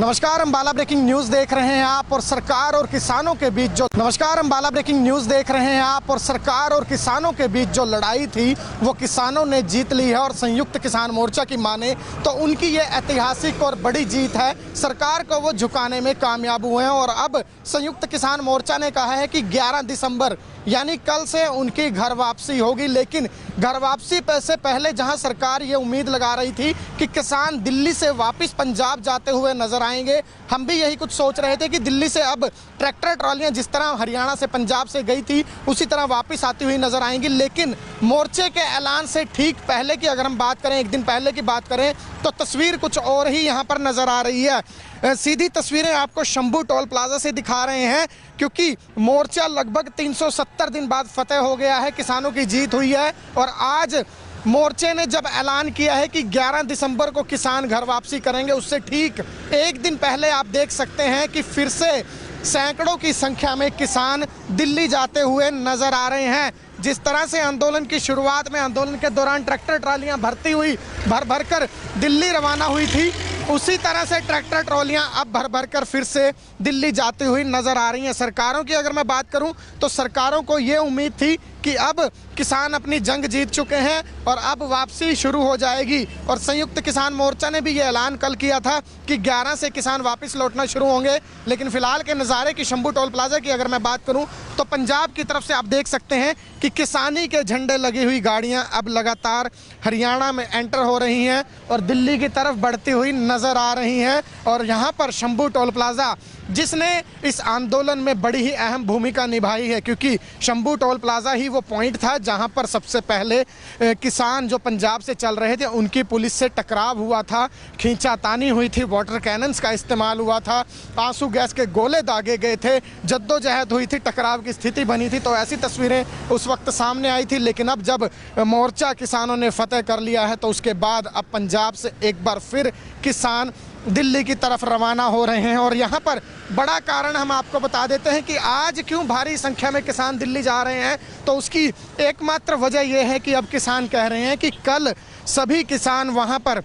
नमस्कार, Ambala breaking news देख रहे हैं आप और सरकार और किसानों के बीच जो अंबाला ब्रेकिंग न्यूज देख रहे हैं आप और सरकार और किसानों के बीच जो लड़ाई थी वो किसानों ने जीत ली है। और संयुक्त किसान मोर्चा की माने तो उनकी ये ऐतिहासिक और बड़ी जीत है। सरकार को वो झुकाने में कामयाब हुए हैं और अब संयुक्त किसान मोर्चा ने कहा है कि 11 दिसंबर यानी कल से उनकी घर वापसी होगी। लेकिन घर वापसी से पहले जहां सरकार ये उम्मीद लगा रही थी कि किसान दिल्ली से वापस पंजाब जाते हुए नजर आएंगे, हम भी यही कुछ सोच रहे थे कि दिल्ली से अब ट्रैक्टर ट्रॉलियां जिस तरह हरियाणा से पंजाब से गई थी उसी तरह वापस आती हुई नजर आएंगी। लेकिन मोर्चे के ऐलान से ठीक पहले की अगर हम बात करें, एक दिन पहले की बात करें, तो तस्वीर कुछ और ही यहाँ पर नजर आ रही है। सीधी तस्वीरें आपको शंभू टोल प्लाजा से दिखा रहे हैं क्योंकि मोर्चा लगभग 370 दिन बाद फतेह हो गया है, किसानों की जीत हुई है। और आज मोर्चे ने जब ऐलान किया है कि 11 दिसंबर को किसान घर वापसी करेंगे, उससे ठीक एक दिन पहले आप देख सकते हैं कि फिर से सैकड़ों की संख्या में किसान दिल्ली जाते हुए नजर आ रहे हैं। जिस तरह से आंदोलन की शुरुआत में, आंदोलन के दौरान ट्रैक्टर ट्रालियां भर भर कर दिल्ली रवाना हुई थी, उसी तरह से ट्रैक्टर ट्रॉलियां अब भर भर कर फिर से दिल्ली जाती हुई नजर आ रही हैं। सरकारों की अगर मैं बात करूं तो सरकारों को ये उम्मीद थी कि अब किसान अपनी जंग जीत चुके हैं और अब वापसी शुरू हो जाएगी। और संयुक्त किसान मोर्चा ने भी ये ऐलान कल किया था कि 11 से किसान वापस लौटना शुरू होंगे। लेकिन फिलहाल के नज़ारे की शंभू टोल प्लाजा की अगर मैं बात करूं तो पंजाब की तरफ से आप देख सकते हैं कि किसानी के झंडे लगी हुई गाड़ियां अब लगातार हरियाणा में एंटर हो रही हैं और दिल्ली की तरफ बढ़ती हुई नजर आ रही हैं। और यहाँ पर शंभू टोल प्लाजा जिसने इस आंदोलन में बड़ी ही अहम भूमिका निभाई है, क्योंकि शंभू टोल प्लाजा ही वो पॉइंट था जहां पर सबसे पहले किसान जो पंजाब से चल रहे थे उनकी पुलिस से टकराव हुआ था, खींचातानी हुई थी, वाटर कैनन्स का इस्तेमाल हुआ था, आंसू गैस के गोले दागे गए थे, जद्दोजहद हुई थी, टकराव की स्थिति बनी थी। तो ऐसी तस्वीरें उस वक्त सामने आई थी। लेकिन अब जब मोर्चा किसानों ने फतेह कर लिया है तो उसके बाद अब पंजाब से एक बार फिर किसान दिल्ली की तरफ रवाना हो रहे हैं। और यहाँ पर बड़ा कारण हम आपको बता देते हैं कि आज क्यों भारी संख्या में किसान दिल्ली जा रहे हैं। तो उसकी एकमात्र वजह यह है कि अब किसान कह रहे हैं कि कल सभी किसान वहाँ पर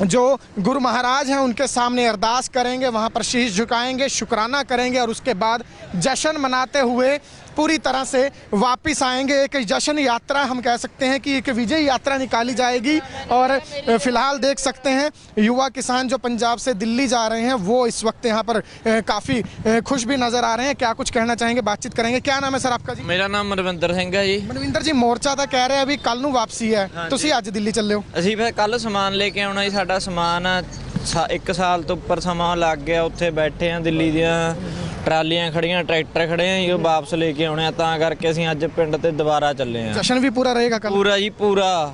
जो गुरु महाराज हैं उनके सामने अरदास करेंगे, वहाँ पर शीश झुकाएंगे, शुक्राना करेंगे और उसके बाद जश्न मनाते हुए पूरी तरह से वापस आएंगे। एक जश्न यात्रा हम कह सकते हैं कि एक विजय यात्रा निकाली जाएगी। और फिलहाल देख सकते हैं युवा किसान जो पंजाब से दिल्ली जा रहे हैं वो इस वक्त यहाँ पर काफ़ी खुश भी नज़र आ रहे हैं। क्या कुछ कहना चाहेंगे, बातचीत करेंगे। क्या नाम है सर आपका जी? मेरा नाम मनविंदर सिंह है जी। मनविंदर जी, मोर्चा ਤਾਂ ਕਹਿ ਰਿਹਾ ਵੀ ਕੱਲ ਨੂੰ ਵਾਪਸੀ ਹੈ, ਤੁਸੀਂ ਅੱਜ ਦਿੱਲੀ ਚੱਲੇ ਹੋ। ਅਸੀਂ ਫਿਰ ਕੱਲ ਸਮਾਨ ਲੈ ਕੇ ਆਉਣਾ ਜੀ। ਸਾਡਾ ਸਮਾਨ 1 ਸਾਲ ਤੋਂ ਉੱਪਰ ਸਮਾਂ ਲੱਗ ਗਿਆ, ਉੱਥੇ ਬੈਠੇ ਆ, ਦਿੱਲੀ ਦੀਆਂ ਟਰਾਲੀਆਂ ਖੜੀਆਂ, ਟਰੈਕਟਰ ਖੜੇ ਆ ਜੀ, ਉਹ ਵਾਪਸ ਲੈ ਕੇ ਆਉਣੇ ਆ। ਤਾਂ ਕਰਕੇ ਅਸੀਂ ਅੱਜ ਪਿੰਡ ਤੇ ਦੁਬਾਰਾ ਚੱਲੇ ਆ। ਜਸ਼ਨ ਵੀ ਪੂਰਾ ਰਹੇਗਾ ਕੱਲ? ਪੂਰਾ ਜੀ, ਪੂਰਾ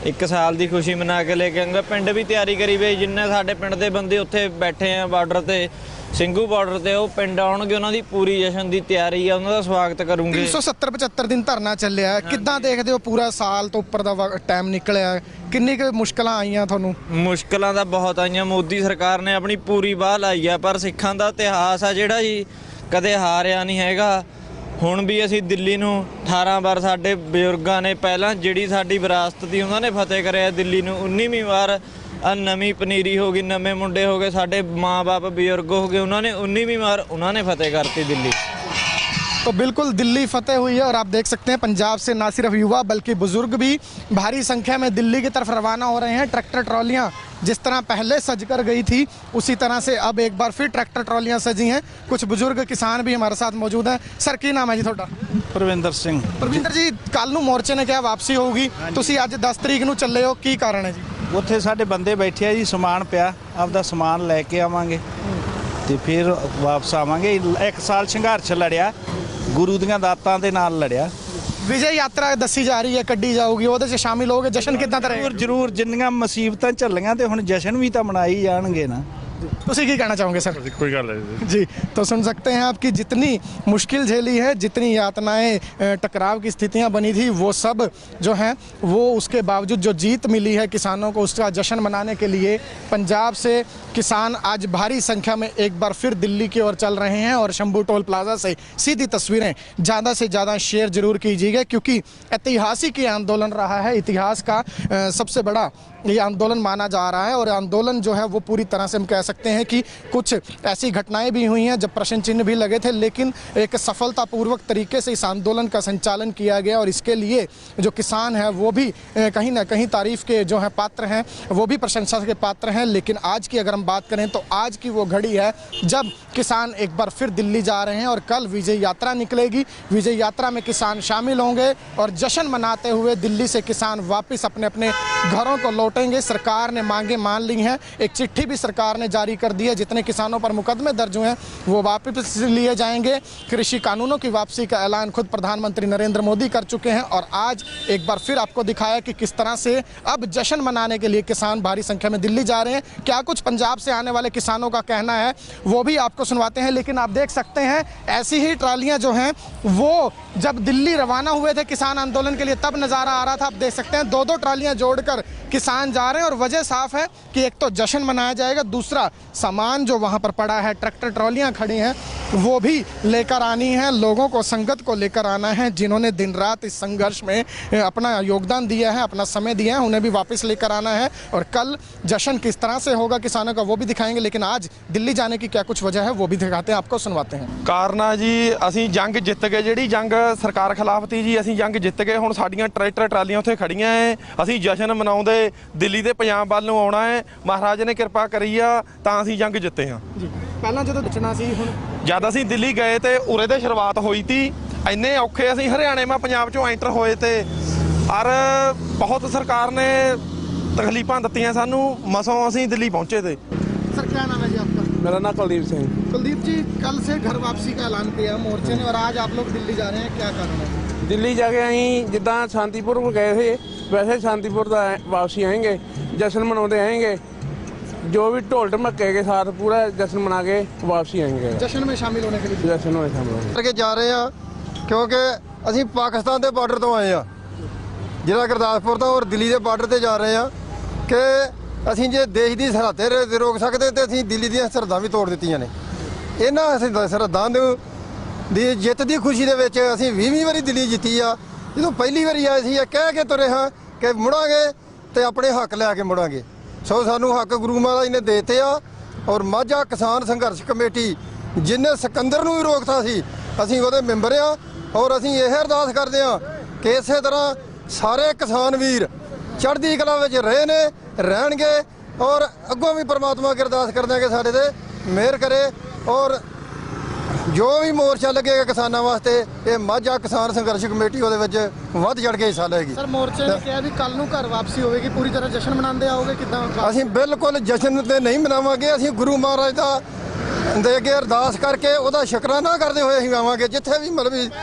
1 ਸਾਲ ਦੀ ਖੁਸ਼ੀ ਮਨਾ ਕੇ ਲੈ ਕੇ ਆਉਂਗਾ। ਪਿੰਡ ਵੀ ਤਿਆਰੀ ਕਰੀ ਵੇ, ਜਿੰਨੇ ਸਾਡੇ ਪਿੰਡ ਦੇ ਬੰਦੇ ਉੱਥੇ ਬੈਠੇ ਆ ਬਾਰਡਰ ਤੇ, ਸਿੰਘੂ ਬਾਰਡਰ ਤੇ, ਉਹ ਪਿੰਡ ਆਉਣਗੇ, ਉਹਨਾਂ ਦੀ ਪੂਰੀ ਜਸ਼ਨ ਦੀ ਤਿਆਰੀ ਆ, ਉਹਨਾਂ ਦਾ ਸਵਾਗਤ ਕਰੂੰਗੇ। 370-75 ਦਿਨ ਧਰਨਾ ਚੱਲਿਆ, ਕਿੱਦਾਂ ਦੇਖਦੇ ਹੋ? ਪੂਰਾ ਸਾਲ ਤੋਂ ਉੱਪਰ ਦਾ ਟਾਈਮ ਨਿਕਲਿਆ, ਕਿੰਨੀ ਕੁ ਮੁਸ਼ਕਲਾਂ ਆਈਆਂ ਤੁਹਾਨੂੰ? ਮੁਸ਼ਕਲਾਂ ਤਾਂ ਬਹੁਤ ਆਈਆਂ। ਮੋਦੀ ਸਰਕਾਰ ਨੇ ਆਪਣੀ ਪੂਰੀ ਬਾਹ ਲਾਈ ਆ, ਪਰ ਸਿੱਖਾਂ ਦਾ ਇਤਿਹਾਸ ਆ ਜਿਹੜਾ ਜੀ ਕਦੇ ਹਾਰਿਆ ਨਹੀਂ ਹੈਗਾ। ਹੁਣ ਵੀ ਅਸੀਂ ਦਿੱਲੀ ਨੂੰ 18 ਵਾਰ ਸਾਡੇ ਬਜ਼ੁਰਗਾਂ ਨੇ, ਪਹਿਲਾਂ ਜਿਹੜੀ ਸਾਡੀ ਵਿਰਾਸਤ ਦੀ ਉਹਨਾਂ ਨੇ ਫਤਿਹ ਕਰਿਆ ਦਿੱਲੀ ਨੂੰ, 19ਵੀਂ ਵਾਰ ਆ ਨਵੀਂ ਪਨੀਰੀ ਹੋ ਗਈ, ਨਵੇਂ ਮੁੰਡੇ ਹੋ ਗਏ, ਸਾਡੇ ਮਾਂ-ਬਾਪ ਬਜ਼ੁਰਗ ਹੋ गए, उन्होंने 19वीं बार उन्होंने फतेह करती दिल्ली। तो बिल्कुल दिल्ली फतेह हुई है और आप देख सकते हैं पंजाब से ना सिर्फ युवा बल्कि बुजुर्ग भी भारी संख्या में दिल्ली की तरफ रवाना हो रहे हैं। ट्रैक्टर ट्रॉलियां जिस तरह पहले सज कर गई थी उसी तरह से अब एक बार फिर ट्रैक्टर ट्रॉलियां सजी हैं। कुछ बुजुर्ग किसान भी हमारे साथ मौजूद हैं। सर की नाम है जी थोड़ा? परविंदर सिंह। परविंदर जी, कल नूं मोर्चे ने क्या वापसी होगी, तुसी अज 10 तरीक नूं ਚੱਲੇ ਹੋ, ਕੀ ਕਾਰਨ ਹੈ ਜੀ? ਉੱਥੇ ਸਾਡੇ ਬੰਦੇ ਬੈਠੇ ਆ ਜੀ, ਸਮਾਨ ਪਿਆ, ਆਪਦਾ ਸਮਾਨ ਲੈ ਕੇ ਆਵਾਂਗੇ ਤੇ ਫਿਰ ਵਾਪਸ ਆਵਾਂਗੇ। 1 ਸਾਲ ਸੰਘਰਸ਼ ਲੜਿਆ, ਗੁਰੂ ਦੀਆਂ ਦਾਤਾਂ ਦੇ ਨਾਲ ਲੜਿਆ। ਵਿਜੇ ਯਾਤਰਾ ਦੱਸੀ ਜਾ ਰਹੀ ਹੈ, ਕੱਢੀ ਜਾਊਗੀ, ਉਹਦੇ 'ਚ ਸ਼ਾਮਿਲ ਹੋਗੇ। ਜਸ਼ਨ ਕਿੱਦਾਂ ਦਾ ਰਹੇਗਾ? ਜ਼ਰੂਰ, ਜਿੰਨੀਆਂ ਮੁਸੀਬਤਾਂ ਝੱਲੀਆਂ ਤੇ ਹੁਣ ਜਸ਼ਨ ਵੀ ਤਾਂ ਮਨਾਈ ਜਾਣਗੇ ਨਾ। उसी की कहना चाहोगे सर? कोई गल है जी। तो सुन सकते हैं आपकी जितनी मुश्किल झेली है, जितनी यातनाएं, टकराव की स्थितियां बनी थी, वो सब जो हैं वो उसके बावजूद जो जीत मिली है किसानों को, उसका जश्न मनाने के लिए पंजाब से किसान आज भारी संख्या में एक बार फिर दिल्ली की ओर चल रहे हैं। और शंभू टोल प्लाजा से सीधी तस्वीरें ज़्यादा से ज़्यादा शेयर जरूर कीजिएगा क्योंकि ऐतिहासिक ये आंदोलन रहा है। इतिहास का सबसे बड़ा ये आंदोलन माना जा रहा है और आंदोलन जो है वो पूरी तरह से हम कह सकते हैं कि कुछ ऐसी घटनाएं भी हुई हैं जब प्रश्न चिन्ह भी लगे थे, लेकिन एक सफलतापूर्वक तरीके से इस आंदोलन का संचालन किया गया और इसके लिए जो किसान हैं वो भी कहीं ना कहीं तारीफ के जो है पात्र हैं, वो भी प्रशंसा के पात्र हैं। लेकिन आज की अगर हम बात करें तो आज की वो घड़ी है जब किसान एक बार फिर दिल्ली जा रहे हैं और कल विजय यात्रा निकलेगी। विजय यात्रा में किसान शामिल होंगे और जश्न मनाते हुए दिल्ली से किसान वापस अपने अपने घरों को लौटेंगे। सरकार ने मांगे मान ली हैं, एक चिट्ठी भी सरकार ने जारी कर दी है। जितने किसानों पर मुकदमे दर्ज हुए हैं वो वापस लिए जाएंगे। कृषि कानूनों की वापसी का ऐलान खुद प्रधानमंत्री नरेंद्र मोदी कर चुके हैं और आज एक बार फिर आपको दिखाया कि किस तरह से अब जश्न मनाने के लिए किसान भारी संख्या में दिल्ली जा रहे हैं। क्या कुछ पंजाब से आने वाले किसानों का कहना है वो भी आपको सुनवाते हैं। लेकिन आप देख सकते हैं ऐसी ही ट्रालियां जो हैं वो जब दिल्ली रवाना हुए थे किसान आंदोलन के लिए तब नज़ारा आ रहा था। आप देख सकते हैं दो दो ट्रालियां जोड़कर किसान जा रहे हैं और वजह साफ है कि एक तो जश्न मनाया जाएगा, दूसरा सामान जो वहां पर पड़ा है, ट्रैक्टर ट्रॉलियां खड़ी हैं वो भी लेकर आनी है। लोगों को, संगत को लेकर आना है जिन्होंने दिन रात इस संघर्ष में अपना योगदान दिया है, अपना समय दिया है, उन्हें भी वापस लेकर आना है। और कल जश्न किस तरह से होगा किसानों का वो भी दिखाएंगे। लेकिन आज दिल्ली जाने की क्या कुछ वजह है वो भी दिखाते हैं, आपको सुनवाते हैं। ਕਾਰਨ ਜੀ ਅਸੀਂ ਜੰਗ ਜਿੱਤ ਗਏ, ਜਿਹੜੀ ਜੰਗ ਸਰਕਾਰ ਖਿਲਾਫ ਤੀ ਜੀ ਅਸੀਂ ਜੰਗ ਜਿੱਤ ਗਏ। ਹੁਣ ਸਾਡੀਆਂ ਟਰੈਕਟਰ ਟਰਾਲੀਆਂ ਉੱਥੇ ਖੜੀਆਂ ਐ, ਅਸੀਂ ਜਸ਼ਨ ਮਨਾਉਂਦੇ ਦਿੱਲੀ ਦੇ ਪੰਜਾਬ ਵੱਲ ਨੂੰ ਆਉਣਾ ਹੈ। ਮਹਾਰਾਜ ਨੇ ਕਿਰਪਾ ਕਰੀ ਆ ਤਾਂ ਅਸੀਂ ਜੰਗ ਜਿੱਤੇ ਹਾਂ ਜੀ। ਪਹਿਲਾਂ ਜਦੋਂ ਬਚਣਾ ਸੀ ਹੁਣ ਜਦ ਅਸੀਂ ਦਿੱਲੀ ਗਏ ਤੇ ਉਰੇ ਤੇ ਸ਼ੁਰੂਆਤ ਹੋਈ ਤੀ, ਇੰਨੇ ਔਖੇ ਅਸੀਂ ਹਰਿਆਣੇ ਮਾ ਪੰਜਾਬ ਚੋਂ ਐਂਟਰ ਹੋਏ ਤੇ ਔਰ ਬਹੁਤ ਸਰਕਾਰ ਨੇ ਤਕਲੀਫਾਂ ਦਿੱਤੀਆਂ ਸਾਨੂੰ, ਮਸੋਂ ਅਸੀਂ ਦਿੱਲੀ ਪਹੁੰਚੇ ਤੇ। सर क्या नाम है जी आपका? मेरा नाम कुलदीप सिंह। कुलदीप जी, कल से घर वापसी का ऐलान किया मोर्चे ने और आज आप लोग दिल्ली जा रहे हैं, क्या कारण है? दिल्ली जाके ਅਸੀਂ ਜਿੱਦਾਂ ਸ਼ਾਂਤੀਪੁਰ ਗਏ थे वैसे शांतिपुर ਦਾ वापसी आएंगे, जश्न मनाते आएंगे। जो भी ढोल ढमक्के के साथ पूरा जश्न मना के वापसी आएंगे। जश्न में शामिल होने के लिए जश्न में शामिल होंगे। ਕਰਕੇ ਜਾ ਰਹੇ ਆ ਕਿਉਂਕਿ ਅਸੀਂ ਪਾਕਿਸਤਾਨ ਦੇ ਬਾਰਡਰ ਤੋਂ ਆਏ ਆ, ਜ਼ਿਲ੍ਹਾ ਗੁਰਦਾਸਪੁਰ ਤੋਂ ਔਰ ਦਿੱਲੀ ਦੇ ਬਾਰਡਰ ਤੇ ਜਾ ਰਹੇ ਆ ਕਿ ਅਸੀਂ ਜੇ ਦੇਸ਼ ਦੀ ਸਰਹੱਦੇ ਰੋਕ ਸਕਦੇ ਤੇ ਅਸੀਂ ਦਿੱਲੀ ਦੀਆਂ ਸਰਹੱਦਾਂ ਵੀ ਤੋੜ ਦਿੱਤੀਆਂ ਨੇ। ਇਹਨਾਂ ਅਸੀਂ ਸਰਹੱਦਾਂ ਦੀ ਜਿੱਤ ਦੀ ਖੁਸ਼ੀ ਦੇ ਵਿੱਚ ਅਸੀਂ 20ਵੀਂ ਵਾਰੀ ਦਿੱਲੀ ਜਿੱਤੀ ਆ। ਜਦੋਂ ਪਹਿਲੀ ਵਾਰੀ ਆਏ ਸੀ ਇਹ ਕਹਿ ਕੇ ਤੁਰੇ ਹਾਂ ਕਿ ਮੁੜਾਂਗੇ ਤੇ ਆਪਣੇ ਹੱਕ ਲੈ ਕੇ ਮੁੜਾਂਗੇ। ਸੋ ਸਾਨੂੰ ਹੱਕ ਗੁਰੂ ਮਹਾਰਾਜ ਨੇ ਦੇ ਦਿੱਤੇ ਆ। ਔਰ ਮਾਝਾ ਕਿਸਾਨ ਸੰਘਰਸ਼ ਕਮੇਟੀ ਜਿਹਨੇ ਸਿਕੰਦਰ ਨੂੰ ਵੀ ਰੋਕਤਾ ਸੀ, ਅਸੀਂ ਉਹਦੇ ਮੈਂਬਰ ਆ। ਔਰ ਅਸੀਂ ਇਹ ਅਰਦਾਸ ਕਰਦੇ ਆ ਕਿ ਇਸੇ ਤਰ੍ਹਾਂ ਸਾਰੇ ਕਿਸਾਨ ਵੀਰ ਚੜ੍ਹਦੀ ਕਲਾ ਵਿੱਚ ਰਹੇ ਨੇ, ਰਹਿਣਗੇ। ਔਰ ਅੱਗੋਂ ਵੀ परमात्मा की अरदास करते हैं कि साढ़े ते मेहर करे। और जो भी मोर्चा लगेगा किसानों वास्ते ये माझा किसान संघर्ष कमेटी ਉਹਦੇ ਵਿੱਚ ਵੱਧ ਚੜ ਕੇ ਹਿੱਸਾ ਲਏਗੀ। ਸਰ ਮੋਰਚੇ ਨੇ ਕਿਹਾ ਵੀ ਕੱਲ ਨੂੰ ਘਰ ਵਾਪਸੀ ਹੋਵੇਗੀ, ਪੂਰੀ ਤਰ੍ਹਾਂ ਜਸ਼ਨ ਮਨਾਉਂਦੇ ਆਓਗੇ ਕਿਦਾਂ? ਅਸੀਂ ਬਿਲਕੁਲ ਜਸ਼ਨ ਤੇ ਨਹੀਂ ਮਨਾਵਾਂਗੇ, ਅਸੀਂ ਗੁਰੂ ਮਹਾਰਾਜ ਦਾ ਦੇ ਅੱਗੇ ਅਰਦਾਸ ਕਰਕੇ ਉਹਦਾ ਸ਼ੁਕਰਾਨਾ ਕਰਦੇ ਹੋਏ ਅਸੀਂ ਆਵਾਂਗੇ। ਜਿੱਥੇ ਵੀ ਮਤਲਬ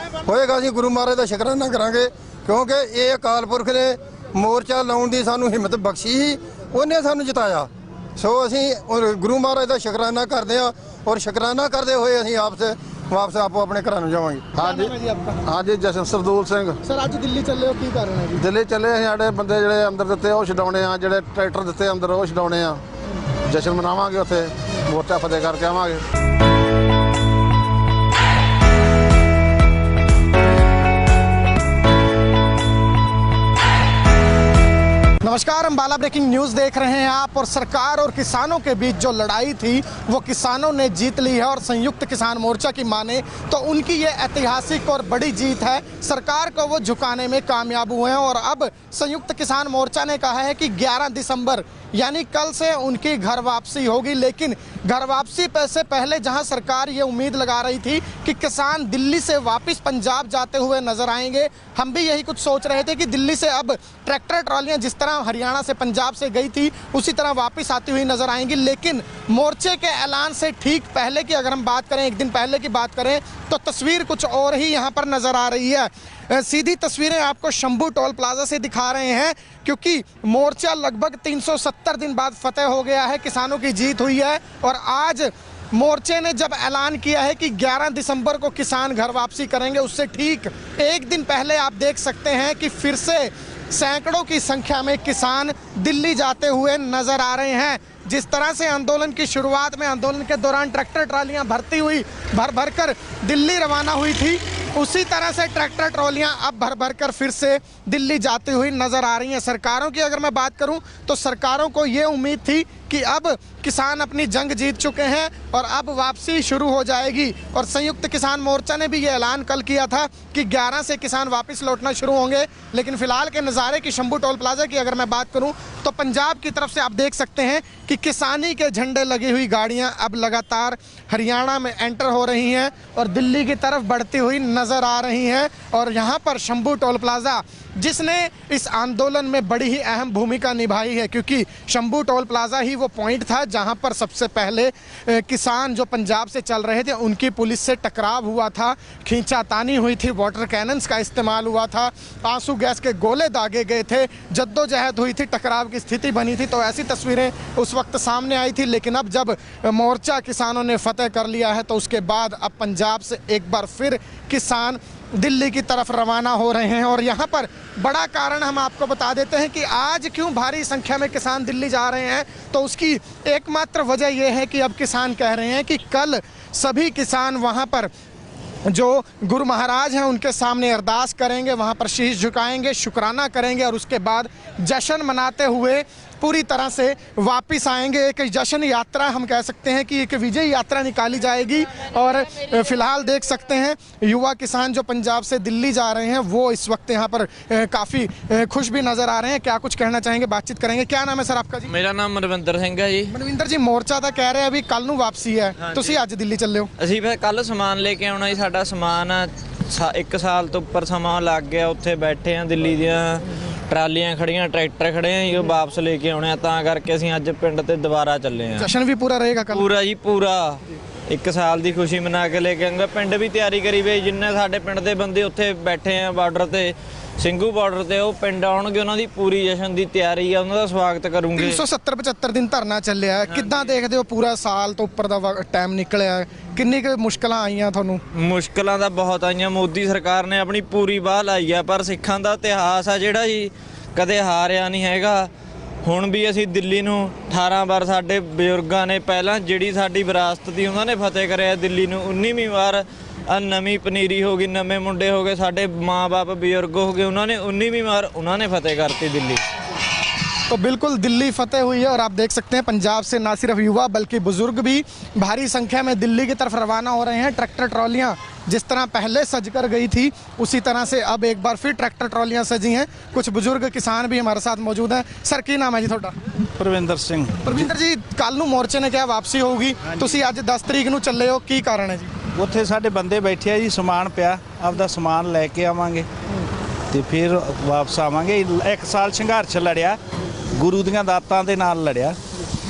ਹੋਏਗਾ ਅਸੀਂ ਗੁਰੂ ਮਹਾਰਾਜ ਦਾ ਸ਼ੁਕਰਾਨਾ ਕਰਾਂਗੇ ਕਿਉਂਕਿ ਇਹ ਅਕਾਲ ਪੁਰਖ ਨੇ ਮੋਰਚਾ ਲਾਉਣ ਦੀ ਸਾਨੂੰ ਹਿੰਮਤ ਬਖਸ਼ੀ ਸੀ, ਉਹਨੇ ਸਾਨੂੰ ਜਿਤਾਇਆ। ਸੋ ਅਸੀਂ ਗੁਰੂ ਮਹਾਰਾਜ ਦਾ ਸ਼ੁਕਰਾਨਾ ਕਰਦੇ ਹਾਂ ਔਰ ਸ਼ੁਕਰਾਨਾ ਕਰਦੇ ਹੋਏ ਅਸੀਂ ਵਾਪਸ ਆਪੋ ਆਪਣੇ ਘਰਾਂ ਨੂੰ ਜਾਵਾਂਗੇ। ਹਾਂਜੀ ਜਸ਼ਨ ਸਰਦੂਲ ਸਿੰਘ। ਸਰ ਅੱਜ ਦਿੱਲੀ ਚੱਲੇ ਹੋ, ਕੀ ਕਾਰਨ ਹੈ ਜੀ? ਦਿੱਲੀ ਚੱਲੇ ਅਸੀਂ, ਸਾਡੇ ਬੰਦੇ ਜਿਹੜੇ ਅੰਦਰ ਦਿੱਤੇ ਉਹ ਛਡਾਉਣੇ ਆ, ਜਿਹੜੇ ਟਰੈਕਟਰ ਦਿੱਤੇ ਅੰਦਰ ਉਹ ਛਡਾਉਣੇ ਆ। ਜਸ਼ਨ ਮਨਾਵਾਂਗੇ, ਉੱਥੇ ਮੋਰਚਾ ਫਤਿਹ ਕਰਕੇ ਆਵਾਂਗੇ। नमस्कार, अंबाला ब्रेकिंग न्यूज़ देख रहे हैं आप। और सरकार और किसानों के बीच जो लड़ाई थी वो किसानों ने जीत ली है और संयुक्त किसान मोर्चा की माने तो उनकी ये ऐतिहासिक और बड़ी जीत है। सरकार को वो झुकाने में कामयाब हुए हैं और अब संयुक्त किसान मोर्चा ने कहा है कि 11 दिसंबर यानी कल से उनकी घर वापसी होगी। लेकिन घर वापसी से पहले जहां सरकार ये उम्मीद लगा रही थी कि किसान दिल्ली से वापस पंजाब जाते हुए नजर आएंगे, हम भी यही कुछ सोच रहे थे कि दिल्ली से अब ट्रैक्टर ट्रॉलियां जिस तरह हरियाणा से पंजाब से गई थी उसी तरह वापस आती हुई नजर आएंगी। लेकिन मोर्चे के ऐलान से ठीक पहले की अगर हम बात करें, एक दिन पहले की बात करें तो तस्वीर कुछ और ही यहाँ पर नजर आ रही है। सीधी तस्वीरें आपको शंभू टोल प्लाजा से दिखा रहे हैं क्योंकि मोर्चा लगभग 370 दिन बाद फतेह हो गया है, किसानों की जीत हुई है। और आज मोर्चे ने जब ऐलान किया है कि 11 दिसंबर को किसान घर वापसी करेंगे, उससे ठीक एक दिन पहले आप देख सकते हैं कि फिर से सैकड़ों की संख्या में किसान दिल्ली जाते हुए नजर आ रहे हैं। जिस तरह से आंदोलन की शुरुआत में, आंदोलन के दौरान ट्रैक्टर ट्रालियां भरती हुई भर भर कर दिल्ली रवाना हुई थी, उसी तरह से ट्रैक्टर ट्रॉलियां अब भर भर कर फिर से दिल्ली जाती हुई नजर आ रही हैं। सरकारों की अगर मैं बात करूं तो सरकारों को ये उम्मीद थी कि अब किसान अपनी जंग जीत चुके हैं और अब वापसी शुरू हो जाएगी। और संयुक्त किसान मोर्चा ने भी ये ऐलान कल किया था कि 11 से किसान वापस लौटना शुरू होंगे। लेकिन फिलहाल के नज़ारे की शंभू टोल प्लाजा की अगर मैं बात करूं तो पंजाब की तरफ से आप देख सकते हैं कि किसानी के झंडे लगी हुई गाड़ियां अब लगातार हरियाणा में एंटर हो रही हैं और दिल्ली की तरफ बढ़ती हुई नजर आ रही हैं। और यहाँ पर शंभू टोल प्लाजा जिसने इस आंदोलन में बड़ी ही अहम भूमिका निभाई है, क्योंकि शंभू टोल प्लाजा ही वो पॉइंट था जहां पर सबसे पहले किसान जो पंजाब से चल रहे थे उनकी पुलिस से टकराव हुआ था, खींचातानी हुई थी, वाटर कैनन्स का इस्तेमाल हुआ था, आंसू गैस के गोले दागे गए थे, जद्दोजहद हुई थी, टकराव की स्थिति बनी थी। तो ऐसी तस्वीरें उस वक्त सामने आई थी। लेकिन अब जब मोर्चा किसानों ने फतेह कर लिया है तो उसके बाद अब पंजाब से एक बार फिर किसान दिल्ली की तरफ रवाना हो रहे हैं। और यहाँ पर बड़ा कारण हम आपको बता देते हैं कि आज क्यों भारी संख्या में किसान दिल्ली जा रहे हैं। तो उसकी एकमात्र वजह यह है कि अब किसान कह रहे हैं कि कल सभी किसान वहाँ पर जो गुरु महाराज हैं उनके सामने अरदास करेंगे, वहाँ पर शीश झुकाएंगे, शुक्राना करेंगे और उसके बाद जश्न मनाते हुए पूरी तरह से वापस आएंगे। एक जश्न यात्रा हम कह सकते हैं कि एक विजय यात्रा निकाली जाएगी। और फिलहाल देख सकते हैं युवा किसान जो पंजाब से दिल्ली जा रहे हैं वो इस वक्त यहाँ पर काफ़ी खुश भी नज़र आ रहे हैं। क्या कुछ कहना चाहेंगे, बातचीत करेंगे। क्या नाम है सर आपका जी? मेरा नाम मनविंਦਰ ਸਿੰਘ है जी। मनविंਦਰ जी, मोर्चा ਤਾਂ ਕਹਿ ਰਿਹਾ ਵੀ ਕੱਲ ਨੂੰ ਵਾਪਸੀ ਹੈ, ਤੁਸੀਂ ਅੱਜ ਦਿੱਲੀ ਚੱਲੇ ਹੋ। ਅਸੀਂ ਫਿਰ ਕੱਲ ਸਮਾਨ ਲੈ ਕੇ ਆਉਣਾ ਜੀ। ਸਾਡਾ ਸਮਾਨ 1 ਸਾਲ ਤੋਂ ਉੱਪਰ ਸਮਾਂ ਲੱਗ ਗਿਆ, ਉੱਥੇ ਬੈਠੇ ਆ, ਦਿੱਲੀ ਦੀਆਂ ਟਰਾਲੀਆਂ ਖੜੀਆਂ, ਟਰੈਕਟਰ ਖੜੇ ਆ ਜੀ, ਉਹ ਵਾਪਸ ਲੈ ਕੇ ਆਉਣੇ ਆ। ਤਾਂ ਕਰਕੇ ਅਸੀਂ ਅੱਜ ਪਿੰਡ ਤੇ ਦੁਬਾਰਾ ਚੱਲੇ ਆ। जश्न भी पूरा रहेगा कल? ਪੂਰਾ ਜੀ ਪੂਰਾ 1 ਸਾਲ ਦੀ ਖੁਸ਼ੀ ਮਨਾ ਕੇ ਲੈ ਕੇ ਆਉਂਗਾ। ਪਿੰਡ ਵੀ ਤਿਆਰੀ ਕਰੀ ਵੇ, ਜਿੰਨੇ ਸਾਡੇ ਪਿੰਡ ਦੇ ਬੰਦੇ ਉੱਥੇ ਬੈਠੇ ਆ ਬਾਰਡਰ ਤੇ, ਸਿੰਘੂ ਬਾਰਡਰ ਤੇ, ਉਹ ਪਿੰਡ ਆਉਣਗੇ, ਉਹਨਾਂ ਦੀ ਪੂਰੀ ਜਸ਼ਨ ਦੀ ਤਿਆਰੀ ਆ, ਉਹਨਾਂ ਦਾ ਸਵਾਗਤ ਕਰੂੰਗੇ। 370-75 ਦਿਨ ਧਰਨਾ ਚੱਲਿਆ ਹੈ, ਕਿੱਦਾਂ ਦੇਖਦੇ ਹੋ? ਪੂਰਾ ਸਾਲ ਤੋਂ ਉੱਪਰ ਦਾ ਟਾਈਮ ਨਿਕਲਿਆ ਹੈ, ਕਿੰਨੀ ਕੁ ਮੁਸ਼ਕਲਾਂ ਆਈਆਂ ਤੁਹਾਨੂੰ? ਮੁਸ਼ਕਲਾਂ ਤਾਂ ਬਹੁਤ ਆਈਆਂ। ਮੋਦੀ ਸਰਕਾਰ ਨੇ ਆਪਣੀ ਪੂਰੀ ਬਾਹ ਲਾਈ ਆ, ਪਰ ਸਿੱਖਾਂ ਦਾ ਇਤਿਹਾਸ ਆ ਜਿਹੜਾ ਜੀ ਕਦੇ ਹਾਰਿਆ ਨਹੀਂ ਹੈਗਾ। ਹੁਣ ਵੀ ਅਸੀਂ ਦਿੱਲੀ ਨੂੰ 18 ਵਾਰ, ਸਾਡੇ ਬਜ਼ੁਰਗਾਂ ਨੇ ਪਹਿਲਾਂ ਜਿਹੜੀ ਸਾਡੀ ਵਿਰਾਸਤ ਦੀ ਉਹਨਾਂ ਨੇ ਫਤਿਹ ਕਰਿਆ ਦਿੱਲੀ ਨੂੰ, 19ਵੀਂ ਵਾਰ ਆ ਨਵੀਂ ਪਨੀਰੀ ਹੋ ਗਈ, ਨਵੇਂ ਮੁੰਡੇ ਹੋ ਗਏ, ਸਾਡੇ ਮਾਂ-ਬਾਪ ਬਜ਼ੁਰਗ ਹੋ ਗਏ, ਉਹਨਾਂ ਨੇ 19ਵੀਂ ਵਾਰ ਉਹਨਾਂ ਨੇ ਫਤਿਹ ਕਰਤੀ ਦਿੱਲੀ। तो बिल्कुल दिल्ली फतेह हुई है और आप देख सकते हैं पंजाब से ना सिर्फ युवा बल्कि बुजुर्ग भी भारी संख्या में दिल्ली की तरफ रवाना हो रहे हैं। ट्रैक्टर ट्रॉलियां जिस तरह पहले सज कर गई थी उसी तरह से अब एक बार फिर ट्रैक्टर ट्रॉलियां सजी हैं। कुछ बुजुर्ग किसान भी हमारे साथ मौजूद हैं। सर की नाम है जी ਤੁਹਾਡਾ? ਪ੍ਰਵਿੰਦਰ ਸਿੰਘ। ਪ੍ਰਵਿੰਦਰ ਜੀ, ਕੱਲ ਨੂੰ ਮੋਰਚੇ ਨੇ ਕਿਹਾ ਵਾਪਸੀ ਹੋਊਗੀ, ਤੁਸੀਂ ਅੱਜ 10 ਤਰੀਕ ਨੂੰ ਚੱਲੇ ਹੋ, ਕੀ ਕਾਰਨ ਹੈ ਜੀ? ਉੱਥੇ ਸਾਡੇ ਬੰਦੇ ਬੈਠੇ ਆ ਜੀ, ਸਮਾਨ ਪਿਆ, ਆਪਦਾ ਸਮਾਨ ਲੈ ਕੇ ਆਵਾਂਗੇ ਤੇ ਫਿਰ ਵਾਪਸ ਆਵਾਂਗੇ। 1 ਸਾਲ ਸੰਘਰਸ਼ ਲੜਿਆ, ਗੁਰੂ ਦੀਆਂ ਦਾਤਾਂ ਦੇ ਨਾਲ ਲੜਿਆ।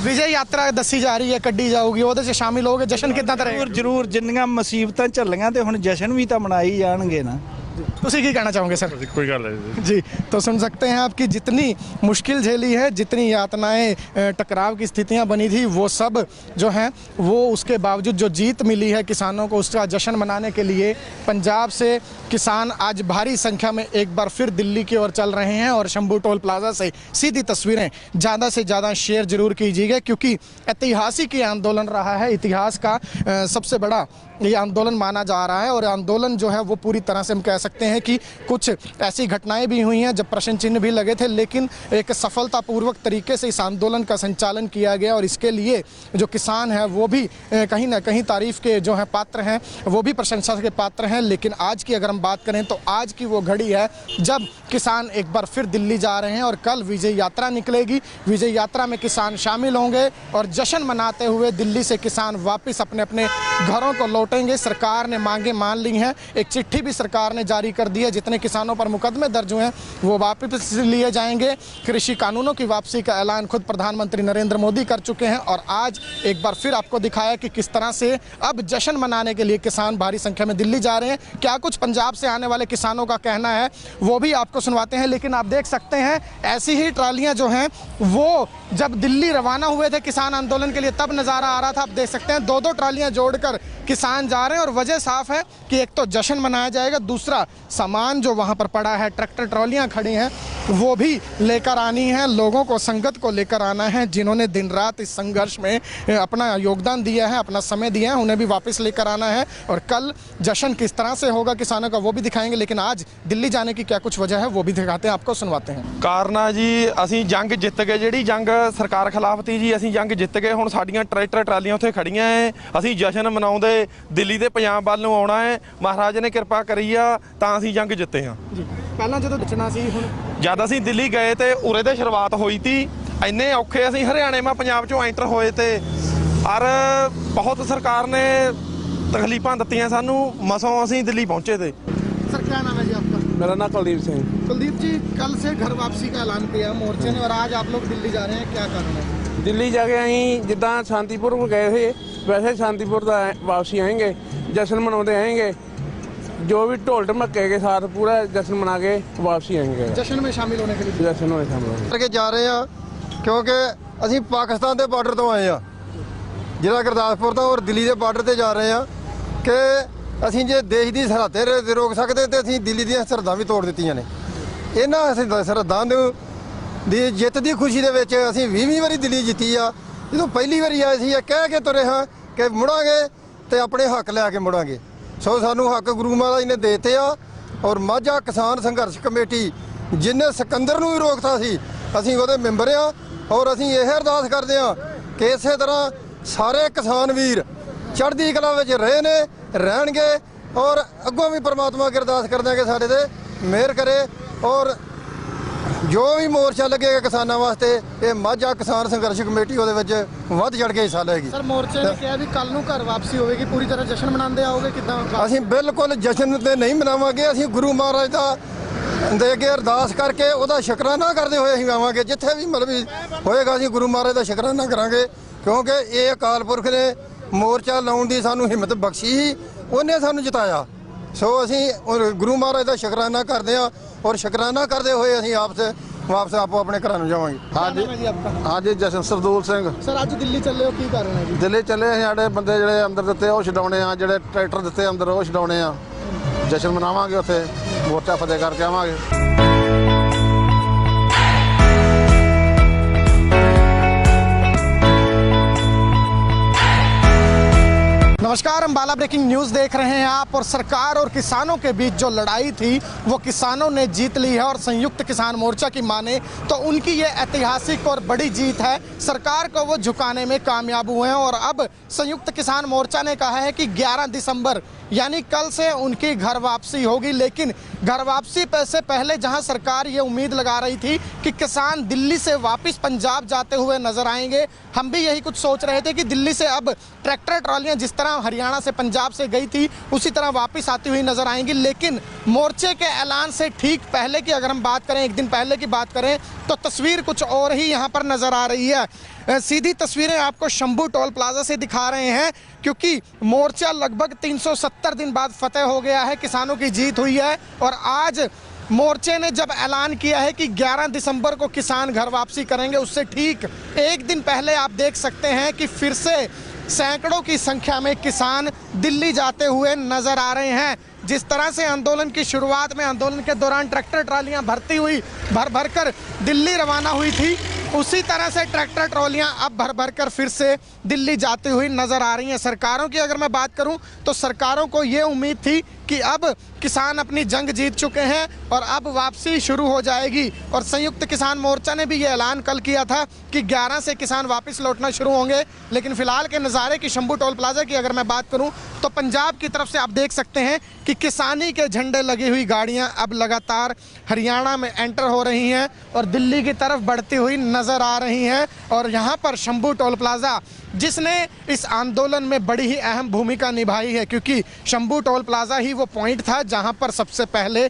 ਵਿਜੇ ਯਾਤਰਾ ਦੱਸੀ ਜਾ ਰਹੀ ਹੈ, ਕੱਢੀ ਜਾਊਗੀ, ਉਹਦੇ 'ਚ ਸ਼ਾਮਿਲ ਹੋਗੇ। ਜਸ਼ਨ ਕਿੱਦਾਂ ਦਾ ਰਹੇਗਾ? ਜ਼ਰੂਰ ਜਿੰਨੀਆਂ ਮੁਸੀਬਤਾਂ ਝੱਲੀਆਂ ਤੇ ਹੁਣ ਜਸ਼ਨ ਵੀ ਤਾਂ ਮਨਾਈ ਜਾਣਗੇ ਨਾ। ਤੁਸੀਂ ਕੀ कहना चाहोगे सर? कोई गल है जी, तो सुन सकते हैं आपकी जितनी मुश्किल झेली है, जितनी यातनाएं, टकराव की स्थितियां बनी थी, वो सब जो हैं वो उसके बावजूद जो जीत मिली है किसानों को, उसका जश्न मनाने के लिए पंजाब से किसान आज भारी संख्या में एक बार फिर दिल्ली की ओर चल रहे हैं। और शंभू टोल प्लाजा से सीधी तस्वीरें ज़्यादा से ज़्यादा शेयर जरूर कीजिएगा, क्योंकि ऐतिहासिक ये आंदोलन रहा है, इतिहास का सबसे बड़ा ये आंदोलन माना जा रहा है। और आंदोलन जो है वो पूरी तरह से हम कह सकते हैं कि कुछ ऐसी घटनाएं भी हुई हैं जब प्रश्न चिन्ह भी लगे थे, लेकिन एक सफलतापूर्वक तरीके से इस आंदोलन का संचालन किया गया। और इसके लिए जो किसान हैं वो भी कहीं ना कहीं तारीफ के जो हैं पात्र हैं, वो भी प्रशंसा के पात्र हैं। लेकिन आज की अगर हम बात करें तो आज की वो घड़ी है जब किसान एक बार फिर दिल्ली जा रहे हैं और कल विजय यात्रा निकलेगी। विजय यात्रा में किसान शामिल होंगे और जश्न मनाते हुए दिल्ली से किसान वापस अपने अपने घरों को लौटेंगे। सरकार ने मांगे मान ली हैं, एक चिट्ठी भी सरकार ने जारी कर दी है, जितने किसानों पर मुकदमे दर्ज हुए हैं वो वापस लिए जाएंगे। कृषि कानूनों की वापसी का ऐलान खुद प्रधानमंत्री नरेंद्र मोदी कर चुके हैं। और आज एक बार फिर आपको दिखाया कि किस तरह से अब जश्न मनाने के लिए किसान भारी संख्या में दिल्ली जा रहे हैं। क्या कुछ पंजाब से आने वाले किसानों का कहना है वो भी आपको सुनवाते हैं। लेकिन आप देख सकते हैं ऐसी ही ट्रालियां जो हैं वो जब दिल्ली रवाना हुए थे किसान आंदोलन के लिए तब नज़ारा आ रहा था। आप देख सकते हैं 2-2 ट्रालियां जोड़कर किसान जा रहे हैं और वजह साफ है कि एक तो जश्न मनाया जाएगा, दूसरा सामान जो वहाँ पर पड़ा है, ट्रैक्टर ट्रॉलियाँ खड़ी हैं वो भी लेकर आनी है, लोगों को संगत को लेकर आना है। जिन्होंने दिन रात इस संघर्ष में अपना योगदान दिया है, अपना समय दिया है, उन्हें भी वापस लेकर आना है। और कल जश्न किस तरह से होगा किसानों का वो भी दिखाएंगे, लेकिन आज दिल्ली जाने की क्या कुछ वजह है वो भी दिखाते हैं, आपको सुनवाते हैं। ਕਾਰਨਾ ਜੀ ਅਸੀਂ ਜੰਗ ਜਿੱਤ ਗਏ, ਜਿਹੜੀ ਜੰਗ ਸਰਕਾਰ ਖਿਲਾਫ ਤੀ ਜੀ ਅਸੀਂ ਜੰਗ ਜਿੱਤ ਗਏ। ਹੁਣ ਸਾਡੀਆਂ ਟਰੈਕਟਰ ਟਰਾਲੀਆਂ ਉੱਥੇ ਖੜੀਆਂ ਐ, ਅਸੀਂ ਜਸ਼ਨ ਮਨਾਉਂਦੇ ਦਿੱਲੀ ਤੇ ਪੰਜਾਬ ਵੱਲ ਨੂੰ ਆਉਣਾ ਹੈ। ਮਹਾਰਾਜ ਨੇ ਕਿਰਪਾ ਕਰੀ ਆ ਤਾਂ ਅਸੀਂ ਜੰਗ ਜਿੱਤੇ ਹਾਂ ਜੀ ਪਹਿਲਾਂ ਜਦੋਂ ਬਚਣਾ ਸੀ, ਹੁਣ ਜਦ ਅਸੀਂ ਦਿੱਲੀ ਗਏ ਤੇ ਉਰੇ ਦੇ ਸ਼ੁਰੂਆਤ ਹੋਈ ਤੀ, ਇੰਨੇ ਔਖੇ ਅਸੀਂ ਹਰਿਆਣੇ ਮਾ ਪੰਜਾਬ ਚੋਂ ਐਂਟਰ ਹੋਏ ਤੇ ਔਰ ਬਹੁਤ ਸਰਕਾਰ ਨੇ ਤਕਲੀਫਾਂ ਦਿੱਤੀਆਂ ਸਾਨੂੰ, ਮਸੋਂ ਅਸੀਂ ਦਿੱਲੀ ਪਹੁੰਚੇ ਤੇ। सर क्या नाम है जी आपका? मेरा नाम कुलदीप सिंह। कुलदीप जी, कल से घर वापसी का ऐलान किया मोर्चे ने और आज आप लोग दिल्ली जा रहे हैं, क्या कारण है? ਦਿੱਲੀ ਜਾ ਕੇ ਅਸੀਂ ਜਿੱਦਾਂ ਸ਼ਾਂਤੀਪੁਰ ਗਏ ਸੀ ਵੈਸੇ ਸ਼ਾਂਤੀਪੁਰ ਦਾ ਵਾਪਸੀ ਆएंगे, जश्न मनाते आएंगे। जो भी ढोल ढमक्के के साथ पूरा जश्न मना के वापसी आएंगे। जश्न में शामिल होने के लिए जश्न में शामिल होंगे। ਕਰਕੇ ਜਾ ਰਹੇ ਆ ਕਿਉਂਕਿ ਅਸੀਂ ਪਾਕਿਸਤਾਨ ਦੇ ਬਾਰਡਰ ਤੋਂ ਆਏ ਆ, ਜ਼ਿਲ੍ਹਾ ਗੁਰਦਾਸਪੁਰ ਤੋਂ, ਔਰ ਦਿੱਲੀ ਦੇ ਬਾਰਡਰ ਤੇ ਜਾ ਰਹੇ ਆ ਕਿ ਅਸੀਂ ਜੇ ਦੇਸ਼ ਦੀ ਸਰਹੱਦੇ ਰੋਕ ਸਕਦੇ ਤੇ ਅਸੀਂ ਦਿੱਲੀ ਦੀਆਂ ਸਰਹੱਦਾਂ ਵੀ ਤੋੜ ਦਿੱਤੀਆਂ ਨੇ। ਇਹਨਾਂ ਅਸੀਂ ਸਰਹੱਦਾਂ ਦੀ ਜਿੱਤ ਦੀ ਖੁਸ਼ੀ ਦੇ ਵਿੱਚ ਅਸੀਂ 20ਵੀਂ ਵਾਰੀ ਦਿੱਲੀ ਜਿੱਤੀ ਆ। ਜਦੋਂ ਪਹਿਲੀ ਵਾਰੀ ਆਏ ਸੀ ਇਹ ਕਹਿ ਕੇ ਤੁਰੇ ਹਾਂ ਕਿ ਮੁੜਾਂਗੇ ਤੇ ਆਪਣੇ ਹੱਕ ਲੈ ਕੇ ਮੁੜਾਂਗੇ। ਸੋ ਸਾਨੂੰ ਹੱਕ ਗੁਰੂ ਮਹਾਰਾਜ ਨੇ ਦੇਤੇ ਆ। ਔਰ ਮਾਝਾ ਕਿਸਾਨ ਸੰਘਰਸ਼ ਕਮੇਟੀ ਜਿਹਨੇ ਸਿਕੰਦਰ ਨੂੰ ਵੀ ਰੋਕਤਾ ਸੀ, ਅਸੀਂ ਉਹਦੇ ਮੈਂਬਰ ਆ। ਔਰ ਅਸੀਂ ਇਹ ਅਰਦਾਸ ਕਰਦੇ ਆ ਕਿ ਇਸੇ ਤਰ੍ਹਾਂ ਸਾਰੇ ਕਿਸਾਨ ਵੀਰ ਚੜ੍ਹਦੀ ਕਲਾ ਵਿੱਚ ਰਹੇ ਨੇ, ਰਹਿਣਗੇ। ਔਰ ਅੱਗੋਂ ਵੀ ਪ੍ਰਮਾਤਮਾ ਅੱਗੇ ਅਰਦਾਸ ਕਰਦੇ ਆ ਕਿ ਸਾਡੇ ਤੇ ਮਿਹਰ ਕਰੇ। ਔਰ ਜੋ ਵੀ ਮੋਰਚਾ ਲੱਗੇਗਾ ਕਿਸਾਨਾਂ ਵਾਸਤੇ, ਇਹ ਮਾਝਾ ਕਿਸਾਨ ਸੰਘਰਸ਼ ਕਮੇਟੀ ਉਹਦੇ ਵਿੱਚ ਵੱਧ ਚੜ੍ਹ ਕੇ ਹਿੱਸਾ ਲਏਗੀ। सर मोर्चे ने किया भी कल ਨੂੰ ਘਰ ਵਾਪਸੀ ਹੋਵੇਗੀ, ਪੂਰੀ ਤਰ੍ਹਾਂ ਜਸ਼ਨ ਮਨਾਉਂਦੇ ਆਓਗੇ ਕਿਦਾਂ? ਅਸੀਂ ਬਿਲਕੁਲ ਜਸ਼ਨ ਤੇ ਨਹੀਂ ਮਨਾਵਾਂਗੇ। ਅਸੀਂ ਗੁਰੂ ਮਹਾਰਾਜ ਦਾ ਦੇ ਅੱਗੇ ਅਰਦਾਸ ਕਰਕੇ ਉਹਦਾ ਸ਼ੁਕਰਾਨਾ ਕਰਦੇ ਹੋਏ ਅਸੀਂ ਆਵਾਂਗੇ। ਜਿੱਥੇ ਵੀ ਮਤਲਬ ਹੋਏਗਾ ਅਸੀਂ ਗੁਰੂ ਮਹਾਰਾਜ ਦਾ ਸ਼ੁਕਰਾਨਾ ਕਰਾਂਗੇ, ਕਿਉਂਕਿ ਇਹ ਅਕਾਲ ਪੁਰਖ ਨੇ ਮੋਰਚਾ ਲਾਉਣ ਦੀ ਸਾਨੂੰ ਹਿੰਮਤ ਬਖਸ਼ੀ ਸੀ, ਉਹਨੇ ਸਾਨੂੰ ਜਿਤਾਇਆ। ਸੋ ਅਸੀਂ ਗੁਰੂ ਮਹਾਰਾਜ ਦਾ ਸ਼ੁਕਰਾਨਾ ਕਰਦੇ ਹਾਂ। ਔਰ ਸ਼ੁਕਰਾਨਾ ਕਰਦੇ ਹੋਏ ਅਸੀਂ ਵਾਪਸ ਆਪੋ ਆਪਣੇ ਘਰਾਂ ਨੂੰ ਜਾਵਾਂਗੇ। ਹਾਂਜੀ ਜੀ ਆਪਕਾ? ਹਾਂਜੀ ਜਸ਼ਨ ਸਰਦੂਲ ਸਿੰਘ। ਸਰ ਅੱਜ ਦਿੱਲੀ ਚੱਲੇ ਹੋ, ਕੀ ਕਾਰਨ ਹੈ ਜੀ? ਦਿੱਲੀ ਚੱਲੇ ਅਸੀਂ, ਸਾਡੇ ਬੰਦੇ ਜਿਹੜੇ ਅੰਦਰ ਦਿੱਤੇ ਉਹ ਛਡਾਉਣੇ ਆ, ਜਿਹੜੇ ਟਰੈਕਟਰ ਦਿੱਤੇ ਅੰਦਰ ਉਹ ਛਡਾਉਣੇ ਆ। ਜਸ਼ਨ ਮਨਾਵਾਂਗੇ, ਉੱਥੇ ਮੋਰਚਾ ਫਤਿਹ ਕਰਕੇ ਆਵਾਂਗੇ। नमस्कार, अम्बाला ब्रेकिंग न्यूज़ देख रहे हैं आप। और सरकार और किसानों के बीच जो लड़ाई थी वो किसानों ने जीत ली है। और संयुक्त किसान मोर्चा की माने तो उनकी ये ऐतिहासिक और बड़ी जीत है। सरकार को वो झुकाने में कामयाब हुए हैं। और अब संयुक्त किसान मोर्चा ने कहा है कि 11 दिसंबर यानी कल से उनकी घर वापसी होगी। लेकिन घर वापसी से पहले जहां सरकार ये उम्मीद लगा रही थी कि किसान दिल्ली से वापस पंजाब जाते हुए नजर आएंगे, हम भी यही कुछ सोच रहे थे कि दिल्ली से अब ट्रैक्टर ट्रॉलियां जिस तरह हरियाणा से पंजाब से गई थी उसी तरह वापस आती हुई नजर आएंगी। लेकिन मोर्चे के ऐलान से ठीक पहले की अगर हम बात करें, एक दिन पहले की बात करें, तो तस्वीर कुछ और ही यहाँ पर नजर आ रही है। सीधी तस्वीरें आपको शंभू टोल प्लाजा से दिखा रहे हैं, क्योंकि मोर्चा लगभग 370 दिन बाद फतेह हो गया है, किसानों की जीत हुई है। और आज मोर्चे ने जब ऐलान किया है कि 11 दिसंबर को किसान घर वापसी करेंगे, उससे ठीक एक दिन पहले आप देख सकते हैं कि फिर से सैकड़ों की संख्या में किसान दिल्ली जाते हुए नजर आ रहे हैं। जिस तरह से आंदोलन की शुरुआत में, आंदोलन के दौरान ट्रैक्टर ट्रालियां भर भर कर दिल्ली रवाना हुई थी, उसी तरह से ट्रैक्टर ट्रॉलियां अब भर भर कर फिर से दिल्ली जाती हुई नजर आ रही हैं। सरकारों की अगर मैं बात करूं तो सरकारों को ये उम्मीद थी कि अब किसान अपनी जंग जीत चुके हैं और अब वापसी शुरू हो जाएगी। और संयुक्त किसान मोर्चा ने भी ये ऐलान कल किया था कि 11 से किसान वापस लौटना शुरू होंगे। लेकिन फिलहाल के नज़ारे की शंभू टोल प्लाजा की अगर मैं बात करूं तो पंजाब की तरफ से आप देख सकते हैं कि किसानी के झंडे लगी हुई गाड़ियां अब लगातार हरियाणा में एंटर हो रही हैं और दिल्ली की तरफ बढ़ती हुई नज़र आ रही हैं। और यहाँ पर शंभू टोल प्लाजा जिसने इस आंदोलन में बड़ी ही अहम भूमिका निभाई है, क्योंकि शंभू टोल प्लाजा ही वो पॉइंट था जहां पर सबसे पहले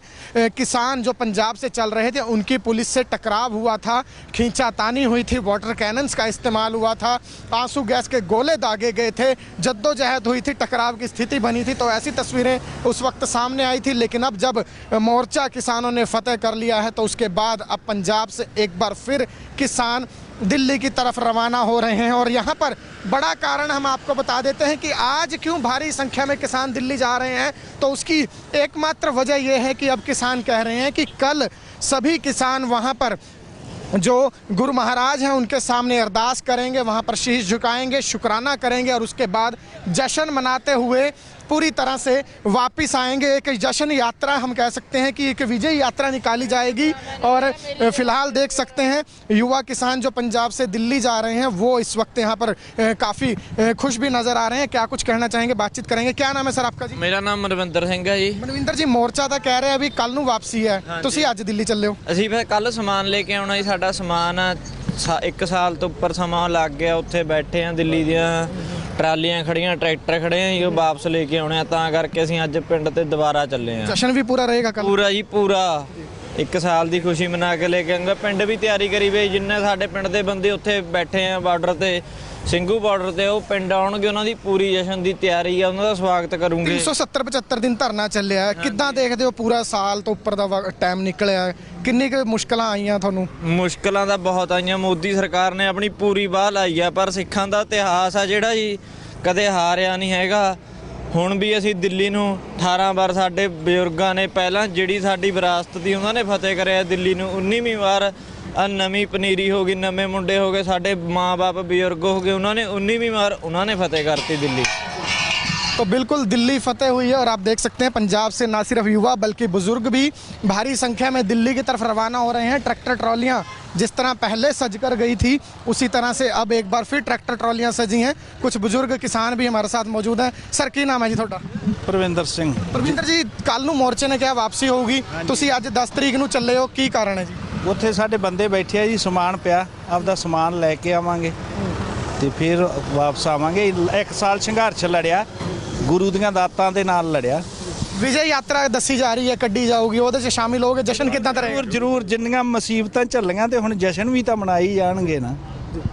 किसान जो पंजाब से चल रहे थे उनकी पुलिस से टकराव हुआ था, खींचातानी हुई थी, वाटर कैनन्स का इस्तेमाल हुआ था, आंसू गैस के गोले दागे गए थे, जद्दोजहद हुई थी, टकराव की स्थिति बनी थी। तो ऐसी तस्वीरें उस वक्त सामने आई थी। लेकिन अब जब मोर्चा किसानों ने फतेह कर लिया है तो उसके बाद अब पंजाब से एक बार फिर किसान दिल्ली की तरफ रवाना हो रहे हैं। और यहाँ पर बड़ा कारण हम आपको बता देते हैं कि आज क्यों भारी संख्या में किसान दिल्ली जा रहे हैं। तो उसकी एकमात्र वजह यह है कि अब किसान कह रहे हैं कि कल सभी किसान वहाँ पर जो गुरु महाराज हैं उनके सामने अरदास करेंगे, वहाँ पर शीश झुकाएंगे, शुक्राना करेंगे और उसके बाद जश्न मनाते हुए पूरी तरह से वापस आएंगे। एक जश्न यात्रा हम कह सकते हैं कि एक विजय यात्रा निकाली जाएगी। और फिलहाल देख सकते हैं युवा किसान जो पंजाब से दिल्ली जा रहे हैं वो इस वक्त यहाँ पर काफ़ी खुश भी नज़र आ रहे हैं। क्या कुछ कहना चाहेंगे, बातचीत करेंगे। क्या नाम है सर आपका जी? ਮੇਰਾ ਨਾਮ ਮਨਵਿੰਦਰ ਸਿੰਘ ਹੈ ਜੀ। मनविंदर जी, मोर्चा ਤਾਂ ਕਹਿ ਰਿਹਾ ਵੀ ਕੱਲ ਨੂੰ ਵਾਪਸੀ ਹੈ, ਤੁਸੀਂ ਅੱਜ ਦਿੱਲੀ ਚੱਲੇ ਹੋ। ਅਸੀਂ ਫਿਰ ਕੱਲ ਸਮਾਨ ਲੈ ਕੇ ਆਉਣਾ ਜੀ। ਸਾਡਾ ਸਮਾਨ 1 ਸਾਲ ਤੋਂ ਉੱਪਰ ਸਮਾਂ ਲੱਗ ਗਿਆ। ਉੱਥੇ ਬੈਠੇ ਆ, ਦਿੱਲੀ ਦੀਆਂ ਟਰਾਲੀਆਂ ਖੜੀਆਂ, ਟਰੈਕਟਰ ਖੜੇ ਆ ਜੀ, ਉਹ ਵਾਪਸ ਲੈ ਕੇ ਆਉਣੇ ਆ। ਤਾਂ ਕਰਕੇ ਅਸੀਂ ਅੱਜ ਪਿੰਡ ਤੇ ਦੁਬਾਰਾ ਚੱਲੇ ਆ। जश्न भी पूरा रहेगा कल? ਪੂਰਾ ਜੀ ਪੂਰਾ 1 ਸਾਲ ਦੀ ਖੁਸ਼ੀ ਮਨਾ ਕੇ ਲੈ ਕੇ ਆਂਗੇ। ਪਿੰਡ ਵੀ ਤਿਆਰੀ ਕਰੀ ਵੇ, ਜਿੰਨੇ ਸਾਡੇ ਪਿੰਡ ਦੇ ਬੰਦੇ ਉੱਥੇ ਬੈਠੇ ਆ ਬਾਰਡਰ ਤੇ, ਸਿੰਘੂ ਬਾਰਡਰ ਤੇ, ਉਹ ਪਿੰਡ ਆਉਣਗੇ। ਉਹਨਾਂ ਦੀ ਪੂਰੀ ਜਸ਼ਨ ਦੀ ਤਿਆਰੀ ਆ, ਉਹਨਾਂ ਦਾ ਸਵਾਗਤ ਕਰੂੰਗੇ। 370-75 ਦਿਨ ਧਰਨਾ ਚੱਲਿਆ ਹੈ, ਕਿੱਦਾਂ ਦੇਖਦੇ ਹੋ? ਪੂਰਾ ਸਾਲ ਤੋਂ ਉੱਪਰ ਦਾ ਟਾਈਮ ਨਿਕਲਿਆ ਹੈ, ਕਿੰਨੀ ਕੁ ਮੁਸ਼ਕਲਾਂ ਆਈਆਂ ਤੁਹਾਨੂੰ? ਮੁਸ਼ਕਲਾਂ ਤਾਂ ਬਹੁਤ ਆਈਆਂ। ਮੋਦੀ ਸਰਕਾਰ ਨੇ ਆਪਣੀ ਪੂਰੀ ਬਾਹ ਲਾਈ ਆ, ਪਰ ਸਿੱਖਾਂ ਦਾ ਇਤਿਹਾਸ ਆ ਜਿਹੜਾ ਜੀ ਕਦੇ ਹਾਰਿਆ ਨਹੀਂ ਹੈਗਾ। ਹੁਣ ਵੀ ਅਸੀਂ ਦਿੱਲੀ ਨੂੰ 18 ਵਾਰ, ਸਾਡੇ ਬਜ਼ੁਰਗਾਂ ਨੇ ਪਹਿਲਾਂ ਜਿਹੜੀ ਸਾਡੀ ਵਿਰਾਸਤ ਦੀ ਉਹਨਾਂ ਨੇ ਫਤਿਹ ਕਰਿਆ ਦਿੱਲੀ ਨੂੰ 19ਵੀਂ ਵਾਰ। ਆ ਨਵੀਂ ਪਨੀਰੀ ਹੋ ਗਈ, ਨਵੇਂ ਮੁੰਡੇ ਹੋ ਗਏ, ਸਾਡੇ ਮਾਂ-ਬਾਪ ਬਜ਼ੁਰਗ ਹੋ ਗਏ, ਉਹਨਾਂ ਨੇ 19ਵੀਂ ਵਾਰ ਉਹਨਾਂ ਨੇ ਫਤਿਹ ਕਰਤੀ ਦਿੱਲੀ। तो बिल्कुल दिल्ली फतेह हुई है और आप देख सकते हैं पंजाब से ना सिर्फ युवा बल्कि बुजुर्ग भी भारी संख्या में दिल्ली की तरफ रवाना हो रहे हैं। ट्रैक्टर ट्रॉलियां जिस तरह पहले सज कर गई थी उसी तरह से अब एक बार फिर ट्रैक्टर ट्रॉलियां सजी हैं। कुछ बुजुर्ग किसान भी हमारे साथ मौजूद हैं। सर की नाम है जी थोड़ा? ਪ੍ਰਵਿੰਦਰ ਸਿੰਘ। प्रविंदर जी, कल ਨੂੰ मोर्चे ने क्या वापसी होगी, ਤੁਸੀਂ ਅੱਜ 10 ਤਰੀਕ ਨੂੰ ਚੱਲੇ ਹੋ, ਕੀ ਕਾਰਨ ਹੈ ਜੀ? ਉੱਥੇ ਸਾਡੇ ਬੰਦੇ ਬੈਠੇ ਆ ਜੀ, ਸਮਾਨ ਪਿਆ, ਆਪਦਾ ਸਮਾਨ ਲੈ ਕੇ ਆਵਾਂਗੇ ਤੇ ਫਿਰ ਵਾਪਸ ਆਵਾਂਗੇ। 1 ਸਾਲ ਸੰਘਰਸ਼ ਲੜਿਆ, ਗੁਰੂ ਦੀਆਂ ਦਾਤਾਂ ਦੇ ਨਾਲ ਲੜਿਆ। ਵਿਜੇ ਯਾਤਰਾ ਦੱਸੀ ਜਾ ਰਹੀ ਹੈ, ਕੱਢੀ ਜਾਊਗੀ, ਉਹਦੇ 'ਚ ਸ਼ਾਮਿਲ ਹੋਗੇ। ਜਸ਼ਨ ਕਿੱਦਾਂ ਦਾ ਜ਼ਰੂਰ ਰਹੇਗਾ? ਜ਼ਰੂਰ, ਜਿੰਨੀਆਂ ਮੁਸੀਬਤਾਂ ਝੱਲੀਆਂ ਤੇ ਹੁਣ ਜਸ਼ਨ ਵੀ ਤਾਂ ਮਨਾਈ ਜਾਣਗੇ ਨਾ।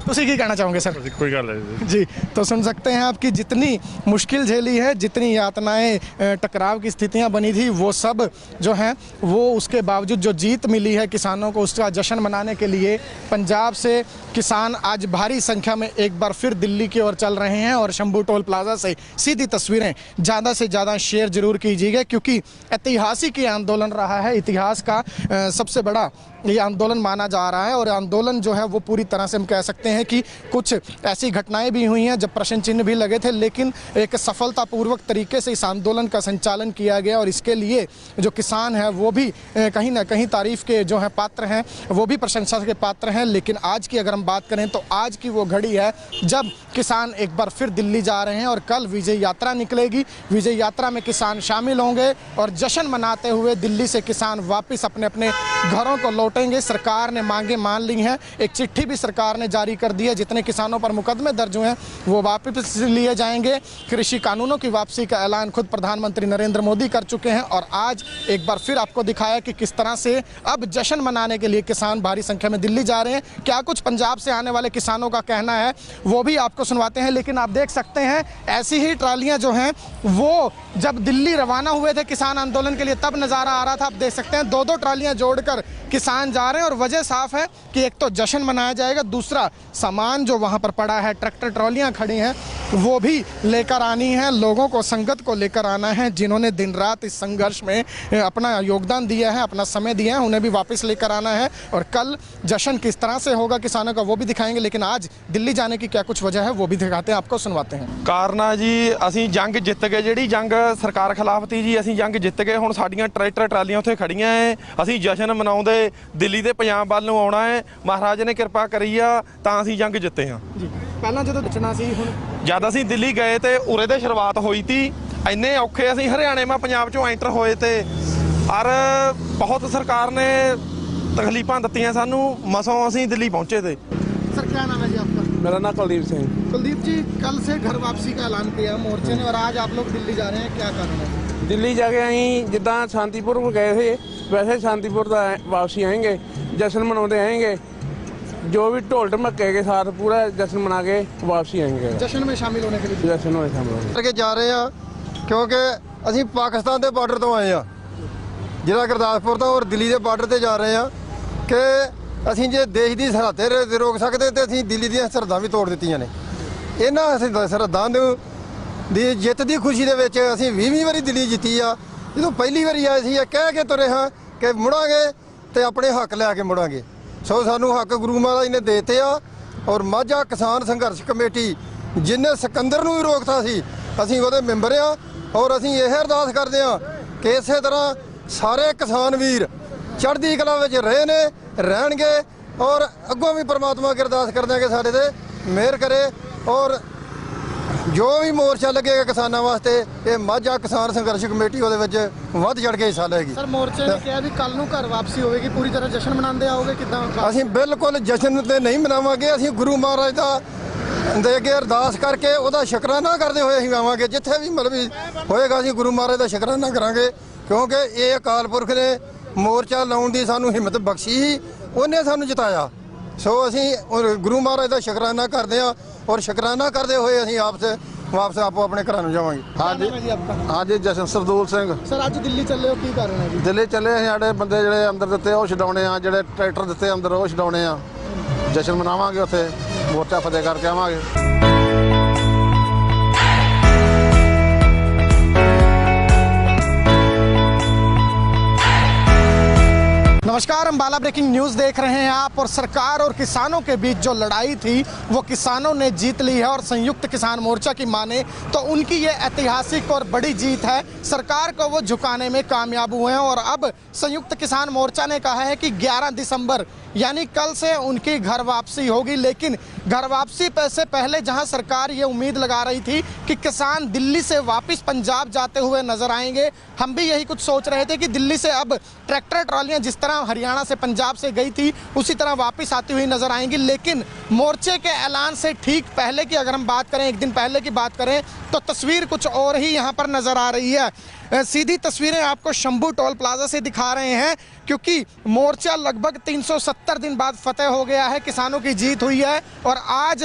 ਤੁਸੀਂ ਕੀ ਕਹਿਣਾ ਚਾहोगे सर? कोई गल है जी, तो सुन सकते हैं आपकी जितनी मुश्किल झेली है, जितनी यातनाएं, टकराव की स्थितियां बनी थी, वो सब जो हैं वो उसके बावजूद जो जीत मिली है किसानों को, उसका जश्न मनाने के लिए पंजाब से किसान आज भारी संख्या में एक बार फिर दिल्ली की ओर चल रहे हैं। और शंभू टोल प्लाजा से सीधी तस्वीरें ज़्यादा से ज़्यादा शेयर जरूर कीजिएगा, क्योंकि ऐतिहासिक ये आंदोलन रहा है, इतिहास का सबसे बड़ा ये आंदोलन माना जा रहा है। और आंदोलन जो है वो पूरी तरह से हम कह सकते हैं कि कुछ ऐसी घटनाएं भी हुई हैं जब प्रश्न चिन्ह भी लगे थे, लेकिन एक सफलतापूर्वक तरीके से इस आंदोलन का संचालन किया गया। और इसके लिए जो किसान हैं वो भी कहीं ना कहीं तारीफ के जो है पात्र हैं, वो भी प्रशंसा के पात्र हैं। लेकिन आज की अगर हम बात करें तो आज की वो घड़ी है जब किसान एक बार फिर दिल्ली जा रहे हैं और कल विजय यात्रा निकलेगी। विजय यात्रा में किसान शामिल होंगे और जश्न मनाते हुए दिल्ली से किसान वापस अपने अपने घरों को लौटेंगे। सरकार ने मांगे मान ली हैं, एक चिट्ठी भी सरकार ने जारी कर दी है। जितने किसानों पर मुकदमे दर्ज हुए हैं वो वापस लिए जाएंगे। कृषि कानूनों की वापसी का ऐलान खुद प्रधानमंत्री नरेंद्र मोदी कर चुके हैं। और आज एक बार फिर आपको दिखाया कि किस तरह से अब जश्न मनाने के लिए किसान भारी संख्या में दिल्ली जा रहे हैं। क्या कुछ पंजाब से आने वाले किसानों का कहना है वो भी आपको सुनवाते हैं। लेकिन आप देख सकते हैं ऐसी ही ट्रालियां जो हैं वो जब दिल्ली रवाना हुए थे किसान आंदोलन के लिए तब नज़ारा आ रहा था। आप देख सकते हैं 2-2 ट्रालियां जोड़कर किसान जा रहे हैं। और वजह साफ है कि एक तो जश्न मनाया जाएगा, दूसरा सामान जो वहाँ पर पड़ा है, ट्रैक्टर ट्रॉलियाँ खड़ी हैं, वो भी लेकर आनी है। लोगों को, संगत को लेकर आना है जिन्होंने दिन रात इस संघर्ष में अपना योगदान दिया है, अपना समय दिया है, उन्हें भी वापस लेकर आना है। और कल जश्न किस तरह से होगा किसानों का वो भी दिखाएंगे। लेकिन आज दिल्ली जाने की क्या कुछ वजह है वो भी दिखाते हैं, आपको सुनवाते हैं। ਕਾਰਨ ਆ ਜੀ ਅਸੀਂ ਜੰਗ ਜਿੱਤ ਗਏ। ਜਿਹੜੀ ਜੰਗ ਸਰਕਾਰ ਖਿਲਾਫ ਤੀ ਜੀ ਅਸੀਂ ਜੰਗ ਜਿੱਤ ਗਏ। ਹੁਣ ਸਾਡੀਆਂ ਟਰੈਕਟਰ ਟਰਾਲੀਆਂ ਉੱਥੇ ਖੜੀਆਂ ਐ। ਅਸੀਂ ਜਸ਼ਨ ਮਨਾਉਂਦੇ ਦਿੱਲੀ ਦੇ ਪੰਜਾਬ ਵੱਲ ਨੂੰ ਆਉਣਾ ਹੈ। ਮਹਾਰਾਜ ਨੇ ਕਿਰਪਾ ਕਰੀ ਆ ਤਾਂ ਅਸੀਂ ਜੰਗ ਜਿੱਤੇ ਹਾਂ ਜੀ। ਪਹਿਲਾਂ ਜਦੋਂ ਬਚਣਾ ਸੀ, ਹੁਣ ਜਦ ਅਸੀਂ ਦਿੱਲੀ ਗਏ ਤੇ ਉਰੇ ਦੇ ਸ਼ੁਰੂਆਤ ਹੋਈ ਤੀ। ਇੰਨੇ ਔਖੇ ਅਸੀਂ ਹਰਿਆਣੇ ਮਾ ਪੰਜਾਬ ਚੋਂ ਐਂਟਰ ਹੋਏ ਤੇ ਔਰ ਬਹੁਤ ਸਰਕਾਰ ਨੇ ਤਕਲੀਫਾਂ ਦਿੱਤੀਆਂ ਸਾਨੂੰ। ਮਸੋਂ ਅਸੀਂ ਦਿੱਲੀ ਪਹੁੰਚੇ ਤੇ। सर क्या नाम है जी आपका? मेरा नाम कुलदीप सिंह। कुलदीप जी, कल से घर वापसी का ऐलान किया मोर्चे ने और आज आप लोग दिल्ली जा रहे हैं, क्या कारण है? ਦਿੱਲੀ ਜਾ ਕੇ ਅਸੀਂ ਜਿੱਦਾਂ ਸ਼ਾਂਤੀਪੁਰ ਗਏ ਸੀ ਵੈਸੇ ਸ਼ਾਂਤੀਪੁਰ ਦਾ ਵਾਪਸੀ ਆएंगे, जश्न मनाते आएंगे। जो भी ढोल ढमक्के के साथ पूरा जश्न मना के वापसी आएंगे। जश्न में शामिल होने के लिए जश्न होने शामिल होंगे। ਕਰਕੇ ਜਾ ਰਹੇ ਆ ਕਿਉਂਕਿ ਅਸੀਂ ਪਾਕਿਸਤਾਨ ਦੇ ਬਾਰਡਰ ਤੋਂ ਆਏ ਆ, ਜ਼ਿਲ੍ਹਾ ਗੁਰਦਾਸਪੁਰ ਤੋਂ, ਔਰ ਦਿੱਲੀ ਦੇ ਬਾਰਡਰ ਤੇ ਜਾ ਰਹੇ ਆ ਕਿ ਅਸੀਂ ਜੇ ਦੇਸ਼ ਦੀ ਸਰਹੱਦ ਰੋਕ ਸਕਦੇ ਤੇ ਅਸੀਂ ਦਿੱਲੀ ਦੀਆਂ ਸਰਹੱਦਾਂ ਵੀ ਤੋੜ ਦਿੱਤੀਆਂ ਨੇ। ਇਹਨਾਂ ਸਰਹੱਦਾਂ ਦੀ ਜਿੱਤ ਦੀ ਖੁਸ਼ੀ ਦੇ ਵਿੱਚ ਅਸੀਂ 20ਵੀਂ ਵਾਰੀ ਦਿੱਲੀ ਜਿੱਤੀ ਆ। ਜਦੋਂ ਪਹਿਲੀ ਵਾਰੀ ਆਏ ਸੀ ਇਹ ਕਹਿ ਕੇ ਤੁਰੇ ਹਾਂ ਕਿ ਮੁੜਾਂਗੇ ਤੇ ਆਪਣੇ ਹੱਕ ਲੈ ਕੇ ਮੁੜਾਂਗੇ। ਸੋ ਸਾਨੂੰ ਹੱਕ ਗੁਰੂ ਮਹਾਰਾਜ ਨੇ ਦੇਤੇ ਆ। ਔਰ ਮਾਝਾ ਕਿਸਾਨ ਸੰਘਰਸ਼ ਕਮੇਟੀ ਜਿਨੇ ਸਿਕੰਦਰ ਨੂੰ ਵੀ ਰੋਕਤਾ ਸੀ, ਅਸੀਂ ਉਹਦੇ ਮੈਂਬਰ ਆ। ਔਰ ਅਸੀਂ ਇਹ ਅਰਦਾਸ ਕਰਦੇ ਆ ਕਿ ਇਸੇ ਤਰ੍ਹਾਂ ਸਾਰੇ ਕਿਸਾਨ ਵੀਰ ਚੜ੍ਹਦੀ ਕਲਾ ਵਿੱਚ ਰਹੇ ਨੇ, ਰਹਿਣਗੇ। ਔਰ ਅੱਗੋਂ ਵੀ ਪ੍ਰਮਾਤਮਾ ਅੱਗੇ ਅਰਦਾਸ ਕਰਦੇ ਆ ਕਿ ਸਾਡੇ ਤੇ ਮਿਹਰ ਕਰੇ। ਔਰ ਜੋ ਵੀ ਮੋਰਚਾ ਲੱਗੇਗਾ ਕਿਸਾਨਾਂ ਵਾਸਤੇ, ਇਹ ਮਾਝਾ ਕਿਸਾਨ ਸੰਘਰਸ਼ ਕਮੇਟੀ ਉਹਦੇ ਵਿੱਚ ਵੱਧ ਚੜ੍ਹ ਕੇ ਹਿੱਸਾ ਲਏਗੀ। ਸਰ ਮੋਰਚੇ ਨੇ ਕਿਹਾ ਵੀ ਕੱਲ ਨੂੰ ਘਰ ਵਾਪਸੀ ਹੋਵੇਗੀ, ਪੂਰੀ ਤਰ੍ਹਾਂ ਜਸ਼ਨ ਮਨਾਉਂਦੇ ਆਓਗੇ ਕਿਦਾਂ? ਅਸੀਂ ਬਿਲਕੁਲ ਜਸ਼ਨ ਤੇ ਨਹੀਂ ਮਨਾਵਾਂਗੇ। ਅਸੀਂ ਗੁਰੂ ਮਹਾਰਾਜ ਦਾ ਦੇ ਅੱਗੇ ਅਰਦਾਸ ਕਰਕੇ ਉਹਦਾ ਸ਼ੁਕਰਾਨਾ ਕਰਦੇ ਹੋਏ ਅਸੀਂ ਆਵਾਂਗੇ। ਜਿੱਥੇ ਵੀ ਮਤਲਬ ਹੋਏਗਾ ਅਸੀਂ ਗੁਰੂ ਮਹਾਰਾਜ ਦਾ ਸ਼ੁਕਰਾਨਾ ਕਰਾਂਗੇ, ਕਿਉਂਕਿ ਇਹ ਅਕਾਲ ਪੁਰਖ ਨੇ ਮੋਰਚਾ ਲਾਉਣ ਦੀ ਸਾਨੂੰ ਹਿੰਮਤ ਬਖਸ਼ੀ ਸੀ, ਉਹਨੇ ਸਾਨੂੰ ਜਿਤਾਇਆ। ਸੋ ਅਸੀਂ ਗੁਰੂ ਮਹਾਰਾਜ ਦਾ ਸ਼ੁਕਰਾਨਾ ਕਰਦੇ ਹਾਂ। ਔਰ ਸ਼ੁਕਰਾਨਾ ਕਰਦੇ ਹੋਏ ਅਸੀਂ ਵਾਪਸ ਆਪੋ ਆਪਣੇ ਘਰਾਂ ਨੂੰ ਜਾਵਾਂਗੇ। हाँ जी जशन सरदूल सिंह। ਸਰ ਅੱਜ ਦਿੱਲੀ ਚੱਲੇ ਹੋ, ਕੀ ਕਾਰਨ ਹੈ ਜੀ? ਦਿੱਲੀ ਚੱਲੇ ਅਸੀਂ ਸਾਡੇ ਬੰਦੇ ਜਿਹੜੇ ਅੰਦਰ ਦਿੱਤੇ ਉਹ ਛਡਾਉਣੇ ਆ, ਜਿਹੜੇ ਟਰੈਕਟਰ ਦਿੱਤੇ ਅੰਦਰ ਉਹ ਛਡਾਉਣੇ ਆ। ਜਸ਼ਨ ਮਨਾਵਾਂਗੇ, ਉੱਥੇ ਮੋਰਚਾ ਫਤਿਹ ਕਰਕੇ ਆਵਾਂਗੇ। नमस्कार, अम्बाला ब्रेकिंग न्यूज़ देख रहे हैं आप। और सरकार और किसानों के बीच जो लड़ाई थी वो किसानों ने जीत ली है। और संयुक्त किसान मोर्चा की माने तो उनकी ये ऐतिहासिक और बड़ी जीत है। सरकार को वो झुकाने में कामयाब हुए हैं। और अब संयुक्त किसान मोर्चा ने कहा है कि 11 दिसंबर यानी कल से उनकी घर वापसी होगी। लेकिन घर वापसी से पहले जहां सरकार ये उम्मीद लगा रही थी कि किसान दिल्ली से वापस पंजाब जाते हुए नजर आएंगे, हम भी यही कुछ सोच रहे थे कि दिल्ली से अब ट्रैक्टर ट्रॉलियां जिस तरह हरियाणा से पंजाब से गई थी उसी तरह वापस आती हुई नजर आएंगी। लेकिन मोर्चे के ऐलान से ठीक पहले की अगर हम बात करें, एक दिन पहले की बात करें, तो तस्वीर कुछ और ही यहाँ पर नजर आ रही है। सीधी तस्वीरें आपको शंभू टोल प्लाजा से दिखा रहे हैं, क्योंकि मोर्चा लगभग 370 दिन बाद फतेह हो गया है, किसानों की जीत हुई है। और आज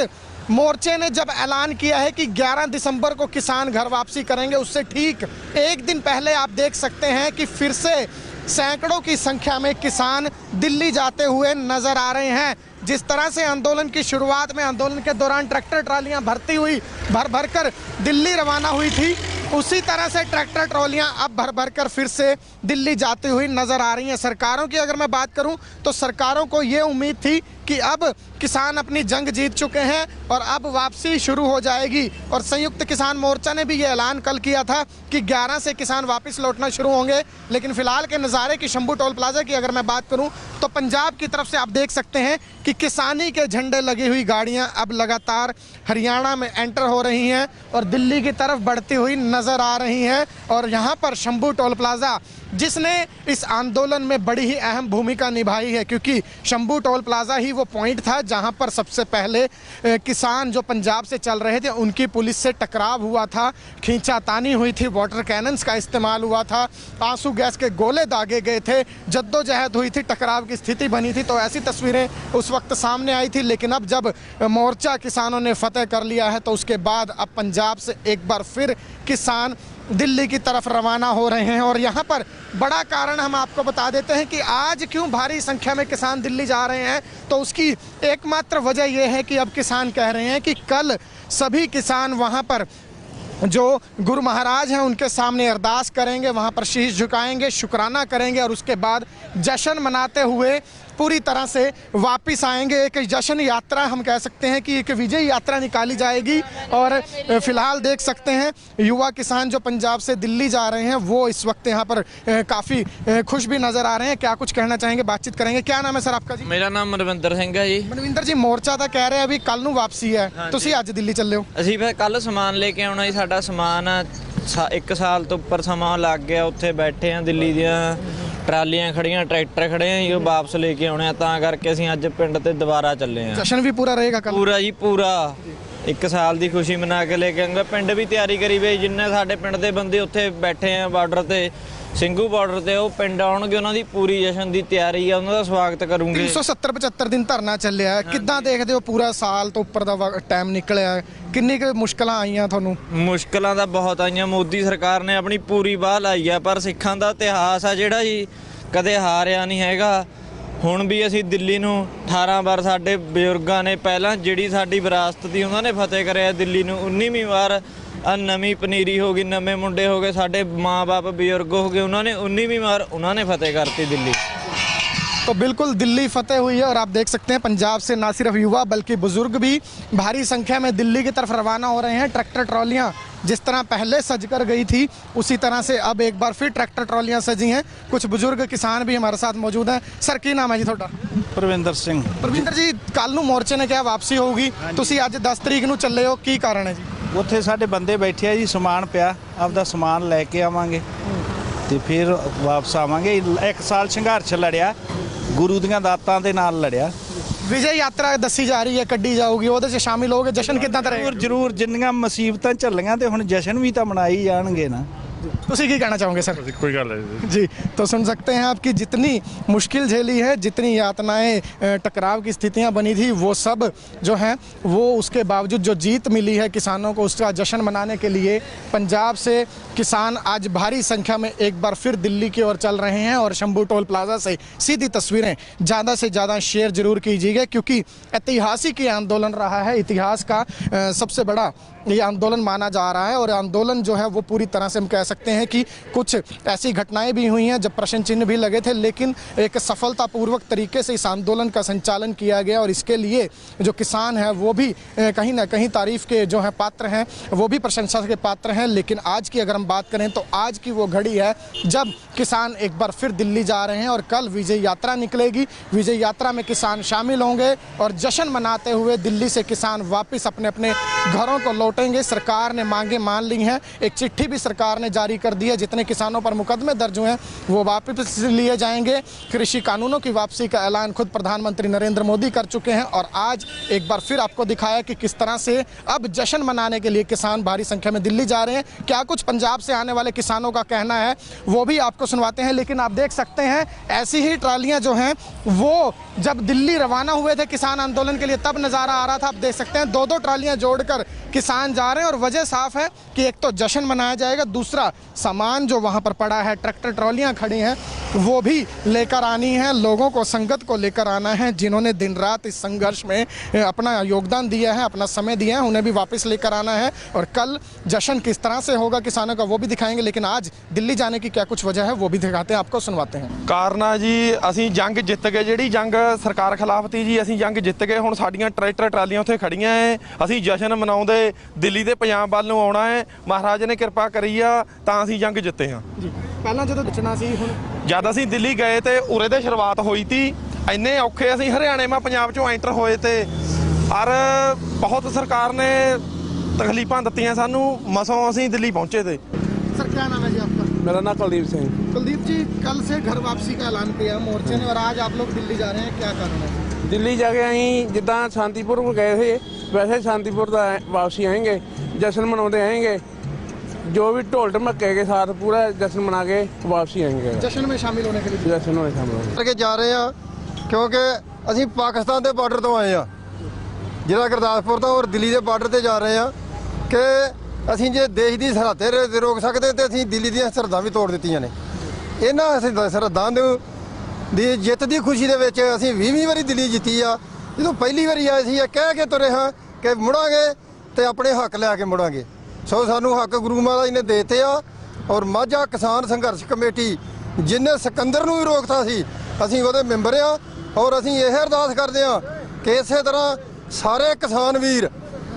मोर्चे ने जब ऐलान किया है कि 11 दिसंबर को किसान घर वापसी करेंगे, उससे ठीक एक दिन पहले आप देख सकते हैं कि फिर से सैकड़ों की संख्या में किसान दिल्ली जाते हुए नजर आ रहे हैं। जिस तरह से आंदोलन की शुरुआत में, आंदोलन के दौरान ट्रैक्टर ट्रालियां भर भर कर दिल्ली रवाना हुई थी, उसी तरह से ट्रैक्टर ट्रॉलियां अब भर भर कर फिर से दिल्ली जाती हुई नजर आ रही हैं। सरकारों की अगर मैं बात करूं तो सरकारों को ये उम्मीद थी कि अब किसान अपनी जंग जीत चुके हैं और अब वापसी शुरू हो जाएगी। और संयुक्त किसान मोर्चा ने भी ये ऐलान कल किया था कि 11 से किसान वापस लौटना शुरू होंगे। लेकिन फिलहाल के नज़ारे की शंभू टोल प्लाजा की अगर मैं बात करूं तो पंजाब की तरफ से आप देख सकते हैं कि किसानी के झंडे लगी हुई गाड़ियां अब लगातार हरियाणा में एंटर हो रही हैं और दिल्ली की तरफ बढ़ती हुई नजर आ रही हैं। और यहाँ पर शंभू टोल प्लाजा जिसने इस आंदोलन में बड़ी ही अहम भूमिका निभाई है, क्योंकि शंभू टोल प्लाजा ही वो पॉइंट था जहां पर सबसे पहले किसान जो पंजाब से चल रहे थे उनकी पुलिस से टकराव हुआ था, खींचातानी हुई थी, वाटर कैनन्स का इस्तेमाल हुआ था, आंसू गैस के गोले दागे गए थे, जद्दोजहद हुई थी, टकराव की स्थिति बनी थी। तो ऐसी तस्वीरें उस वक्त सामने आई थी। लेकिन अब जब मोर्चा किसानों ने फतेह कर लिया है तो उसके बाद अब पंजाब से एक बार फिर किसान दिल्ली की तरफ रवाना हो रहे हैं। और यहाँ पर बड़ा कारण हम आपको बता देते हैं कि आज क्यों भारी संख्या में किसान दिल्ली जा रहे हैं। तो उसकी एकमात्र वजह यह है कि अब किसान कह रहे हैं कि कल सभी किसान वहाँ पर जो गुरु महाराज हैं उनके सामने अरदास करेंगे, वहाँ पर शीश झुकाएंगे, शुक्राना करेंगे और उसके बाद जश्न मनाते हुए पूरी तरह से वापस आएंगे। एक जश्न यात्रा हम कह सकते हैं कि एक विजय यात्रा निकाली जाएगी। और फिलहाल देख सकते हैं युवा किसान जो पंजाब से दिल्ली जा रहे हैं वो इस वक्त यहाँ पर काफ़ी खुश भी नज़र आ रहे हैं। क्या कुछ कहना चाहेंगे, बातचीत करेंगे। क्या नाम है सर आपका जी? ਮੇਰਾ ਨਾਮ ਮਨਵਿੰਦਰ ਸਿੰਘ ਹੈ ਜੀ। ਮਨਵਿੰਦਰ ਜੀ, ਮੋਰਚਾ ਤਾਂ ਕਹਿ ਰਿਹਾ ਵੀ ਕੱਲ ਨੂੰ ਵਾਪਸੀ ਹੈ, ਤੁਸੀਂ ਅੱਜ ਦਿੱਲੀ ਚੱਲੇ ਹੋ। ਅਸੀਂ ਫਿਰ ਕੱਲ ਸਮਾਨ ਲੈ ਕੇ ਆਉਣਾ ਜੀ। ਸਾਡਾ ਸਮਾਨ 1 ਸਾਲ ਤੋਂ ਉੱਪਰ ਸਮਾਂ ਲੱਗ ਗਿਆ, ਉੱਥੇ ਬੈਠੇ ਆ, ਦਿੱਲੀ ਦੀਆਂ ਟਰਾਲੀਆਂ ਖੜੀਆਂ, ਟਰੈਕਟਰ ਖੜੇ ਆ ਜੀ, ਉਹ ਵਾਪਸ ਲੈ ਕੇ ਆਉਣੇ ਆ। ਤਾਂ ਕਰਕੇ ਅਸੀਂ ਅੱਜ ਪਿੰਡ ਤੇ ਦੁਬਾਰਾ ਚੱਲੇ ਆ। ਜਸ਼ਨ ਵੀ ਪੂਰਾ ਰਹੇਗਾ ਕੱਲ? ਪੂਰਾ ਜੀ ਪੂਰਾ 1 ਸਾਲ ਦੀ ਖੁਸ਼ੀ ਮਨਾ ਕੇ ਲੈ ਕੇ ਆਉਂਗਾ। ਪਿੰਡ ਵੀ ਤਿਆਰੀ ਕਰੀ ਵੇ, ਜਿੰਨੇ ਸਾਡੇ ਪਿੰਡ ਦੇ ਬੰਦੇ ਉੱਥੇ ਬੈਠੇ ਆ ਬਾਰਡਰ ਤੇ, ਸਿੰਘੂ ਬਾਰਡਰ ਤੇ, ਉਹ ਪਿੰਡ ਆਉਣਗੇ, ਉਹਨਾਂ ਦੀ ਪੂਰੀ ਜਸ਼ਨ ਦੀ ਤਿਆਰੀ ਆ, ਉਹਨਾਂ ਦਾ ਸਵਾਗਤ ਕਰੂੰਗੇ। 370-75 ਦਿਨ ਧਰਨਾ ਚੱਲਿਆ, ਕਿੱਦਾਂ ਦੇਖਦੇ ਹੋ? ਪੂਰਾ ਸਾਲ ਤੋਂ ਉੱਪਰ ਦਾ ਟਾਈਮ ਨਿਕਲਿਆ, ਕਿੰਨੀ ਕੁ ਮੁਸ਼ਕਲਾਂ ਆਈਆਂ ਤੁਹਾਨੂੰ? ਮੁਸ਼ਕਲਾਂ ਤਾਂ ਬਹੁਤ ਆਈਆਂ। ਮੋਦੀ ਸਰਕਾਰ ਨੇ ਆਪਣੀ ਪੂਰੀ ਬਾਹ ਲਾਈ ਆ, ਪਰ ਸਿੱਖਾਂ ਦਾ ਇਤਿਹਾਸ ਆ ਜਿਹੜਾ ਜੀ ਕਦੇ ਹਾਰਿਆ ਨਹੀਂ ਹੈਗਾ। ਹੁਣ ਵੀ ਅਸੀਂ ਦਿੱਲੀ ਨੂੰ 18 ਵਾਰ ਸਾਡੇ ਬਜ਼ੁਰਗਾਂ ਨੇ, ਪਹਿਲਾਂ ਜਿਹੜੀ ਸਾਡੀ ਵਿਰਾਸਤ ਦੀ ਉਹਨਾਂ ਨੇ ਫਤਿਹ ਕਰਿਆ ਦਿੱਲੀ ਨੂੰ, 19ਵੀਂ ਵਾਰ ਆ ਨਵੀਂ ਪਨੀਰੀ ਹੋ ਗਈ, ਨਵੇਂ ਮੁੰਡੇ ਹੋ ਗਏ, ਸਾਡੇ ਮਾਂ-ਬਾਪ ਬਜ਼ੁਰਗ ਹੋ ਗਏ, ਉਹਨਾਂ ਨੇ 19ਵੀਂ ਵਾਰ ਉਹਨਾਂ ਨੇ ਫਤਿਹ ਕਰਤੀ ਦਿੱਲੀ। तो बिल्कुल दिल्ली फतेह हुई है और आप देख सकते हैं पंजाब से ना सिर्फ युवा बल्कि बुजुर्ग भी भारी संख्या में दिल्ली की तरफ रवाना हो रहे हैं। ट्रैक्टर ट्रॉलियां जिस तरह पहले सज कर गई थी उसी तरह से अब एक बार फिर ट्रैक्टर ट्रॉलियां सजी हैं। कुछ बुजुर्ग किसान भी हमारे साथ मौजूद हैं। सर की नाम है जी ਤੁਹਾਡਾ? ਪ੍ਰਵਿੰਦਰ ਸਿੰਘ। ਪ੍ਰਵਿੰਦਰ ਜੀ, ਕੱਲ ਨੂੰ ਮੋਰਚੇ ਨੇ ਕਿਹਾ ਵਾਪਸੀ ਹੋਊਗੀ, ਤੁਸੀਂ ਅੱਜ 10 ਤਰੀਕ ਨੂੰ ਚੱਲੇ ਹੋ, ਕੀ ਕਾਰਨ ਹੈ ਜੀ? ਉੱਥੇ ਸਾਡੇ ਬੰਦੇ ਬੈਠੇ ਆ ਜੀ, ਸਮਾਨ ਪਿਆ, ਆਪਦਾ ਸਮਾਨ ਲੈ ਕੇ ਆਵਾਂਗੇ ਤੇ ਫਿਰ ਵਾਪਸ ਆਵਾਂਗੇ। 1 ਸਾਲ ਸੰਘਰਸ਼ ਲੜਿਆ, ਗੁਰੂ ਦੀਆਂ ਦਾਤਾਂ ਦੇ ਨਾਲ ਲੜਿਆ। ਵਿਜੇ ਯਾਤਰਾ ਦੱਸੀ ਜਾ ਰਹੀ ਹੈ, ਕੱਢੀ ਜਾਊਗੀ, ਉਹਦੇ 'ਚ ਸ਼ਾਮਿਲ ਹੋਗੇ। ਜਸ਼ਨ ਕਿੱਦਾਂ ਦਾ ਰਹੇਗਾ? ਜ਼ਰੂਰ ਜਿੰਨੀਆਂ ਮੁਸੀਬਤਾਂ ਝੱਲੀਆਂ ਤੇ ਹੁਣ ਜਸ਼ਨ ਵੀ ਤਾਂ ਮਨਾਈ ਜਾਣਗੇ ਨਾ। ਤੁਸੀਂ ਕੀ ਕਹਿਣਾ ਚਾहोगे सर? कोई गल है जी, तो सुन सकते हैं आपकी जितनी मुश्किल झेली है, जितनी यातनाएं टकराव की स्थितियां बनी थी, वो सब जो हैं वो उसके बावजूद जो जीत मिली है किसानों को, उसका जश्न मनाने के लिए पंजाब से किसान आज भारी संख्या में एक बार फिर दिल्ली की ओर चल रहे हैं। और शंभू टोल प्लाजा से सीधी तस्वीरें ज़्यादा से ज़्यादा शेयर जरूर कीजिएगा, क्योंकि ऐतिहासिक ये आंदोलन रहा है। इतिहास का सबसे बड़ा ये आंदोलन माना जा रहा है और आंदोलन जो है वो पूरी तरह से हम कह सकते हैं कि कुछ ऐसी घटनाएं भी हुई हैं जब प्रश्न चिन्ह भी लगे थे, लेकिन एक सफलतापूर्वक तरीके से इस आंदोलन का संचालन किया गया और इसके लिए जो किसान हैं वो भी कहीं ना कहीं तारीफ के जो हैं पात्र हैं, वो भी प्रशंसा के पात्र हैं। लेकिन आज की अगर हम बात करें तो आज की वो घड़ी है जब किसान एक बार फिर दिल्ली जा रहे हैं और कल विजय यात्रा निकलेगी। विजय यात्रा में किसान शामिल होंगे और जश्न मनाते हुए दिल्ली से किसान वापस अपने अपने घरों को लौटेंगे। सरकार ने मांगे मान ली हैं, एक चिट्ठी भी सरकार ने जारी कर दी है। जितने किसानों पर मुकदमे दर्ज हुए हैं वो वापस लिए जाएंगे। कृषि कानूनों की वापसी का ऐलान खुद प्रधानमंत्री नरेंद्र मोदी कर चुके हैं और आज एक बार फिर आपको दिखाया कि किस तरह से अब जश्न मनाने के लिए किसान भारी संख्या में दिल्ली जा रहे हैं। क्या कुछ पंजाब से आने वाले किसानों का कहना है वो भी आपको सुनवाते हैं। लेकिन आप देख सकते हैं ऐसी ही ट्रालियां जो हैं वो जब दिल्ली रवाना हुए थे किसान आंदोलन के लिए तब नज़ारा आ रहा था। आप देख सकते हैं 2-2 ट्रालियां जोड़कर किसान जा रहे हैं और वजह साफ है कि एक तो जश्न मनाया जाएगा, दूसरा सामान जो वहाँ पर पड़ा है, ट्रैक्टर ट्रॉलियाँ खड़ी हैं, वो भी लेकर आनी है। लोगों को, संगत को लेकर आना है जिन्होंने दिन रात इस संघर्ष में अपना योगदान दिया है, अपना समय दिया है, उन्हें भी वापस लेकर आना है। और कल जश्न किस तरह से होगा किसानों का वो भी दिखाएंगे। लेकिन आज दिल्ली जाने की क्या कुछ वजह है वो भी दिखाते हैं, आपको सुनवाते हैं। ਕਾਰਨ ਆ ਜੀ ਅਸੀਂ ਜੰਗ ਜਿੱਤ ਗਏ, ਜਿਹੜੀ ਜੰਗ ਸਰਕਾਰ ਖਿਲਾਫ ਤੀ ਜੀ ਅਸੀਂ ਜੰਗ ਜਿੱਤ ਗਏ। ਹੁਣ ਸਾਡੀਆਂ ਟਰੈਕਟਰ ਟਰਾਲੀਆਂ ਉੱਥੇ ਖੜੀਆਂ ਐ, ਅਸੀਂ ਜਸ਼ਨ ਮਨਾਉਂਦੇ ਦਿੱਲੀ ਦੇ ਪੰਜਾਬ ਵੱਲ ਨੂੰ ਆਉਣਾ ਹੈ। ਮਹਾਰਾਜ ਨੇ ਕਿਰਪਾ ਕਰੀ ਆ ਤਾਂ ਅਸੀਂ ਜੰਗ ਜਿੱਤੇ ਹਾਂ ਜੀ। ਪਹਿਲਾਂ ਜਦੋਂ ਬਚਣਾ ਸੀ, ਹੁਣ ਜਦ ਅਸੀਂ ਦਿੱਲੀ ਗਏ ਤੇ ਉਰੇ ਦੇ ਸ਼ੁਰੂਆਤ ਹੋਈ ਤੀ, ਇੰਨੇ ਔਖੇ ਅਸੀਂ ਹਰਿਆਣੇ ਮਾ ਪੰਜਾਬ ਚੋਂ ਐਂਟਰ ਹੋਏ ਤੇ ਔਰ ਬਹੁਤ ਸਰਕਾਰ ਨੇ ਤਕਲੀਫਾਂ ਦਿੱਤੀਆਂ ਸਾਨੂੰ, ਮਸੋਂ ਅਸੀਂ ਦਿੱਲੀ ਪਹੁੰਚੇ ਤੇ। सर क्या नाम है जी आपका? मेरा नाम कुलदीप सिंह। कुलदीप जी, कल से घर वापसी का ऐलान किया मोर्चे ने और आज आप लोग दिल्ली जा रहे हैं, क्या कारण है? ਦਿੱਲੀ ਜਾ ਕੇ ਅਸੀਂ ਜਿੱਦਾਂ ਸ਼ਾਂਤੀਪੁਰ ਗਏ ਸੀ ਵੈਸੇ ਸ਼ਾਂਤੀਪੁਰ ਦਾ ਵਾਪਸੀ ਆएंगे, जश्न मनाते आएंगे। जो भी ढोल ढमक्के के साथ पूरा जश्न मना के वापसी आएंगे। जश्न में शामिल होने के लिए जश्न में शामिल होंगे। ਕਰਕੇ ਜਾ ਰਹੇ ਆ ਕਿਉਂਕਿ ਅਸੀਂ ਪਾਕਿਸਤਾਨ ਦੇ ਬਾਰਡਰ ਤੋਂ ਆਏ ਆ, ਜ਼ਿਲ੍ਹਾ ਗੁਰਦਾਸਪੁਰ ਤੋਂ ਔਰ ਦਿੱਲੀ ਦੇ ਬਾਰਡਰ ਤੇ ਜਾ ਰਹੇ ਆ ਕਿ ਅਸੀਂ ਜੇ ਦੇਸ਼ ਦੀ ਸਰਹੱਦੇ ਰੋਕ ਸਕਦੇ ਤੇ ਅਸੀਂ ਦਿੱਲੀ ਦੀਆਂ ਸਰਹੱਦਾਂ ਵੀ ਤੋੜ ਦਿੱਤੀਆਂ ਨੇ। ਇਹਨਾਂ ਅਸੀਂ ਸਰਹੱਦਾਂ ਦੀ ਜਿੱਤ ਦੀ ਖੁਸ਼ੀ ਦੇ ਵਿੱਚ ਅਸੀਂ 20ਵੀਂ ਵਾਰੀ ਦਿੱਲੀ ਜਿੱਤੀ ਆ। ਜਦੋਂ ਪਹਿਲੀ ਵਾਰੀ ਆਏ ਸੀ ਇਹ ਕਹਿ ਕੇ ਤੁਰੇ ਹਾਂ ਕਿ ਮੁੜਾਂਗੇ ਤੇ ਆਪਣੇ ਹੱਕ ਲੈ ਕੇ ਮੁੜਾਂਗੇ। ਸੋ ਸਾਨੂੰ ਹੱਕ ਗੁਰੂ ਮਹਾਰਾਜ ਨੇ ਦੇ ਦਿੱਤੇ ਆ। ਔਰ ਮਾਝਾ ਕਿਸਾਨ ਸੰਘਰਸ਼ ਕਮੇਟੀ ਜਿਹਨੇ ਸਿਕੰਦਰ ਨੂੰ ਵੀ ਰੋਕਤਾ ਸੀ, ਅਸੀਂ ਉਹਦੇ ਮੈਂਬਰ ਆ। ਔਰ ਅਸੀਂ ਇਹ ਅਰਦਾਸ ਕਰਦੇ ਆ ਕਿ ਇਸੇ ਤਰ੍ਹਾਂ ਸਾਰੇ ਕਿਸਾਨ ਵੀਰ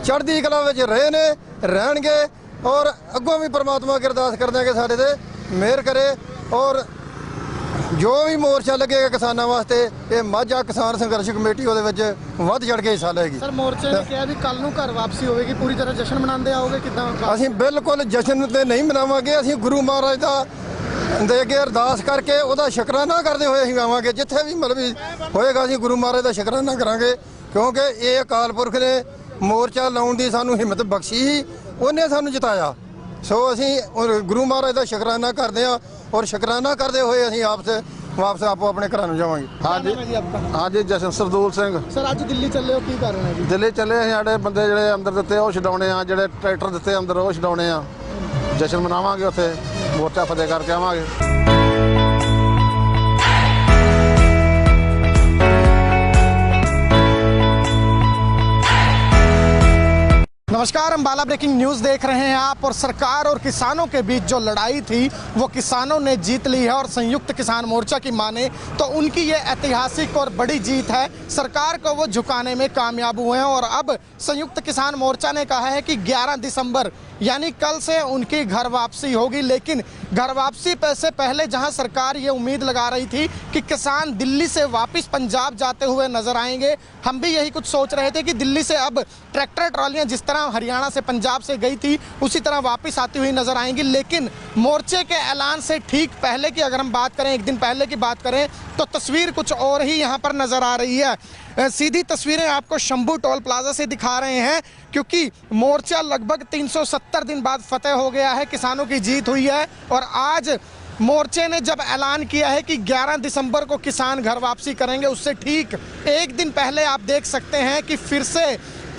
ਚੜ੍ਹਦੀ ਕਲਾ ਵਿੱਚ ਰਹੇ ਨੇ, ਰਹਿਣਗੇ। ਔਰ ਅੱਗੋਂ ਵੀ ਪ੍ਰਮਾਤਮਾ ਅੱਗੇ ਅਰਦਾਸ ਕਰਦੇ ਆ ਕਿ ਸਾਡੇ ਤੇ ਮਿਹਰ ਕਰੇ। ਔਰ ਜੋ ਵੀ ਮੋਰਚਾ ਲੱਗੇਗਾ ਕਿਸਾਨਾਂ ਵਾਸਤੇ ਇਹ ਮਾਝਾ ਕਿਸਾਨ ਸੰਘਰਸ਼ ਕਮੇਟੀ ਉਹਦੇ ਵਿੱਚ ਵੱਧ ਚੜ੍ਹ ਕੇ ਹਿੱਸਾ ਲਏਗੀ। ਸਰ ਮੋਰਚੇ ਨੇ ਕਿਹਾ ਵੀ ਕੱਲ ਨੂੰ ਘਰ ਵਾਪਸੀ ਹੋਵੇਗੀ, ਪੂਰੀ ਤਰ੍ਹਾਂ ਜਸ਼ਨ ਮਨਾਉਂਦੇ ਆਓਗੇ, ਕਿੱਦਾਂ? ਅਸੀਂ ਬਿਲਕੁਲ ਜਸ਼ਨ ਤੇ ਨਹੀਂ ਮਨਾਵਾਂਗੇ। ਅਸੀਂ ਗੁਰੂ ਮਹਾਰਾਜ ਦਾ ਦੇ ਅੱਗੇ ਅਰਦਾਸ ਕਰਕੇ ਉਹਦਾ ਸ਼ੁਕਰਾਨਾ ਕਰਦੇ ਹੋਏ ਅਸੀਂ ਆਵਾਂਗੇ। ਜਿੱਥੇ ਵੀ ਮਤਲਬ ਹੋਏਗਾ ਅਸੀਂ ਗੁਰੂ ਮਹਾਰਾਜ ਦਾ ਸ਼ੁਕਰਾਨਾ ਕਰਾਂਗੇ, ਕਿਉਂਕਿ ਇਹ ਅਕਾਲ ਪੁਰਖ ਨੇ ਮੋਰਚਾ ਲਾਉਣ ਦੀ ਸਾਨੂੰ ਹਿੰਮਤ ਬਖਸ਼ੀ ਸੀ, ਉਹਨੇ ਸਾਨੂੰ ਜਿਤਾਇਆ। ਸੋ ਅਸੀਂ ਗੁਰੂ ਮਹਾਰਾਜ ਦਾ ਸ਼ੁਕਰਾਨਾ ਕਰਦੇ ਹਾਂ ਔਰ ਸ਼ੁਕਰਾਨਾ ਕਰਦੇ ਹੋਏ ਅਸੀਂ ਵਾਪਸ ਆਪੋ ਆਪਣੇ ਘਰਾਂ ਨੂੰ ਜਾਵਾਂਗੇ। ਹਾਂਜੀ ਜੀ ਆਪका? ਹਾਂਜੀ ਜਸ਼ਨ ਸਰਦੂਲ ਸਿੰਘ। ਸਰ ਅੱਜ ਦਿੱਲੀ ਚੱਲੇ ਹੋ, ਕੀ ਕਾਰਨ ਹੈ ਜੀ? ਦਿੱਲੀ ਚੱਲੇ ਅਸੀਂ, ਸਾਡੇ ਬੰਦੇ ਜਿਹੜੇ ਅੰਦਰ ਦਿੱਤੇ ਉਹ ਛਡਾਉਣੇ ਆ, ਜਿਹੜੇ ਟਰੈਕਟਰ ਦਿੱਤੇ ਅੰਦਰ ਉਹ ਛਡਾਉਣੇ ਆ। ਜਸ਼ਨ ਮਨਾਵਾਂਗੇ, ਉੱਥੇ ਮੋਰਚਾ ਫਤਿਹ ਕਰਕੇ ਆਵਾਂਗੇ। नमस्कार, अम्बाला ब्रेकिंग न्यूज़ देख रहे हैं आप। और सरकार और किसानों के बीच जो लड़ाई थी वो किसानों ने जीत ली है और संयुक्त किसान मोर्चा की माने तो उनकी ये ऐतिहासिक और बड़ी जीत है। सरकार को वो झुकाने में कामयाब हुए हैं और अब संयुक्त किसान मोर्चा ने कहा है कि 11 दिसंबर यानी कल से उनकी घर वापसी होगी। लेकिन घर वापसी से पहले जहां सरकार ये उम्मीद लगा रही थी कि किसान दिल्ली से वापस पंजाब जाते हुए नजर आएंगे, हम भी यही कुछ सोच रहे थे कि दिल्ली से अब ट्रैक्टर ट्रॉलियां जिस तरह हरियाणा से पंजाब से गई थी उसी तरह वापस आती हुई नजर आएंगी। लेकिन मोर्चे के ऐलान से ठीक पहले की अगर हम बात करें, एक दिन पहले की बात करें, तो तस्वीर कुछ और ही यहाँ पर नजर आ रही है। सीधी तस्वीरें आपको शंभू टोल प्लाजा से दिखा रहे हैं क्योंकि मोर्चा लगभग 370 दिन बाद फतेह हो गया है, किसानों की जीत हुई है। और आज मोर्चे ने जब ऐलान किया है कि 11 दिसंबर को किसान घर वापसी करेंगे, उससे ठीक एक दिन पहले आप देख सकते हैं कि फिर से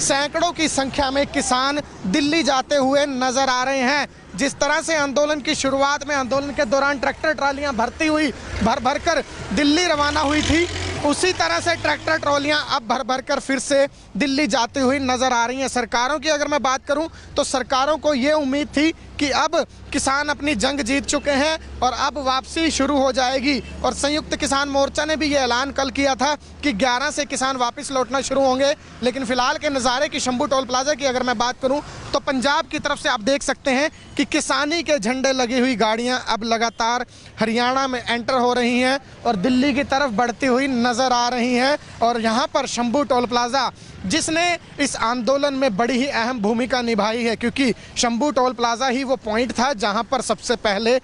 सैकड़ों की संख्या में किसान दिल्ली जाते हुए नजर आ रहे हैं। जिस तरह से आंदोलन की शुरुआत में, आंदोलन के दौरान ट्रैक्टर ट्रालियां भर भर कर दिल्ली रवाना हुई थी, उसी तरह से ट्रैक्टर ट्रॉलियां अब भर भर कर फिर से दिल्ली जाती हुई नजर आ रही हैं। सरकारों की अगर मैं बात करूं तो सरकारों को ये उम्मीद थी कि अब किसान अपनी जंग जीत चुके हैं और अब वापसी शुरू हो जाएगी। और संयुक्त किसान मोर्चा ने भी ये ऐलान कल किया था कि 11 से किसान वापस लौटना शुरू होंगे। लेकिन फिलहाल के नज़ारे की शंभू टोल प्लाजा की अगर मैं बात करूं तो पंजाब की तरफ से आप देख सकते हैं कि किसानी के झंडे लगी हुई गाड़ियां अब लगातार हरियाणा में एंटर हो रही हैं और दिल्ली की तरफ बढ़ती हुई नजर आ रही हैं। और यहाँ पर शंभू टोल प्लाजा जिसने इस आंदोलन में बड़ी ही अहम भूमिका निभाई है, क्योंकि शंभू टोल प्लाजा ही वो पॉइंट था जहां पर सबसे पहले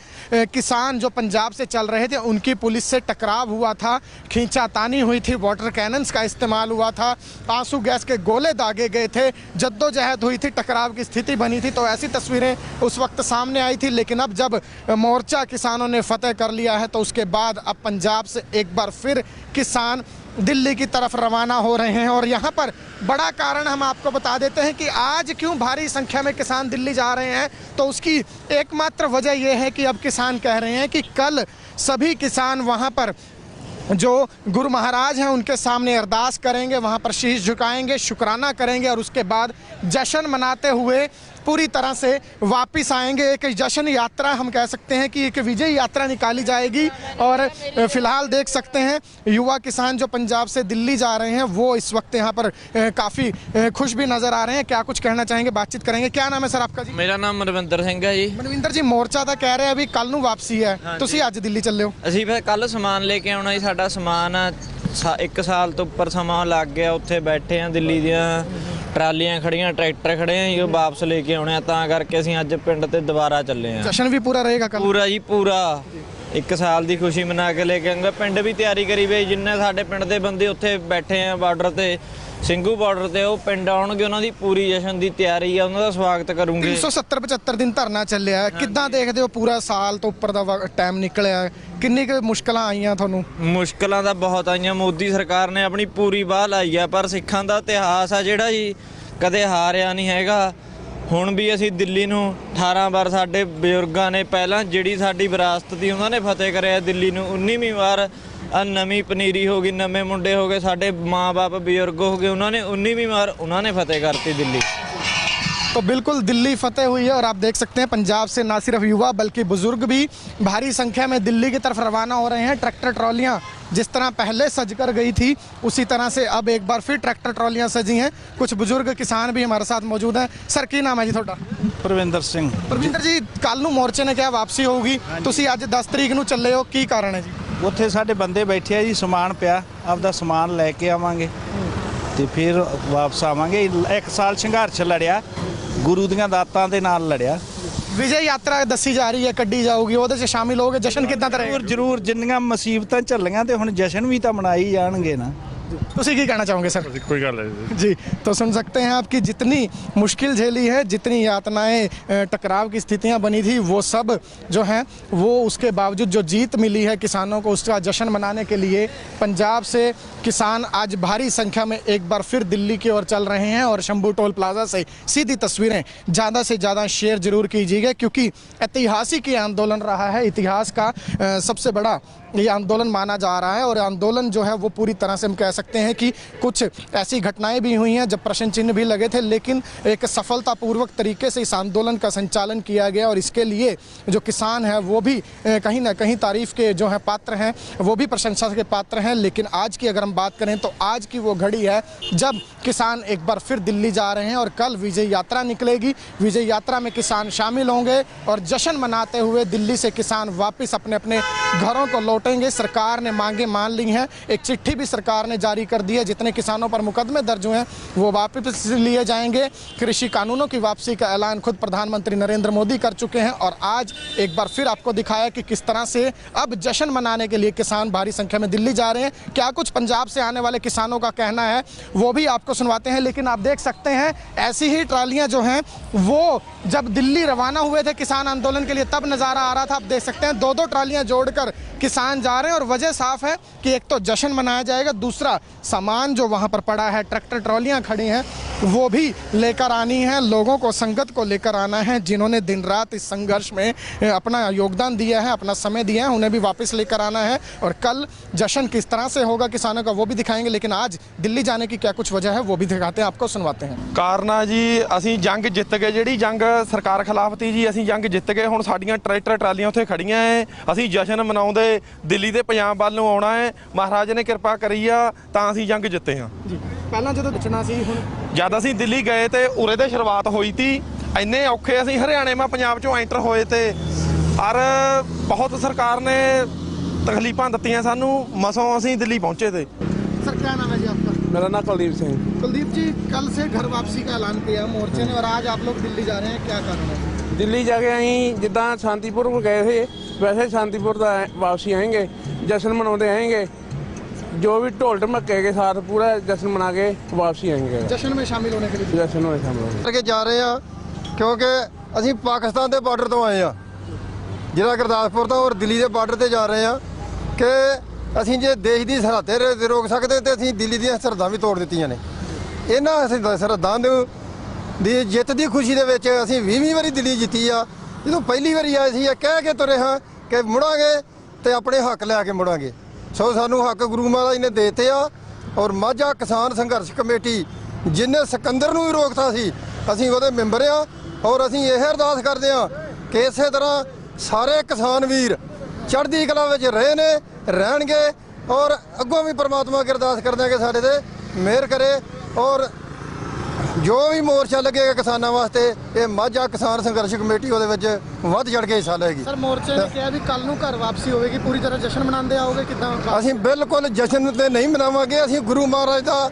किसान जो पंजाब से चल रहे थे उनकी पुलिस से टकराव हुआ था, खींचातानी हुई थी, वाटर कैनन्स का इस्तेमाल हुआ था, आंसू गैस के गोले दागे गए थे, जद्दोजहद हुई थी, टकराव की स्थिति बनी थी। तो ऐसी तस्वीरें उस वक्त सामने आई थी। लेकिन अब जब मोर्चा किसानों ने फतेह कर लिया है तो उसके बाद अब पंजाब से एक बार फिर किसान दिल्ली की तरफ रवाना हो रहे हैं। और यहाँ पर बड़ा कारण हम आपको बता देते हैं कि आज क्यों भारी संख्या में किसान दिल्ली जा रहे हैं। तो उसकी एकमात्र वजह यह है कि अब किसान कह रहे हैं कि कल सभी किसान वहाँ पर जो गुरु महाराज हैं उनके सामने अरदास करेंगे, वहाँ पर शीश झुकाएंगे, शुक्राना करेंगे और उसके बाद जश्न मनाते हुए पूरी तरह से वापस आएंगे। एक जश्न यात्रा हम कह सकते हैं कि एक विजय यात्रा निकाली जाएगी। और फिलहाल देख सकते हैं युवा किसान जो पंजाब से दिल्ली जा रहे हैं वो इस वक्त यहाँ पर काफ़ी खुश भी नज़र आ रहे हैं। क्या कुछ कहना चाहेंगे, बातचीत करेंगे। क्या नाम है सर आपका जी? मेरा नाम मनविंਦਰ ਸਿੰਘ है जी। मनविंਦਰ जी, मोर्चा तो कह रहे हैं अभी कल ਨੂੰ वापसी है, ਤੁਸੀਂ ਅੱਜ ਦਿੱਲੀ ਚੱਲੇ ਹੋ? ਅਸੀਂ ਫਿਰ ਕੱਲ ਸਮਾਨ ਲੈ ਕੇ ਆਉਣਾ ਜੀ। ਸਾਡਾ ਸਮਾਨ 1 ਸਾਲ ਤੋਂ ਉੱਪਰ ਸਮਾਂ ਲੱਗ ਗਿਆ, ਉੱਥੇ ਬੈਠੇ ਆ, ਦਿੱਲੀ ਦੀਆਂ ਟਰਾਲੀਆਂ ਖੜੀਆਂ, ਟਰੈਕਟਰ ਖੜੇ ਆ ਜੀ, ਉਹ ਵਾਪਸ ਲੈ ਕੇ ਆਉਣੇ ਆ। ਤਾਂ ਕਰਕੇ ਅਸੀਂ ਅੱਜ ਪਿੰਡ ਤੇ ਦੁਬਾਰਾ ਚੱਲੇ ਆ। जश्न भी पूरा रहेगा कल? ਪੂਰਾ ਜੀ ਪੂਰਾ 1 ਸਾਲ ਦੀ ਖੁਸ਼ੀ ਮਨਾ ਕੇ ਲੈ ਕੇ ਆਉਂਗਾ। ਪਿੰਡ ਵੀ ਤਿਆਰੀ ਕਰੀ ਵੇ, ਜਿੰਨੇ ਸਾਡੇ ਪਿੰਡ ਦੇ ਬੰਦੇ ਉੱਥੇ ਬੈਠੇ ਆ ਬਾਰਡਰ ਤੇ, ਸਿੰਘੂ ਬਾਰਡਰ ਤੇ, ਉਹ ਪਿੰਡ ਆਉਣਗੇ, ਉਹਨਾਂ ਦੀ ਪੂਰੀ ਜਸ਼ਨ ਦੀ ਤਿਆਰੀ ਆ, ਉਹਨਾਂ ਦਾ ਸਵਾਗਤ ਕਰੂੰਗੇ। 370-75 ਦਿਨ ਧਰਨਾ ਚੱਲਿਆ, ਕਿੱਦਾਂ ਦੇਖਦੇ ਹੋ? ਪੂਰਾ ਸਾਲ ਤੋਂ ਉੱਪਰ ਦਾ ਟਾਈਮ ਨਿਕਲਿਆ, ਕਿੰਨੀ ਕੁ ਮੁਸ਼ਕਲਾਂ ਆਈਆਂ ਤੁਹਾਨੂੰ? ਮੁਸ਼ਕਲਾਂ ਤਾਂ ਬਹੁਤ ਆਈਆਂ। ਮੋਦੀ ਸਰਕਾਰ ਨੇ ਆਪਣੀ ਪੂਰੀ ਬਾਹ ਲਾਈ ਆ, ਪਰ ਸਿੱਖਾਂ ਦਾ ਇਤਿਹਾਸ ਆ ਜਿਹੜਾ ਜੀ ਕਦੇ ਹਾਰਿਆ ਨਹੀਂ ਹੈਗਾ। ਹੁਣ ਵੀ ਅਸੀਂ ਦਿੱਲੀ ਨੂੰ 18 ਵਾਰ ਸਾਡੇ ਬਜ਼ੁਰਗਾਂ ਨੇ, ਪਹਿਲਾਂ ਜਿਹੜੀ ਸਾਡੀ ਵਿਰਾਸਤ ਦੀ ਉਹਨਾਂ ਨੇ ਫਤਿਹ ਕਰਿਆ ਦਿੱਲੀ ਨੂੰ, 19ਵੀਂ ਵਾਰ ਆ ਨਵੀਂ ਪਨੀਰੀ ਹੋ ਗਈ, ਨਵੇਂ ਮੁੰਡੇ ਹੋ ਗਏ, ਸਾਡੇ ਮਾਂ-ਬਾਪ ਬਜ਼ੁਰਗ ਹੋ ਗਏ, ਉਹਨਾਂ ਨੇ 19ਵੀਂ ਵਾਰ ਉਹਨਾਂ ਨੇ ਫਤਿਹ ਕਰਤੀ ਦਿੱਲੀ। तो बिल्कुल दिल्ली फतेह हुई है और आप देख सकते हैं पंजाब से ना सिर्फ युवा बल्कि बुजुर्ग भी भारी संख्या में दिल्ली की तरफ रवाना हो रहे हैं। ट्रैक्टर ट्रॉलियां जिस तरह पहले सज कर गई थी उसी तरह से अब एक बार फिर ट्रैक्टर ट्रॉलियां सजी हैं। कुछ बुजुर्ग किसान भी हमारे साथ मौजूद हैं। सर की नाम है जी थोड़ा? ਪ੍ਰਵਿੰਦਰ ਸਿੰਘ। परविंदर जी, कल ਨੂੰ मोर्चे ने क्या वापसी होगी, ਤੁਸੀਂ ਅੱਜ 10 ਤਰੀਕ ਨੂੰ ਚੱਲੇ ਹੋ, ਕੀ ਕਾਰਨ ਹੈ ਜੀ? ਉੱਥੇ ਸਾਡੇ ਬੰਦੇ ਬੈਠੇ ਆ ਜੀ, ਸਮਾਨ ਪਿਆ, ਆਪਦਾ ਸਮਾਨ ਲੈ ਕੇ ਆਵਾਂਗੇ ਤੇ ਫਿਰ ਵਾਪਸ ਆਵਾਂਗੇ। 1 ਸਾਲ ਸੰਘਰਸ਼ ਲੜਿਆ, ਗੁਰੂ ਦੀਆਂ ਦਾਤਾਂ ਦੇ ਨਾਲ ਲੜਿਆ। ਵਿਜੇ ਯਾਤਰਾ ਦੱਸੀ ਜਾ ਰਹੀ ਹੈ, ਕੱਢੀ ਜਾਊਗੀ, ਉਹਦੇ 'ਚ ਸ਼ਾਮਿਲ ਹੋਗੇ। ਜਸ਼ਨ ਕਿੱਦਾਂ ਦਾ ਰਹੇਗਾ? ਜ਼ਰੂਰ ਜਿੰਨੀਆਂ ਮੁਸੀਬਤਾਂ ਝੱਲੀਆਂ ਤੇ ਹੁਣ ਜਸ਼ਨ ਵੀ ਤਾਂ ਮਨਾਈ ਜਾਣਗੇ ਨਾ। ਤੁਸੀਂ ਕੀ कहना चाहोगे सर? कोई गल है जी, तो सुन सकते हैं आपकी जितनी मुश्किल झेली है, जितनी यातनाएं, टकराव की स्थितियां बनी थी, वो सब जो हैं वो उसके बावजूद जो जीत मिली है किसानों को, उसका जश्न मनाने के लिए पंजाब से किसान आज भारी संख्या में एक बार फिर दिल्ली की ओर चल रहे हैं। और शंभू टोल प्लाजा से सीधी तस्वीरें ज़्यादा से ज़्यादा शेयर जरूर कीजिएगा क्योंकि ऐतिहासिक ये आंदोलन रहा है, इतिहास का सबसे बड़ा ये आंदोलन माना जा रहा है। और आंदोलन जो है वो पूरी तरह से हम कह सकते हैं हैं कि कुछ ऐसी घटनाएं भी हुई हैं जब प्रश्न चिन्ह भी लगे थे, लेकिन एक सफलतापूर्वक तरीके से इस आंदोलन का संचालन किया गया और इसके लिए जो किसान हैं वो भी कहीं ना कहीं तारीफ के जो है पात्र हैं, वो भी प्रशंसा के पात्र हैं। लेकिन आज की अगर हम बात करें तो आज की वो घड़ी है जब किसान एक बार फिर दिल्ली जा रहे हैं और कल विजय यात्रा निकलेगी। विजय यात्रा में किसान शामिल होंगे और जश्न मनाते हुए दिल्ली से किसान वापस अपने अपने घरों को लौटेंगे। सरकार ने मांगे मान ली हैं, एक चिट्ठी भी सरकार ने जारी कर दी है, जितने किसानों पर मुकदमे दर्ज हुए हैं वो वापस लिए जाएंगे। कृषि कानूनों की वापसी का ऐलान खुद प्रधानमंत्री नरेंद्र मोदी कर चुके हैं और आज एक बार फिर आपको दिखाया कि किस तरह से अब जश्न मनाने के लिए किसान भारी संख्या में दिल्ली जा रहे हैं। क्या कुछ पंजाब से आने वाले किसानों का कहना है वो भी आपको सुनवाते हैं। लेकिन आप देख सकते हैं ऐसी ही ट्रालियां जो हैं वो जब दिल्ली रवाना हुए थे किसान आंदोलन के लिए तब नज़ारा आ रहा था। आप देख सकते हैं 2-2 ट्रालियां जोड़कर किसान जा रहे हैं और वजह साफ है कि एक तो जश्न मनाया जाएगा, दूसरा सामान जो वहां पर पड़ा है, ट्रैक्टर ट्रॉलियां खड़ी हैं वो भी लेकर आनी है। लोगों को, संगत को लेकर आना है जिन्होंने दिन रात इस संघर्ष में अपना योगदान दिया है, अपना समय दिया है, उन्हें भी वापस लेकर आना है। और कल जश्न किस तरह से होगा किसानों का वो भी दिखाएंगे। लेकिन आज दिल्ली जाने की क्या कुछ वजह है वो भी दिखाते हैं, आपको सुनवाते हैं। ਕਾਰਨਾ ਜੀ ਅਸੀਂ ਜੰਗ ਜਿੱਤ ਗਏ, ਜਿਹੜੀ ਜੰਗ ਸਰਕਾਰ ਖਿਲਾਫ ਤੀ ਜੀ ਅਸੀਂ ਜੰਗ ਜਿੱਤ ਗਏ। ਹੁਣ ਸਾਡੀਆਂ ਟਰੈਕਟਰ ਟਰਾਲੀਆਂ ਉੱਥੇ ਖੜੀਆਂ ਐ, ਅਸੀਂ ਜਸ਼ਨ ਮਨਾਉਂਦੇ ਦਿੱਲੀ ਦੇ ਪੰਜਾਬ ਵੱਲ ਨੂੰ ਆਉਣਾ ਹੈ। ਮਹਾਰਾਜ ਨੇ ਕਿਰਪਾ ਕਰੀ ਆ ਤਾਂ ਅਸੀਂ ਜੰਗ ਜਿੱਤੇ ਹਾਂ ਜੀ। ਪਹਿਲਾਂ ਜਦੋਂ ਬਚਣਾ ਸੀ ਹੁਣ ਜਦ ਅਸੀਂ ਦਿੱਲੀ ਗਏ ਤੇ ਉਰੇ ਦੇ ਸ਼ੁਰੂਆਤ ਹੋਈ ਤੀ, ਇੰਨੇ ਔਖੇ ਅਸੀਂ ਹਰਿਆਣੇ ਮਾ ਪੰਜਾਬ ਚੋਂ ਐਂਟਰ ਹੋਏ ਤੇ ਔਰ ਬਹੁਤ ਸਰਕਾਰ ਨੇ ਤਕਲੀਫਾਂ ਦਿੱਤੀਆਂ ਸਾਨੂੰ, ਮਸੋਂ ਅਸੀਂ ਦਿੱਲੀ ਪਹੁੰਚੇ ਤੇ। सर क्या नाम है जी आपका? मेरा नाम कुलदीप सिंह। कुलदीप जी, कल से घर वापसी का ऐलान किया मोर्चे ने और आज आप लोग दिल्ली जा रहे हैं, क्या कारण है? ਦਿੱਲੀ ਜਾ ਕੇ ਅਸੀਂ ਜਿੱਦਾਂ ਸ਼ਾਂਤੀਪੁਰ ਗਏ ਸੀ ਵੈਸੇ ਸ਼ਾਂਤੀपुर ਦਾ वापसी आएंगे, जश्न मनाते आएंगे। जो भी ढोल ढमक्के के साथ पूरा जश्न मना के वापसी आएंगे। जश्न में शामिल होने के लिए जश्न में शामिल होंगे। ਕਰਕੇ ਜਾ ਰਹੇ ਆ ਕਿਉਂਕਿ ਅਸੀਂ ਪਾਕਿਸਤਾਨ ਦੇ ਬਾਰਡਰ ਤੋਂ ਆਏ ਆ, ਜ਼ਿਲ੍ਹਾ ਗੁਰਦਾਸਪੁਰ ਤੋਂ ਔਰ ਦਿੱਲੀ ਦੇ ਬਾਰਡਰ ਤੇ ਜਾ ਰਹੇ ਆ ਕਿ ਅਸੀਂ ਜੇ ਦੇਸ਼ ਦੀ ਸਰਹੱਦੇ ਰੋਕ ਸਕਦੇ ਤੇ ਅਸੀਂ ਦਿੱਲੀ ਦੀਆਂ ਸਰਹੱਦਾਂ ਵੀ ਤੋੜ ਦਿੱਤੀਆਂ ਨੇ। ਇਹਨਾਂ ਅਸੀਂ ਸਰਹੱਦਾਂ ਦੀ ਜਿੱਤ ਦੀ ਖੁਸ਼ੀ ਦੇ ਵਿੱਚ ਅਸੀਂ 20ਵੀਂ ਵਾਰੀ ਦਿੱਲੀ ਜਿੱਤੀ ਆ। ਜਦੋਂ ਪਹਿਲੀ ਵਾਰੀ ਆਏ ਸੀ ਇਹ ਕਹਿ ਕੇ ਤੁਰੇ ਹਾਂ ਕਿ ਮੁੜਾਂਗੇ ਤੇ ਆਪਣੇ ਹੱਕ ਲੈ ਕੇ ਮੁੜਾਂਗੇ। ਸੋ ਸਾਨੂੰ ਹੱਕ ਗੁਰੂ ਮਹਾਰਾਜ ਨੇ ਦੇਤੇ ਆ। ਔਰ ਮਾਝਾ ਕਿਸਾਨ ਸੰਘਰਸ਼ ਕਮੇਟੀ ਜਿਨੇ ਸਿਕੰਦਰ ਨੂੰ ਵੀ ਰੋਕਤਾ ਸੀ ਅਸੀਂ ਉਹਦੇ ਮੈਂਬਰ ਆ। ਔਰ ਅਸੀਂ ਇਹ ਅਰਦਾਸ ਕਰਦੇ ਆ ਕਿ ਇਸੇ ਤਰ੍ਹਾਂ ਸਾਰੇ ਕਿਸਾਨ ਵੀਰ ਚੜ੍ਹਦੀ ਕਲਾ ਵਿੱਚ ਰਹੇ ਨੇ, ਰਹਿਣਗੇ ਔਰ ਅੱਗੋਂ ਵੀ ਪ੍ਰਮਾਤਮਾ ਅੱਗੇ ਅਰਦਾਸ ਕਰਦੇ ਆ ਕਿ ਸਾਡੇ ਤੇ ਮਿਹਰ ਕਰੇ। ਔਰ ਜੋ ਵੀ ਮੋਰਚਾ ਲੱਗੇਗਾ ਕਿਸਾਨਾਂ ਵਾਸਤੇ ਇਹ ਮਾਝਾ ਕਿਸਾਨ ਸੰਘਰਸ਼ ਕਮੇਟੀ ਉਹਦੇ ਵਿੱਚ ਵੱਧ ਚੜ੍ਹ ਕੇ ਹਿੱਸਾ ਲਏਗੀ। ਸਰ ਮੋਰਚੇ ਨੇ ਕਿਹਾ ਵੀ ਕੱਲ ਨੂੰ ਘਰ ਵਾਪਸੀ ਹੋਵੇਗੀ, ਪੂਰੀ ਤਰ੍ਹਾਂ ਜਸ਼ਨ ਮਨਾਉਂਦੇ ਆਓਗੇ ਕਿਦਾਂ? ਅਸੀਂ ਬਿਲਕੁਲ ਜਸ਼ਨ ਤੇ ਨਹੀਂ ਮਨਾਵਾਂਗੇ, ਅਸੀਂ ਗੁਰੂ ਮਹਾਰਾਜ ਦਾ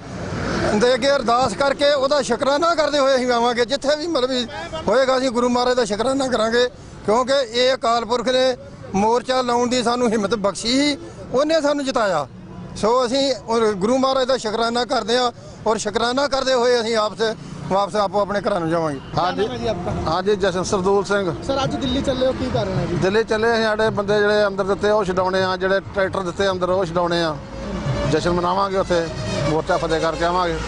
ਦੇ ਅੱਗੇ ਅਰਦਾਸ ਕਰਕੇ ਉਹਦਾ ਸ਼ੁਕਰਾਨਾ ਕਰਦੇ ਹੋਏ ਅਸੀਂ ਆਵਾਂਗੇ। ਜਿੱਥੇ ਵੀ ਮਤਲਬ ਹੋਏਗਾ ਅਸੀਂ ਗੁਰੂ ਮਹਾਰਾਜ ਦਾ ਸ਼ੁਕਰਾਨਾ ਕਰਾਂਗੇ ਕਿਉਂਕਿ ਇਹ ਅਕਾਲ ਪੁਰਖ ਨੇ ਮੋਰਚਾ ਲਾਉਣ ਦੀ ਸਾਨੂੰ ਹਿੰਮਤ ਬਖਸ਼ੀ ਸੀ, ਉਹਨੇ ਸਾਨੂੰ ਜਿਤਾਇਆ। ਸੋ ਅਸੀਂ ਗੁਰੂ ਮਹਾਰਾਜ ਦਾ ਸ਼ੁਕਰਾਨਾ ਕਰਦੇ ਹਾਂ ਔਰ ਸ਼ੁਕਰਾਨਾ ਕਰਦੇ ਹੋਏ ਅਸੀਂ ਵਾਪਸ ਆਪੋ ਆਪਣੇ ਘਰਾਂ ਨੂੰ ਜਾਵਾਂਗੇ। ਹਾਂਜੀ ਜਸ਼ਨ ਸਰਦੂਲ ਸਿੰਘ। ਸਰ ਅੱਜ ਦਿੱਲੀ ਚੱਲੇ ਹੋ, ਕੀ ਕਾਰਨ ਹੈ ਜੀ? ਦਿੱਲੀ ਚੱਲੇ ਅਸੀਂ, ਸਾਡੇ ਬੰਦੇ ਜਿਹੜੇ ਅੰਦਰ ਦਿੱਤੇ ਉਹ ਛਡਾਉਣੇ ਆ, ਜਿਹੜੇ ਟਰੈਕਟਰ ਦਿੱਤੇ ਅੰਦਰ ਉਹ ਛਡਾਉਣੇ ਆ। ਜਸ਼ਨ ਮਨਾਵਾਂਗੇ, ਉੱਥੇ ਮੋਰਚਾ ਫਤਿਹ ਕਰਕੇ ਆਵਾਂਗੇ।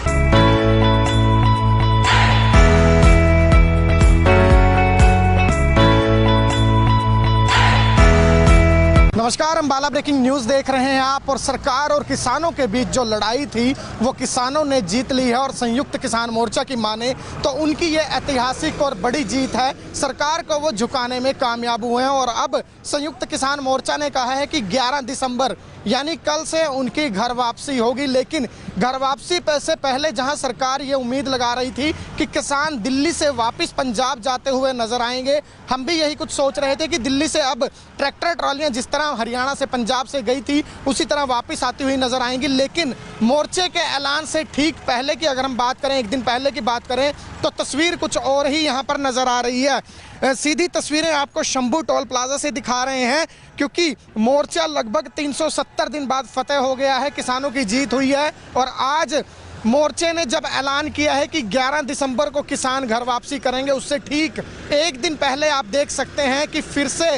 नमस्कार, अम्बाला ब्रेकिंग न्यूज़ देख रहे हैं आप। और सरकार और किसानों के बीच जो लड़ाई थी वो किसानों ने जीत ली है और संयुक्त किसान मोर्चा की माने तो उनकी ये ऐतिहासिक और बड़ी जीत है। सरकार को वो झुकाने में कामयाब हुए हैं और अब संयुक्त किसान मोर्चा ने कहा है कि 11 दिसंबर यानी कल से उनकी घर वापसी होगी। लेकिन घर वापसी से पहले जहां सरकार ये उम्मीद लगा रही थी कि किसान दिल्ली से वापस पंजाब जाते हुए नजर आएंगे, हम भी यही कुछ सोच रहे थे कि दिल्ली से अब ट्रैक्टर ट्रॉलियां जिस तरह हरियाणा से पंजाब से गई थी उसी तरह वापस आती हुई नजर आएंगी। लेकिन मोर्चे के ऐलान से ठीक पहले की अगर हम बात करें, एक दिन पहले की बात करें तो तस्वीर कुछ और ही यहाँ पर नजर आ रही है। सीधी तस्वीरें आपको शंभू टोल प्लाजा से दिखा रहे हैं क्योंकि मोर्चा लगभग 370 दिन बाद फतेह हो गया है, किसानों की जीत हुई है। और आज मोर्चे ने जब ऐलान किया है कि 11 दिसंबर को किसान घर वापसी करेंगे, उससे ठीक एक दिन पहले आप देख सकते हैं कि फिर से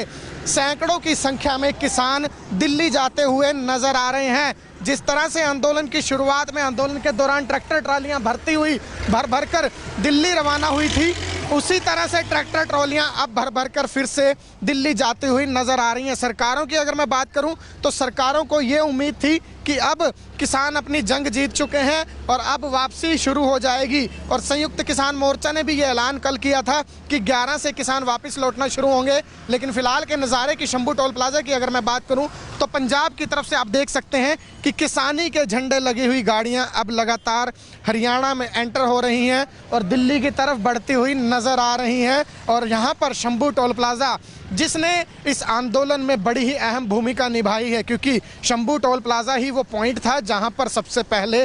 सैकड़ों की संख्या में किसान दिल्ली जाते हुए नजर आ रहे हैं। जिस तरह से आंदोलन की शुरुआत में, आंदोलन के दौरान ट्रैक्टर ट्रालियां भर भर कर दिल्ली रवाना हुई थी, उसी तरह से ट्रैक्टर ट्रॉलियां अब भर भर कर फिर से दिल्ली जाती हुई नजर आ रही हैं। सरकारों की अगर मैं बात करूं तो सरकारों को ये उम्मीद थी कि अब किसान अपनी जंग जीत चुके हैं और अब वापसी शुरू हो जाएगी। और संयुक्त किसान मोर्चा ने भी ये ऐलान कल किया था कि 11 से किसान वापस लौटना शुरू होंगे। लेकिन फिलहाल के नज़ारे की शंभू टोल प्लाजा की अगर मैं बात करूं तो पंजाब की तरफ से आप देख सकते हैं कि किसानी के झंडे लगी हुई गाड़ियां अब लगातार हरियाणा में एंटर हो रही हैं और दिल्ली की तरफ बढ़ती हुई नजर आ रही हैं। और यहाँ पर शंभू टोल प्लाजा जिसने इस आंदोलन में बड़ी ही अहम भूमिका निभाई है, क्योंकि शंभू टोल प्लाजा ही वो पॉइंट था जहां पर सबसे पहले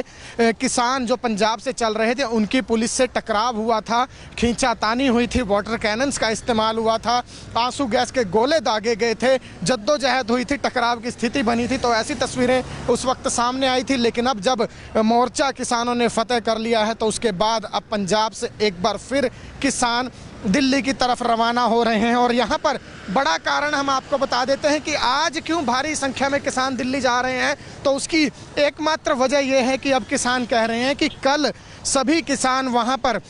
किसान जो पंजाब से चल रहे थे उनकी पुलिस से टकराव हुआ था, खींचातानी हुई थी, वाटर कैनन्स का इस्तेमाल हुआ था, आंसू गैस के गोले दागे गए थे, जद्दोजहद हुई थी, टकराव की स्थिति बनी थी। तो ऐसी तस्वीरें उस वक्त सामने आई थी। लेकिन अब जब मोर्चा किसानों ने फतेह कर लिया है तो उसके बाद अब पंजाब से एक बार फिर किसान दिल्ली की तरफ रवाना हो रहे हैं। और यहाँ पर बड़ा कारण हम आपको बता देते हैं कि आज क्यों भारी संख्या में किसान दिल्ली जा रहे हैं। तो उसकी एकमात्र वजह यह है कि अब किसान कह रहे हैं कि कल सभी किसान वहाँ पर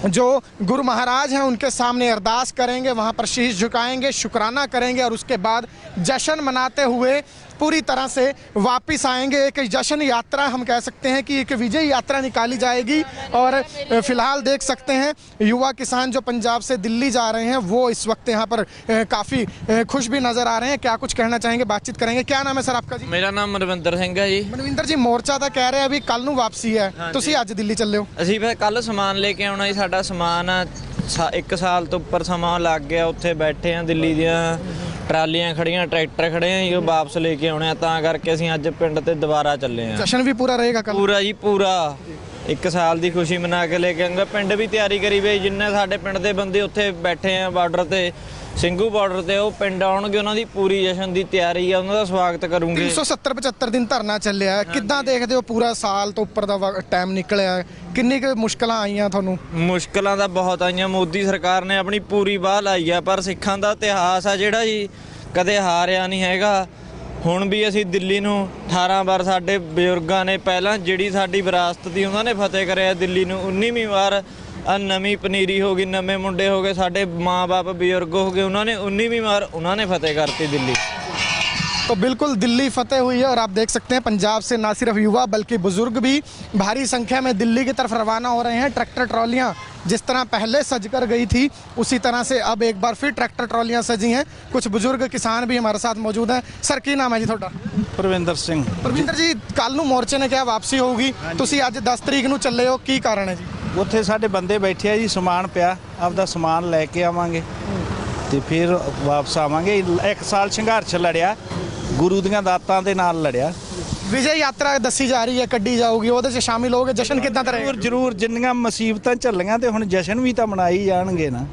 जो गुरु महाराज हैं उनके सामने अरदास करेंगे, वहाँ पर शीश झुकाएंगे, शुक्राना करेंगे और उसके बाद जश्न मनाते हुए पूरी तरह से वापस आएंगे। एक जश्न यात्रा हम कह सकते हैं कि एक विजय यात्रा निकाली जाएगी। और फिलहाल देख सकते हैं युवा किसान जो पंजाब से दिल्ली जा रहे हैं वो इस वक्त यहाँ पर काफ़ी खुश भी नज़र आ रहे हैं। क्या कुछ कहना चाहेंगे, बातचीत करेंगे। क्या नाम है सर आपका जी? मेरा नाम मनविंਦਰ ਸਿੰਘ है जी। मनविंਦਰ जी, मोर्चा तो कह रहे हैं अभी कल ਨੂੰ वापसी है, ਤੁਸੀਂ ਅੱਜ ਦਿੱਲੀ ਚੱਲੇ ਹੋ। ਅਸੀਂ ਫਿਰ ਕੱਲ ਸਮਾਨ ਲੈ ਕੇ ਆਉਣਾ ਜੀ। ਸਾਡਾ ਸਮਾਨ 1 ਸਾਲ ਤੋਂ ਉੱਪਰ ਸਮਾਂ ਲੱਗ ਗਿਆ। ਉੱਥੇ ਬੈਠੇ ਆ, ਦਿੱਲੀ ਦੀਆਂ ਟਰਾਲੀਆਂ ਖੜੀਆਂ, ਟਰੈਕਟਰ ਖੜੇ ਆ ਜੀ, ਉਹ ਵਾਪਸ ਲੈ ਕੇ ਆਉਣੇ ਆ। ਤਾਂ ਕਰਕੇ ਅਸੀਂ ਅੱਜ ਪਿੰਡ ਤੇ ਦੁਬਾਰਾ ਚੱਲੇ ਆ। जश्न भी पूरा रहेगा कल? ਪੂਰਾ ਜੀ ਪੂਰਾ 1 ਸਾਲ ਦੀ ਖੁਸ਼ੀ ਮਨਾ ਕੇ ਲੈ ਕੇ ਆਂਗੇ। ਪਿੰਡ ਵੀ ਤਿਆਰੀ ਕਰੀ ਵੇ, ਜਿੰਨੇ ਸਾਡੇ ਪਿੰਡ ਦੇ ਬੰਦੇ ਉੱਥੇ ਬੈਠੇ ਆ ਬਾਰਡਰ ਤੇ, ਸਿੰਘੂ ਬਾਰਡਰ ਤੇ, ਉਹ ਪਿੰਡ ਆਉਣਗੇ। ਉਹਨਾਂ ਦੀ ਪੂਰੀ ਜਸ਼ਨ ਦੀ ਤਿਆਰੀ ਆ, ਉਹਨਾਂ ਦਾ ਸਵਾਗਤ ਕਰੂੰਗੇ। 370-75 ਦਿਨ ਧਰਨਾ ਚੱਲਿਆ ਹੈ। ਕਿੱਦਾਂ ਦੇਖਦੇ ਹੋ ਪੂਰਾ ਸਾਲ ਤੋਂ ਉੱਪਰ ਦਾ ਟਾਈਮ ਨਿਕਲਿਆ ਹੈ, ਕਿੰਨੀ ਕੁ ਮੁਸ਼ਕਲਾਂ ਆਈਆਂ ਤੁਹਾਨੂੰ? ਮੁਸ਼ਕਲਾਂ ਤਾਂ ਬਹੁਤ ਆਈਆਂ। ਮੋਦੀ ਸਰਕਾਰ ਨੇ ਆਪਣੀ ਪੂਰੀ ਬਾਹ ਲਾਈ ਆ, ਪਰ ਸਿੱਖਾਂ ਦਾ ਇਤਿਹਾਸ ਆ ਜਿਹੜਾ ਜੀ ਕਦੇ ਹਾਰਿਆ ਨਹੀਂ ਹੈਗਾ। ਹੁਣ ਵੀ ਅਸੀਂ ਦਿੱਲੀ ਨੂੰ 18 ਵਾਰ ਸਾਡੇ ਬਜ਼ੁਰਗਾਂ ਨੇ, ਪਹਿਲਾਂ ਜਿਹੜੀ ਸਾਡੀ ਵਿਰਾਸਤ ਦੀ ਉਹਨਾਂ ਨੇ ਫਤਿਹ ਕਰਿਆ ਦਿੱਲੀ ਨੂੰ, 19ਵੀਂ ਵਾਰ ਆ ਨਵੀਂ ਪਨੀਰੀ ਹੋ ਗਈ, ਨਵੇਂ ਮੁੰਡੇ ਹੋ ਗਏ, ਸਾਡੇ ਮਾਂ-ਬਾਪ ਬਜ਼ੁਰਗ ਹੋ ਗਏ, ਉਹਨਾਂ ਨੇ 19ਵੀਂ ਵਾਰ ਉਹਨਾਂ ਨੇ ਫਤਿਹ ਕਰਤੀ ਦਿੱਲੀ। तो बिल्कुल दिल्ली फतेह हुई है और आप देख सकते हैं पंजाब से ना सिर्फ युवा बल्कि बुजुर्ग भी भारी संख्या में दिल्ली की तरफ रवाना हो रहे हैं। ट्रैक्टर ट्रॉलियां जिस तरह पहले सज कर गई थी उसी तरह से अब एक बार फिर ट्रैक्टर ट्रॉलियां सजी हैं। कुछ बुजुर्ग किसान भी हमारे साथ मौजूद हैं। सर की नाम है जी थोड़ा? ਪ੍ਰਵਿੰਦਰ ਸਿੰਘ। परविंदर जी, कल ਨੂੰ मोर्चे ने क्या वापसी होगी, ਤੁਸੀਂ ਅੱਜ 10 ਤਰੀਕ ਨੂੰ ਚੱਲੇ ਹੋ, ਕੀ ਕਾਰਨ ਹੈ ਜੀ? ਉੱਥੇ ਸਾਡੇ ਬੰਦੇ ਬੈਠੇ ਆ ਜੀ, ਸਮਾਨ ਪਿਆ, ਆਪਦਾ ਸਮਾਨ ਲੈ ਕੇ ਆਵਾਂਗੇ ਤੇ ਫਿਰ ਵਾਪਸ ਆਵਾਂਗੇ। 1 ਸਾਲ ਸੰਘਰਸ਼ ਲੜਿਆ, ਗੁਰੂ ਦੀਆਂ ਦਾਤਾਂ ਦੇ ਨਾਲ ਲੜਿਆ। ਵਿਜੇ ਯਾਤਰਾ ਦੱਸੀ ਜਾ ਰਹੀ ਹੈ, ਕੱਢੀ ਜਾਊਗੀ, ਉਹਦੇ 'ਚ ਸ਼ਾਮਿਲ ਹੋਗੇ। ਜਸ਼ਨ ਕਿੱਦਾਂ ਦਾ ਰਹੇਗਾ? ਜ਼ਰੂਰ ਜਿੰਨੀਆਂ ਮੁਸੀਬਤਾਂ ਝੱਲੀਆਂ ਤੇ ਹੁਣ ਜਸ਼ਨ ਵੀ ਤਾਂ ਮਨਾਈ ਜਾਣਗੇ ਨਾ।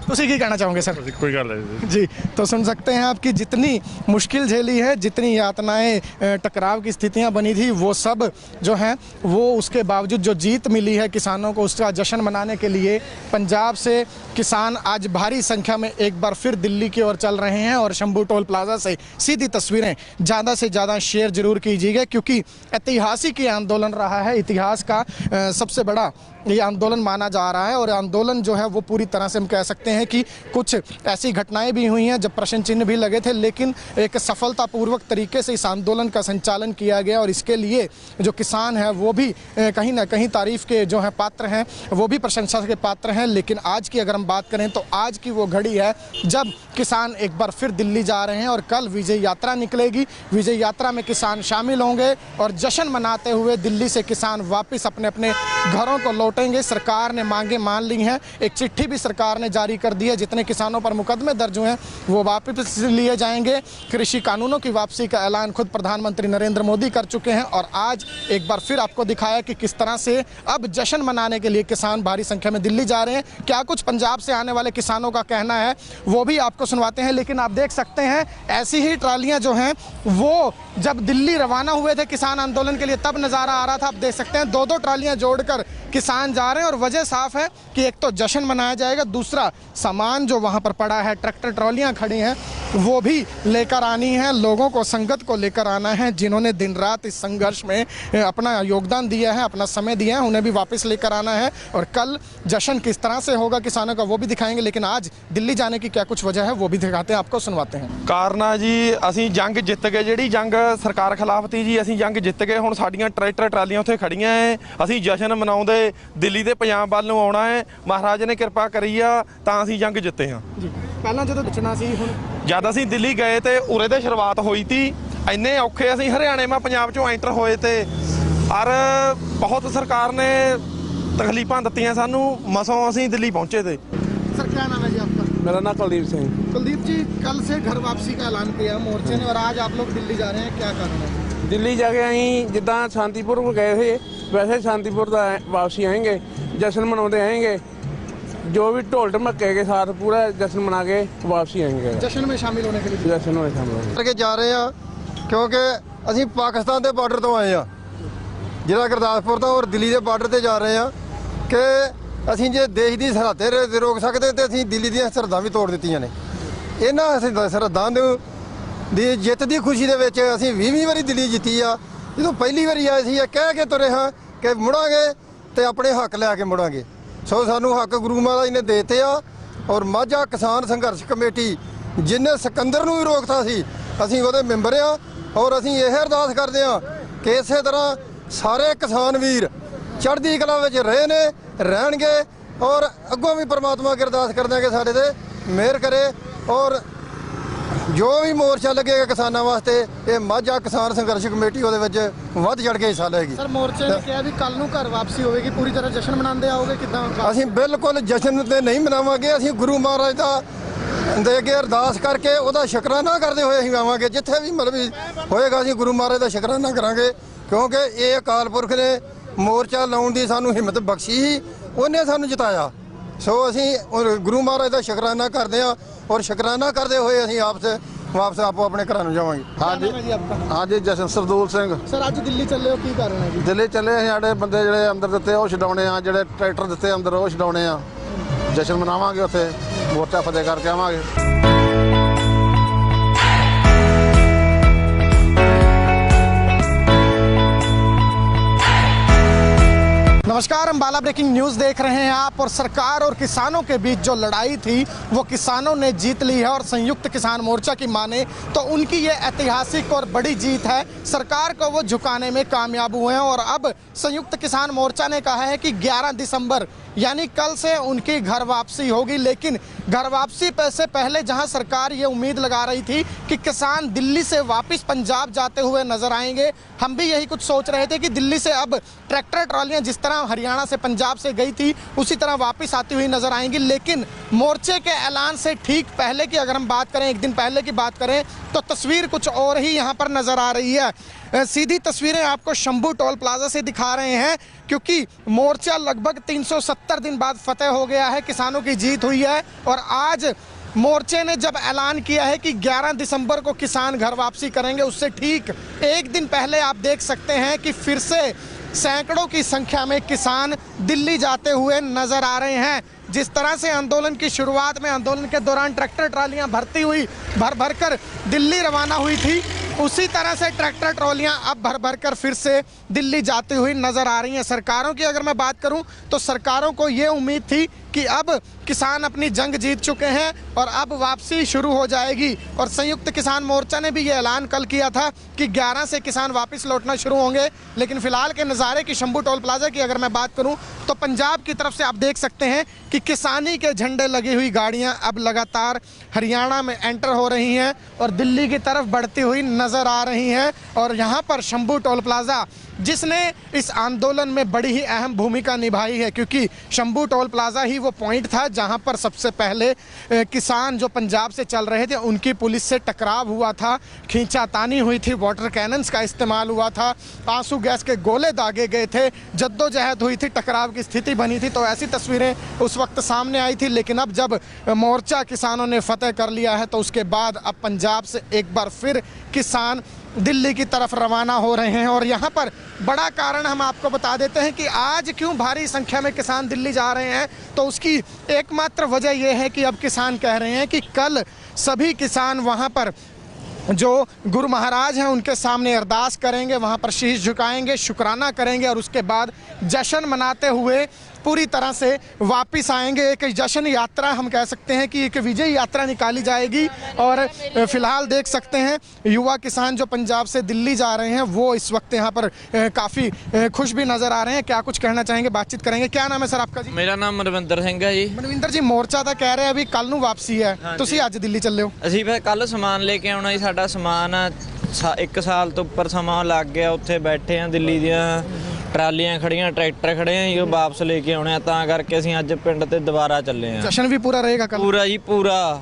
ਤੁਸੀਂ ਕੀ कहना चाहोगे सर? कोई गल है जी, तो सुन सकते हैं आपकी जितनी मुश्किल झेली है, जितनी यातनाएं, टकराव की स्थितियां बनी थी, वो सब जो हैं वो उसके बावजूद जो जीत मिली है किसानों को, उसका जश्न मनाने के लिए पंजाब से किसान आज भारी संख्या में एक बार फिर दिल्ली की ओर चल रहे हैं। और शंभू टोल प्लाजा से सीधी तस्वीरें ज़्यादा से ज़्यादा शेयर जरूर कीजिएगा, क्योंकि ऐतिहासिक ये आंदोलन रहा है, इतिहास का सबसे बड़ा ये आंदोलन माना जा रहा है। और आंदोलन जो है वो पूरी तरह से हम कह सकते हैं कि कुछ ऐसी घटनाएं भी हुई हैं जब प्रश्न चिन्ह भी लगे थे, लेकिन एक सफलतापूर्वक तरीके से इस आंदोलन का संचालन किया गया। और इसके लिए जो किसान हैं वो भी कहीं ना कहीं तारीफ के जो हैं पात्र हैं, वो भी प्रशंसा के पात्र हैं। लेकिन आज की अगर हम बात करें तो आज की वो घड़ी है जब किसान एक बार फिर दिल्ली जा रहे हैं और कल विजय यात्रा निकलेगी। विजय यात्रा में किसान शामिल होंगे और जश्न मनाते हुए दिल्ली से किसान वापस अपने अपने घरों को लौटेंगे। सरकार ने मांगे मान ली हैं, एक चिट्ठी भी सरकार ने जारी कर दी है, जितने किसानों पर मुकदमे दर्ज हुए हैं वो वापस लिए जाएंगे। कृषि कानूनों की वापसी का ऐलान खुद प्रधानमंत्री नरेंद्र मोदी कर चुके हैं। और आज एक बार फिर आपको दिखाया कि किस तरह से अब जश्न मनाने के लिए किसान भारी संख्या में दिल्ली जा रहे हैं। क्या कुछ पंजाब से आने वाले किसानों का कहना है वो भी आपको सुनवाते हैं। लेकिन आप देख सकते हैं ऐसी ही ट्रालियां जो हैं वो जब दिल्ली रवाना हुए थे किसान आंदोलन के लिए तब नज़ारा आ रहा था। आप देख सकते हैं 2-2 ट्रालियां जोड़कर किसान जा रहे हैं और वजह साफ है कि एक तो जश्न मनाया जाएगा, दूसरा सामान जो वहाँ पर पड़ा है, ट्रैक्टर ट्रॉलियाँ खड़ी हैं वो भी लेकर आनी है, लोगों को, संगत को लेकर आना है, जिन्होंने दिन रात इस संघर्ष में अपना योगदान दिया है, अपना समय दिया है, उन्हें भी वापस लेकर आना है। और कल जश्न किस तरह से होगा किसानों का वो भी दिखाएंगे, लेकिन आज दिल्ली जाने की क्या कुछ वजह है वो भी दिखाते हैं, आपको सुनवाते हैं। ਕਾਰਨ ਜੀ ਅਸੀਂ ਜੰਗ ਜਿੱਤ ਗਏ, ਜਿਹੜੀ ਜੰਗ ਸਰਕਾਰ ਖਿਲਾਫ ਤੀ ਜੀ ਅਸੀਂ ਜੰਗ ਜਿੱਤ ਗਏ। ਹੁਣ ਸਾਡੀਆਂ ਟਰੈਕਟਰ ਟਰਾਲੀਆਂ ਉੱਥੇ ਖੜੀਆਂ ਐ, ਅਸੀਂ ਜਸ਼ਨ ਮਨਾਉਂਦੇ ਦਿੱਲੀ ਤੇ ਪੰਜਾਬ ਵੱਲ ਨੂੰ ਆਉਣਾ ਹੈ। ਮਹਾਰਾਜ ਨੇ ਕਿਰਪਾ ਕਰੀ ਆ ਤਾਂ ਅਸੀਂ ਜੰਗ ਜਿੱਤੇ ਹਾਂ ਜੀ ਪਹਿਲਾਂ ਜਦੋਂ ਬਚਣਾ ਸੀ, ਹੁਣ ਜਦ ਅਸੀਂ ਦਿੱਲੀ ਗਏ ਤੇ ਉਰੇ ਤੇ ਸ਼ੁਰੂਆਤ ਹੋਈ ਤੀ, ਇੰਨੇ ਔਖੇ ਅਸੀਂ ਹਰਿਆਣੇ ਮਾ ਪੰਜਾਬ ਚੋਂ ਐਂਟਰ ਹੋਏ ਤੇ ਔਰ ਬਹੁਤ ਸਰਕਾਰ ਨੇ ਤਕਲੀਫਾਂ ਦਿੱਤੀਆਂ ਸਾਨੂੰ, ਮਸੋਂ ਅਸੀਂ ਦਿੱਲੀ ਪਹੁੰਚੇ ਤੇ। सर क्या नाम है जी आपका? ਮੇਰਾ ਨਾਮ ਕੁਲਦੀਪ ਸਿੰਘ। कुलदीप जी, कल से घर वापसी का ऐलान किया मोर्चे ने और आज आप लोग दिल्ली जा रहे हैं, क्या कारण है? ਦਿੱਲੀ ਜਾ ਕੇ ਅਸੀਂ ਜਿੱਦਾਂ ਸ਼ਾਂਤੀਪੁਰ ਗਏ ਸੀ ਵੈਸੇ ਸ਼ਾਂਤੀਪੁਰ ਦਾ ਵਾਪਸੀ ਆएंगे, जश्न मनाते आएंगे, जो भी ढोल ढमक्के के साथ पूरा जश्न मना के वापसी आएंगे। जश्न में शामिल होने के लिए जश्न में शामिल होंगे। ਕਰਕੇ ਜਾ ਰਹੇ ਆ ਕਿਉਂਕਿ ਅਸੀਂ ਪਾਕਿਸਤਾਨ ਦੇ ਬਾਰਡਰ ਤੋਂ ਆਏ ਆ, ਜ਼ਿਲ੍ਹਾ ਗੁਰਦਾਸਪੁਰ ਤੋਂ, ਔਰ ਦਿੱਲੀ ਦੇ ਬਾਰਡਰ ਤੇ ਜਾ ਰਹੇ ਆ ਕਿ ਅਸੀਂ ਜੇ ਦੇਸ਼ ਦੀ ਸਰਹੱਦਾਂ ਰੋਕ ਸਕਦੇ ਤੇ ਅਸੀਂ ਦਿੱਲੀ ਦੀਆਂ ਸਰਹੱਦਾਂ ਵੀ ਤੋੜ ਦਿੱਤੀਆਂ ਨੇ। ਇਹਨਾਂ ਸਰਹੱਦਾਂ ਦੀ ਜਿੱਤ ਦੀ ਖੁਸ਼ੀ ਦੇ ਵਿੱਚ ਅਸੀਂ 20ਵੀਂ ਵਾਰੀ ਦਿੱਲੀ ਜਿੱਤੀ ਆ। ਜਦੋਂ ਪਹਿਲੀ ਵਾਰੀ ਆਏ ਸੀ ਇਹ ਕਹਿ ਕੇ ਤੁਰੇ ਹਾਂ ਕਿ ਮੁੜਾਂਗੇ ਤੇ ਆਪਣੇ ਹੱਕ ਲੈ ਕੇ ਮੁੜਾਂਗੇ। ਸੋ ਸਾਨੂੰ ਹੱਕ ਗੁਰੂ ਮਹਾਰਾਜ ਨੇ ਦੇਤੇ ਆ। ਔਰ ਮਾਝਾ ਕਿਸਾਨ ਸੰਘਰਸ਼ ਕਮੇਟੀ ਜਿਹਨੇ ਸਿਕੰਦਰ ਨੂੰ ਵੀ ਰੋਕਤਾ ਸੀ, ਅਸੀਂ ਉਹਦੇ ਮੈਂਬਰ ਆ। ਔਰ ਅਸੀਂ ਇਹ ਅਰਦਾਸ ਕਰਦੇ ਆ ਕਿ ਇਸੇ ਤਰ੍ਹਾਂ ਸਾਰੇ ਕਿਸਾਨ ਵੀਰ ਚੜ੍ਹਦੀ ਕਲਾ ਵਿੱਚ ਰਹੇ ਨੇ, ਰਹਿਣਗੇ। ਔਰ ਅੱਗੋਂ ਵੀ ਪ੍ਰਮਾਤਮਾ ਅੱਗੇ ਅਰਦਾਸ ਕਰਦੇ ਆ ਕਿ ਸਾਡੇ ਤੇ ਮਿਹਰ ਕਰੇ। ਔਰ ਜੋ ਵੀ ਮੋਰਚਾ ਲੱਗੇਗਾ ਕਿਸਾਨਾਂ ਵਾਸਤੇ, ਇਹ ਮਾਝਾ ਕਿਸਾਨ ਸੰਘਰਸ਼ ਕਮੇਟੀ ਉਹਦੇ ਵਿੱਚ ਵੱਧ ਚੜ੍ਹ ਕੇ ਹਿੱਸਾ ਲਏਗੀ। ਸਰ ਮੋਰਚੇ ਨੇ ਕਿਹਾ ਵੀ ਕੱਲ ਨੂੰ ਘਰ ਵਾਪਸੀ ਹੋਵੇਗੀ, ਪੂਰੀ ਤਰ੍ਹਾਂ ਜਸ਼ਨ ਮਨਾਉਂਦੇ ਆਓਗੇ, ਕਿੱਦਾਂ? ਅਸੀਂ ਬਿਲਕੁਲ ਜਸ਼ਨ ਤੇ ਨਹੀਂ ਮਨਾਵਾਂਗੇ। ਅਸੀਂ ਗੁਰੂ ਮਹਾਰਾਜ ਦਾ ਦੇ ਅੱਗੇ ਅਰਦਾਸ ਕਰਕੇ ਉਹਦਾ ਸ਼ੁਕਰਾਨਾ ਕਰਦੇ ਹੋਏ ਅਸੀਂ ਆਵਾਂਗੇ। ਜਿੱਥੇ ਵੀ ਮਤਲਬ ਹੋਏਗਾ ਅਸੀਂ ਗੁਰੂ ਮਹਾਰਾਜ ਦਾ ਸ਼ੁਕਰਾਨਾ ਕਰਾਂਗੇ, ਕਿਉਂਕਿ ਇਹ ਅਕਾਲ ਪੁਰਖ ਨੇ ਮੋਰਚਾ ਲਾਉਣ ਦੀ ਸਾਨੂੰ ਹਿੰਮਤ ਬਖਸ਼ੀ ਸੀ, ਉਹਨੇ ਸਾਨੂੰ ਜਿਤਾਇਆ। ਸੋ ਅਸੀਂ ਗੁਰੂ ਮਹਾਰਾਜ ਦਾ ਸ਼ੁਕਰਾਨਾ ਕਰਦੇ ਹਾਂ ਔਰ ਸ਼ੁਕਰਾਨਾ ਕਰਦੇ ਹੋਏ ਅਸੀਂ ਵਾਪਸ ਆਪੋ ਆਪਣੇ ਘਰਾਂ ਨੂੰ ਜਾਵਾਂਗੇ। ਹਾਂਜੀ ਜੀ ਆਪਕਾ? ਹਾਂਜੀ ਜਸ਼ਨ ਸਰਦੂਲ ਸਿੰਘ। ਸਰ ਅੱਜ ਦਿੱਲੀ ਚੱਲੇ ਹੋ, ਕੀ ਕਾਰਨ ਹੈ ਜੀ? ਦਿੱਲੀ ਚੱਲੇ ਅਸੀਂ, ਸਾਡੇ ਬੰਦੇ ਜਿਹੜੇ ਅੰਦਰ ਦਿੱਤੇ ਉਹ ਛਡਾਉਣੇ ਆ, ਜਿਹੜੇ ਟਰੈਕਟਰ ਦਿੱਤੇ ਅੰਦਰ ਉਹ ਛਡਾਉਣੇ ਆ। ਜਸ਼ਨ ਮਨਾਵਾਂਗੇ, ਉੱਥੇ ਮੋਰਚਾ ਫਤਿਹ ਕਰਕੇ ਆਵਾਂਗੇ। नमस्कार, अम्बाला ब्रेकिंग न्यूज़ देख रहे हैं आप। और सरकार और किसानों के बीच जो लड़ाई थी वो किसानों ने जीत ली है। और संयुक्त किसान मोर्चा की माने तो उनकी ये ऐतिहासिक और बड़ी जीत है। सरकार को वो झुकाने में कामयाब हुए हैं। और अब संयुक्त किसान मोर्चा ने कहा है कि 11 दिसंबर यानी कल से उनकी घर वापसी होगी। लेकिन घर वापसी से पहले जहां सरकार ये उम्मीद लगा रही थी कि किसान दिल्ली से वापस पंजाब जाते हुए नजर आएंगे, हम भी यही कुछ सोच रहे थे कि दिल्ली से अब ट्रैक्टर ट्रॉलियां जिस तरह हरियाणा से पंजाब से गई थी उसी तरह वापस आती हुई नजर आएंगी। लेकिन मोर्चे के ऐलान से ठीक पहले की अगर हम बात करें, एक दिन पहले की बात करें, तो तस्वीर कुछ और ही यहाँ पर नजर आ रही है। सीधी तस्वीरें आपको शंभू टोल प्लाजा से दिखा रहे हैं, क्योंकि मोर्चा लगभग 370 दिन बाद फतेह हो गया है, किसानों की जीत हुई है। और आज मोर्चे ने जब ऐलान किया है कि 11 दिसंबर को किसान घर वापसी करेंगे, उससे ठीक एक दिन पहले आप देख सकते हैं कि फिर से सैकड़ों की संख्या में किसान दिल्ली जाते हुए नजर आ रहे हैं। जिस तरह से आंदोलन की शुरुआत में, आंदोलन के दौरान ट्रैक्टर ट्रालियां भर भर कर दिल्ली रवाना हुई थी, उसी तरह से ट्रैक्टर ट्रॉलियां अब भर भर कर फिर से दिल्ली जाती हुई नजर आ रही हैं। सरकारों की अगर मैं बात करूं तो सरकारों को ये उम्मीद थी कि अब किसान अपनी जंग जीत चुके हैं और अब वापसी शुरू हो जाएगी। और संयुक्त किसान मोर्चा ने भी ये ऐलान कल किया था कि 11 से किसान वापस लौटना शुरू होंगे। लेकिन फिलहाल के नज़ारे की शंभू टोल प्लाजा की अगर मैं बात करूं तो पंजाब की तरफ से आप देख सकते हैं कि किसानी के झंडे लगी हुई गाड़ियां अब लगातार हरियाणा में एंटर हो रही हैं और दिल्ली की तरफ बढ़ती हुई नज़र आ रही हैं। और यहाँ पर शंभू टोल प्लाजा जिसने इस आंदोलन में बड़ी ही अहम भूमिका निभाई है, क्योंकि शंभू टोल प्लाजा ही वो पॉइंट था जहां पर सबसे पहले किसान जो पंजाब से चल रहे थे उनकी पुलिस से टकराव हुआ था, खींचातानी हुई थी, वाटर कैनन्स का इस्तेमाल हुआ था, आंसू गैस के गोले दागे गए थे, जद्दोजहद हुई थी, टकराव की स्थिति बनी थी। तो ऐसी तस्वीरें उस वक्त सामने आई थी। लेकिन अब जब मोर्चा किसानों ने फतेह कर लिया है तो उसके बाद अब पंजाब से एक बार फिर किसान दिल्ली की तरफ रवाना हो रहे हैं। और यहाँ पर बड़ा कारण हम आपको बता देते हैं कि आज क्यों भारी संख्या में किसान दिल्ली जा रहे हैं। तो उसकी एकमात्र वजह यह है कि अब किसान कह रहे हैं कि कल सभी किसान वहाँ पर जो गुरु महाराज हैं उनके सामने अरदास करेंगे, वहाँ पर शीश झुकाएंगे, शुक्राना करेंगे और उसके बाद जश्न मनाते हुए पूरी तरह से वापस आएंगे। एक जश्न यात्रा हम कह सकते हैं कि एक विजय यात्रा निकाली जाएगी। और फिलहाल देख सकते हैं युवा किसान जो पंजाब से दिल्ली जा रहे हैं वो इस वक्त यहाँ पर काफ़ी खुश भी नज़र आ रहे हैं। क्या कुछ कहना चाहेंगे, बातचीत करेंगे। क्या नाम है सर आपका जी? ਮੇਰਾ ਨਾਮ ਮਨਵਿੰਦਰ ਸਿੰਘ ਹੈ ਜੀ। मनविंदर जी, मोर्चा ਤਾਂ ਕਹਿ ਰਿਹਾ ਵੀ ਕੱਲ ਨੂੰ ਵਾਪਸੀ ਹੈ, ਤੁਸੀਂ ਅੱਜ ਦਿੱਲੀ ਚੱਲੇ ਹੋ। ਅਸੀਂ ਫਿਰ ਕੱਲ ਸਮਾਨ ਲੈ ਕੇ ਆਉਣਾ ਜੀ। ਸਾਡਾ ਸਮਾਨ 1 ਸਾਲ ਤੋਂ ਉੱਪਰ ਸਮਾਂ ਲੱਗ ਗਿਆ। ਉੱਥੇ ਬੈਠੇ ਆ, ਦਿੱਲੀ ਦੀਆਂ ਟਰਾਲੀਆਂ ਖੜੀਆਂ, ਟਰੈਕਟਰ ਖੜੇ ਆ ਜੀ, ਉਹ ਵਾਪਸ ਲੈ ਕੇ ਆਉਣੇ ਆ। ਤਾਂ ਕਰਕੇ ਅਸੀਂ ਅੱਜ ਪਿੰਡ ਤੇ ਦੁਬਾਰਾ ਚੱਲੇ ਆ। जश्न भी पूरा रहेगा कल? ਪੂਰਾ ਜੀ ਪੂਰਾ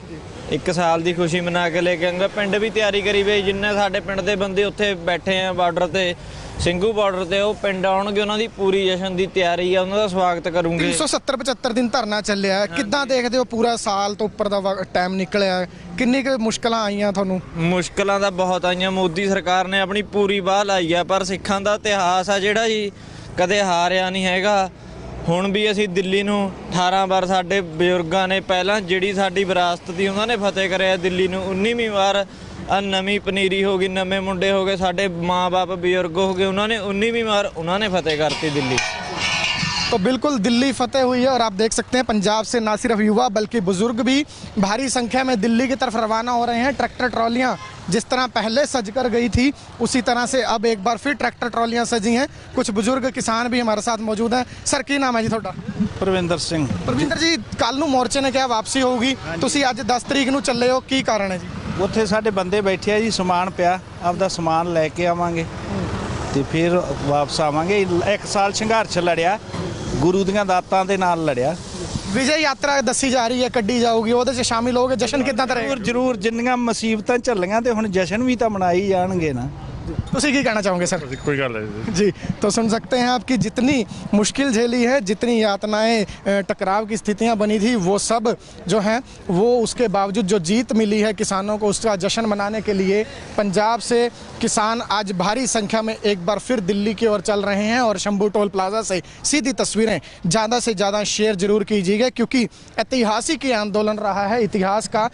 1 ਸਾਲ ਦੀ ਖੁਸ਼ੀ ਮਨਾ ਕੇ ਲੈ ਕੇ ਆਂਗਾ। ਪਿੰਡ ਵੀ ਤਿਆਰੀ ਕਰੀ ਵੇ, ਜਿੰਨੇ ਸਾਡੇ ਪਿੰਡ ਦੇ ਬੰਦੇ ਉੱਥੇ ਬੈਠੇ ਆ ਬਾਰਡਰ ਤੇ, ਸਿੰਘੂ ਬਾਰਡਰ ਤੇ, ਉਹ ਪਿੰਡ ਆਉਣਗੇ। ਉਹਨਾਂ ਦੀ ਪੂਰੀ ਜਸ਼ਨ ਦੀ ਤਿਆਰੀ ਆ, ਉਹਨਾਂ ਦਾ ਸਵਾਗਤ ਕਰੂੰਗੇ। 370-75 ਦਿਨ ਧਰਨਾ ਚੱਲਿਆ। ਕਿੱਦਾਂ ਦੇਖਦੇ ਹੋ ਪੂਰਾ ਸਾਲ ਤੋਂ ਉੱਪਰ ਦਾ ਟਾਈਮ ਨਿਕਲਿਆ, ਕਿੰਨੀ ਕੁ ਮੁਸ਼ਕਲਾਂ ਆਈਆਂ ਤੁਹਾਨੂੰ? ਮੁਸ਼ਕਲਾਂ ਤਾਂ ਬਹੁਤ ਆਈਆਂ। ਮੋਦੀ ਸਰਕਾਰ ਨੇ ਆਪਣੀ ਪੂਰੀ ਬਾਹ ਲਾਈ ਆ, ਪਰ ਸਿੱਖਾਂ ਦਾ ਇਤਿਹਾਸ ਆ ਜਿਹੜਾ ਜੀ ਕਦੇ ਹਾਰਿਆ ਨਹੀਂ ਹੈਗਾ। ਹੁਣ ਵੀ ਅਸੀਂ ਦਿੱਲੀ ਨੂੰ 18 ਵਾਰ ਸਾਡੇ ਬਜ਼ੁਰਗਾਂ ਨੇ, ਪਹਿਲਾਂ ਜਿਹੜੀ ਸਾਡੀ ਵਿਰਾਸਤ ਦੀ ਉਹਨਾਂ ਨੇ ਫਤਿਹ ਕਰਿਆ ਦਿੱਲੀ ਨੂੰ 19ਵੀਂ ਵਾਰ। ਆ ਨਵੀਂ ਪਨੀਰੀ ਹੋ ਗਈ, ਨਵੇਂ ਮੁੰਡੇ ਹੋ ਗਏ, ਸਾਡੇ ਮਾਂ-ਬਾਪ ਬਜ਼ੁਰਗ ਹੋ ਗਏ, ਉਹਨਾਂ ਨੇ 19ਵੀਂ ਵਾਰ ਉਹਨਾਂ ਨੇ ਫਤਿਹ ਕਰਤੀ ਦਿੱਲੀ। तो बिल्कुल दिल्ली फतेह हुई है। और आप देख सकते हैं पंजाब से ना सिर्फ युवा बल्कि बुजुर्ग भी भारी संख्या में दिल्ली की तरफ रवाना हो रहे हैं। ट्रैक्टर ट्रॉलियां जिस तरह पहले सज कर गई थी उसी तरह से अब एक बार फिर ट्रैक्टर ट्रॉलियां सजी हैं। कुछ बुजुर्ग किसान भी हमारे साथ मौजूद हैं। सर की नाम है जी थोड़ा? ਪ੍ਰਵਿੰਦਰ ਸਿੰਘ। परविंदर जी, कल ਨੂੰ ਮੋਰਚੇ ਨੇ ਕਿਹਾ ਵਾਪਸੀ ਹੋਊਗੀ, ਤੁਸੀਂ ਅੱਜ 10 ਤਰੀਕ ਨੂੰ ਚੱਲੇ ਹੋ, ਕੀ ਕਾਰਨ ਹੈ ਜੀ? ਉੱਥੇ ਸਾਡੇ ਬੰਦੇ ਬੈਠੇ ਆ ਜੀ, ਸਮਾਨ ਪਿਆ, ਆਪਦਾ ਸਮਾਨ ਲੈ ਕੇ ਆਵਾਂਗੇ ਤੇ ਫਿਰ ਵਾਪਸ ਆਵਾਂਗੇ। 1 ਸਾਲ ਸੰਘਰਸ਼ ਲੜਿਆ, ਗੁਰੂ ਦੀਆਂ ਦਾਤਾਂ ਦੇ ਨਾਲ ਲੜਿਆ। ਵਿਜੇ ਯਾਤਰਾ ਦੱਸੀ ਜਾ ਰਹੀ ਹੈ, ਕੱਢੀ ਜਾਊਗੀ, ਉਹਦੇ 'ਚ ਸ਼ਾਮਿਲ ਹੋਗੇ। ਜਸ਼ਨ ਕਿੱਦਾਂ ਦਾ ਰਹੇਗਾ? ਜ਼ਰੂਰ ਜਿੰਨੀਆਂ ਮੁਸੀਬਤਾਂ ਝੱਲੀਆਂ ਤੇ ਹੁਣ ਜਸ਼ਨ ਵੀ ਤਾਂ ਮਨਾਈ ਜਾਣਗੇ ਨਾ। ਤੁਸੀਂ ਕੀ ਕਹਿਣਾ ਚਾहोगे सर? कोई गल है जी, तो सुन सकते हैं आपकी जितनी मुश्किल झेली है, जितनी यातनाएं, टकराव की स्थितियां बनी थी, वो सब जो हैं वो उसके बावजूद जो जीत मिली है किसानों को, उसका जश्न मनाने के लिए पंजाब से किसान आज भारी संख्या में एक बार फिर दिल्ली की ओर चल रहे हैं। और शंभू टोल प्लाजा से सीधी तस्वीरें ज़्यादा से ज़्यादा शेयर जरूर कीजिएगा, क्योंकि ऐतिहासिक ये आंदोलन रहा है। इतिहास का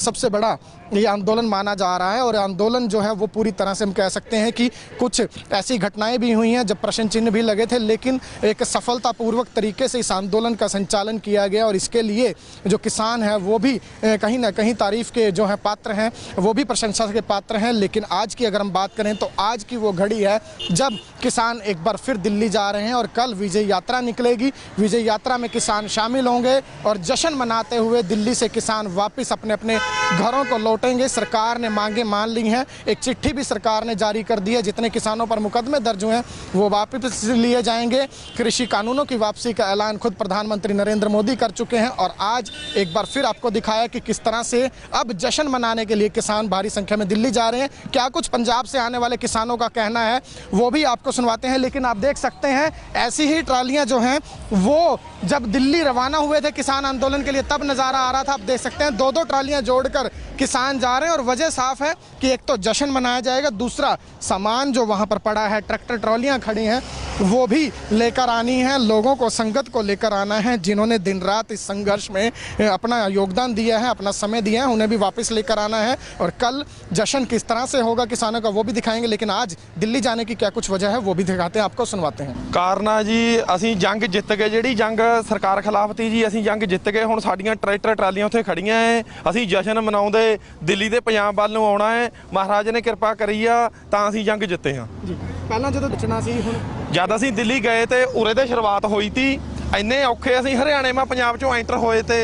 सबसे बड़ा ये आंदोलन माना जा रहा है। और आंदोलन जो है वो पूरी तरह से हम कह सकते हैं कि कुछ ऐसी घटनाएं भी हुई हैं जब प्रश्न चिन्ह भी लगे थे, लेकिन एक सफलतापूर्वक तरीके से इस आंदोलन का संचालन किया गया। और इसके लिए जो किसान हैं वो भी कहीं ना कहीं तारीफ के जो हैं पात्र हैं, वो भी प्रशंसा के पात्र हैं। लेकिन आज की अगर हम बात करें तो आज की वो घड़ी है जब किसान एक बार फिर दिल्ली जा रहे हैं और कल विजय यात्रा निकलेगी। विजय यात्रा में किसान शामिल होंगे और जश्न मनाते हुए दिल्ली से किसान वापस अपने अपने घरों को लौटेंगे। सरकार ने मांगे मान ली हैं, एक चिट्ठी भी सरकार ने जारी कर दी है। जितने किसानों पर मुकदमे दर्ज हुए हैं वो वापस लिए जाएंगे। कृषि कानूनों की वापसी का ऐलान खुद प्रधानमंत्री नरेंद्र मोदी कर चुके हैं। और आज एक बार फिर आपको दिखाया कि किस तरह से अब जश्न मनाने के लिए किसान भारी संख्या में दिल्ली जा रहे हैं। क्या कुछ पंजाब से आने वाले किसानों का कहना है वो भी आपको सुनवाते हैं। लेकिन आप देख सकते हैं ऐसी ही ट्रालियां जो हैं वो जब दिल्ली रवाना हुए थे किसान आंदोलन के लिए तब नज़ारा आ रहा था। आप देख सकते हैं 2-2 ट्रालियां जोड़कर किसान जा रहे हैं। और वजह साफ है कि एक तो जश्न मनाया जाएगा, दूसरा सामान जो वहाँ पर पड़ा है, ट्रैक्टर ट्रॉलियाँ खड़ी हैं, वो भी लेकर आनी है। लोगों को, संगत को लेकर आना है जिन्होंने दिन रात इस संघर्ष में अपना योगदान दिया है, अपना समय दिया है, उन्हें भी वापस लेकर आना है। और कल जश्न किस तरह से होगा किसानों का वो भी दिखाएंगे। लेकिन आज दिल्ली जाने की क्या कुछ वजह है वो भी दिखाते हैं, आपको सुनवाते हैं। ਕਾਰਨ ਆ ਜੀ ਅਸੀਂ ਜੰਗ ਜਿੱਤ ਗਏ। ਜਿਹੜੀ ਜੰਗ ਸਰਕਾਰ ਖਿਲਾਫ ਤੀ ਜੀ, ਅਸੀਂ ਜੰਗ ਜਿੱਤ ਗਏ। ਹੁਣ ਸਾਡੀਆਂ ਟਰੈਕਟਰ ਟਰਾਲੀਆਂ ਉੱਥੇ ਖੜੀਆਂ ਐ। ਅਸੀਂ ਜਸ਼ਨ ਮਨਾਉਂਦੇ ਦਿੱਲੀ ਦੇ ਪੰਜਾਬ ਵੱਲ ਨੂੰ ਆਉਣਾ ਹੈ। ਮਹਾਰਾਜ ਨੇ ਕਿਰਪਾ ਕਰੀ ਆ ਤਾਂ ਅਸੀਂ ਜੰਗ ਜਿੱਤੇ ਹਾਂ ਜੀ। ਪਹਿਲਾਂ ਜਦੋਂ ਬਚਣਾ ਸੀ, ਹੁਣ ਜਦ ਅਸੀਂ ਦਿੱਲੀ ਗਏ ਤੇ ਉਰੇ ਦੇ ਸ਼ੁਰੂਆਤ ਹੋਈ ਤੀ। ਇੰਨੇ ਔਖੇ ਅਸੀਂ ਹਰਿਆਣੇ ਮਾ ਪੰਜਾਬ ਚੋਂ ਐਂਟਰ ਹੋਏ ਤੇ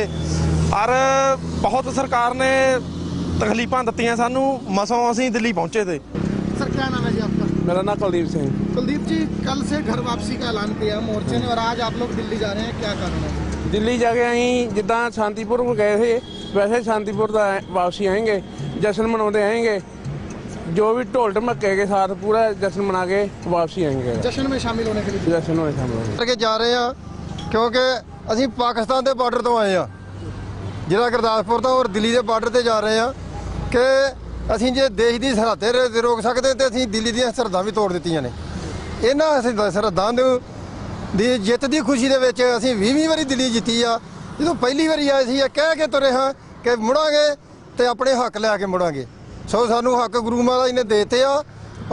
ਔਰ ਬਹੁਤ ਸਰਕਾਰ ਨੇ ਤਕਲੀਫਾਂ ਦਿੱਤੀਆਂ ਸਾਨੂੰ, ਮਸੋਂ ਅਸੀਂ ਦਿੱਲੀ ਪਹੁੰਚੇ ਤੇ। सर क्या नाम है जी आपका? मेरा नाम कुलदीप सिंह। कुलदीप जी, कल से घर वापसी का ऐलान किया मोर्चे ने और आज आप लोग दिल्ली जा रहे हैं, क्या कारण है? ਦਿੱਲੀ ਜਾ ਕੇ ਅਸੀਂ ਜਿੱਦਾਂ ਸ਼ਾਂਤੀਪੁਰ ਗਏ ਸੀ ਵੈਸੇ ਸ਼ਾਂਤੀਪੁਰ ਦਾ ਵਾਪਸੀ ਆएंगे, जश्न मनाते आएंगे। जो भी ढोल ढमक्के के साथ पूरा जश्न मना के वापसी आएंगे। जश्न में शामिल होने के लिए जश्न में शामिल होंगे। ਕਰਕੇ ਜਾ ਰਹੇ ਆ ਕਿਉਂਕਿ ਅਸੀਂ ਪਾਕਿਸਤਾਨ ਦੇ ਬਾਰਡਰ ਤੋਂ ਆਏ ਆ, ਜ਼ਿਲ੍ਹਾ ਗੁਰਦਾਸਪੁਰ ਤੋਂ ਔਰ ਦਿੱਲੀ ਦੇ ਬਾਰਡਰ ਤੇ ਜਾ ਰਹੇ ਆ ਕਿ ਅਸੀਂ ਜੇ ਦੇਸ਼ ਦੀ ਸਰਹੱਦ ਤੇ ਰੋਕ ਸਕਦੇ ਤੇ ਅਸੀਂ ਦਿੱਲੀ ਦੀਆਂ ਸਰਹੱਦਾਂ ਵੀ ਤੋੜ ਦਿੱਤੀਆਂ ਨੇ। ਇਹਨਾਂ ਅਸੀਂ ਸਰਹੱਦਾਂ ਦੀ ਜਿੱਤ ਦੀ ਖੁਸ਼ੀ ਦੇ ਵਿੱਚ ਅਸੀਂ 20ਵੀਂ ਵਾਰੀ ਦਿੱਲੀ ਜਿੱਤੀ ਆ। ਜਦੋਂ ਪਹਿਲੀ ਵਾਰੀ ਆਏ ਸੀ ਇਹ ਕਹਿ ਕੇ ਤੁਰੇ ਹਾਂ ਕਿ ਮੁੜਾਂਗੇ ਤੇ ਆਪਣੇ ਹੱਕ ਲੈ ਕੇ ਮੁੜਾਂਗੇ। ਸੋ ਸਾਨੂੰ ਹੱਕ ਗੁਰੂ ਮਹਾਰਾਜ ਨੇ ਦੇਤੇ ਆ।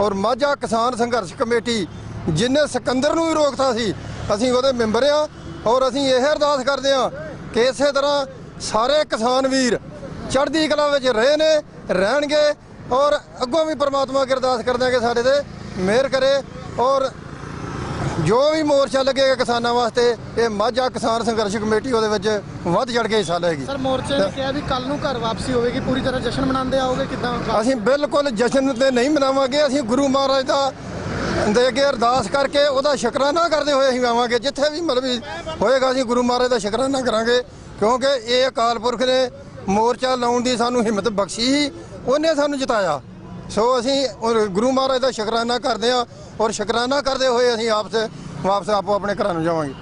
ਔਰ ਮਾਝਾ ਕਿਸਾਨ ਸੰਘਰਸ਼ ਕਮੇਟੀ ਜਿਨੇ ਸਿਕੰਦਰ ਨੂੰ ਵੀ ਰੋਕਤਾ ਸੀ ਅਸੀਂ ਉਹਦੇ ਮੈਂਬਰ ਆ। ਔਰ ਅਸੀਂ ਇਹ ਅਰਦਾਸ ਕਰਦੇ ਆ ਕਿ ਇਸੇ ਤਰ੍ਹਾਂ ਸਾਰੇ ਕਿਸਾਨ ਵੀਰ ਚੜ੍ਹਦੀ ਕਲਾ ਵਿੱਚ ਰਹੇ ਨੇ, ਰਹਿਣਗੇ। ਔਰ ਅੱਗੋਂ ਵੀ ਪ੍ਰਮਾਤਮਾ ਅੱਗੇ ਅਰਦਾਸ ਕਰਦੇ ਆ ਕਿ ਸਾਡੇ ਤੇ ਮਿਹਰ ਕਰੇ। ਔਰ ਜੋ ਵੀ ਮੋਰਚਾ ਲੱਗੇਗਾ ਕਿਸਾਨਾਂ ਵਾਸਤੇ ਇਹ ਮਾਝਾ ਕਿਸਾਨ ਸੰਘਰਸ਼ ਕਮੇਟੀ ਉਹਦੇ ਵਿੱਚ ਵੱਧ ਚੜ੍ਹ ਕੇ ਹਿੱਸਾ ਲਏਗੀ। ਸਰ ਮੋਰਚੇ ਨੇ ਕਿਹਾ ਵੀ ਕੱਲ ਨੂੰ ਘਰ ਵਾਪਸੀ ਹੋਵੇਗੀ, ਪੂਰੀ ਤਰ੍ਹਾਂ ਜਸ਼ਨ ਮਨਾਉਂਦੇ ਆਓਗੇ ਕਿਦਾਂ? ਅਸੀਂ ਬਿਲਕੁਲ ਜਸ਼ਨ ਤੇ ਨਹੀਂ ਮਨਾਵਾਂਗੇ। ਅਸੀਂ ਗੁਰੂ ਮਹਾਰਾਜ ਦਾ ਦੇ ਅੱਗੇ ਅਰਦਾਸ ਕਰਕੇ ਉਹਦਾ ਸ਼ੁਕਰਾਨਾ ਕਰਦੇ ਹੋਏ ਅਸੀਂ ਆਵਾਂਗੇ। ਜਿੱਥੇ ਵੀ ਮਤਲਬ ਹੋਏਗਾ ਅਸੀਂ ਗੁਰੂ ਮਹਾਰਾਜ ਦਾ ਸ਼ੁਕਰਾਨਾ ਕਰਾਂਗੇ, ਕਿਉਂਕਿ ਇਹ ਅਕਾਲ ਪੁਰਖ ਨੇ ਮੋਰਚਾ ਲਾਉਣ ਦੀ ਸਾਨੂੰ ਹਿੰਮਤ ਬਖਸ਼ੀ ਸੀ, ਉਹਨੇ ਸਾਨੂੰ ਜਿਤਾਇਆ। ਸੋ ਅਸੀਂ ਗੁਰੂ ਮਹਾਰਾਜ ਦਾ ਸ਼ੁਕਰਾਨਾ ਕਰਦੇ ਹਾਂ ਔਰ ਸ਼ੁਕਰਾਨਾ ਕਰਦੇ ਹੋਏ ਅਸੀਂ ਵਾਪਸ ਆਪੋ ਆਪਣੇ ਘਰਾਂ ਨੂੰ ਜਾਵਾਂਗੇ।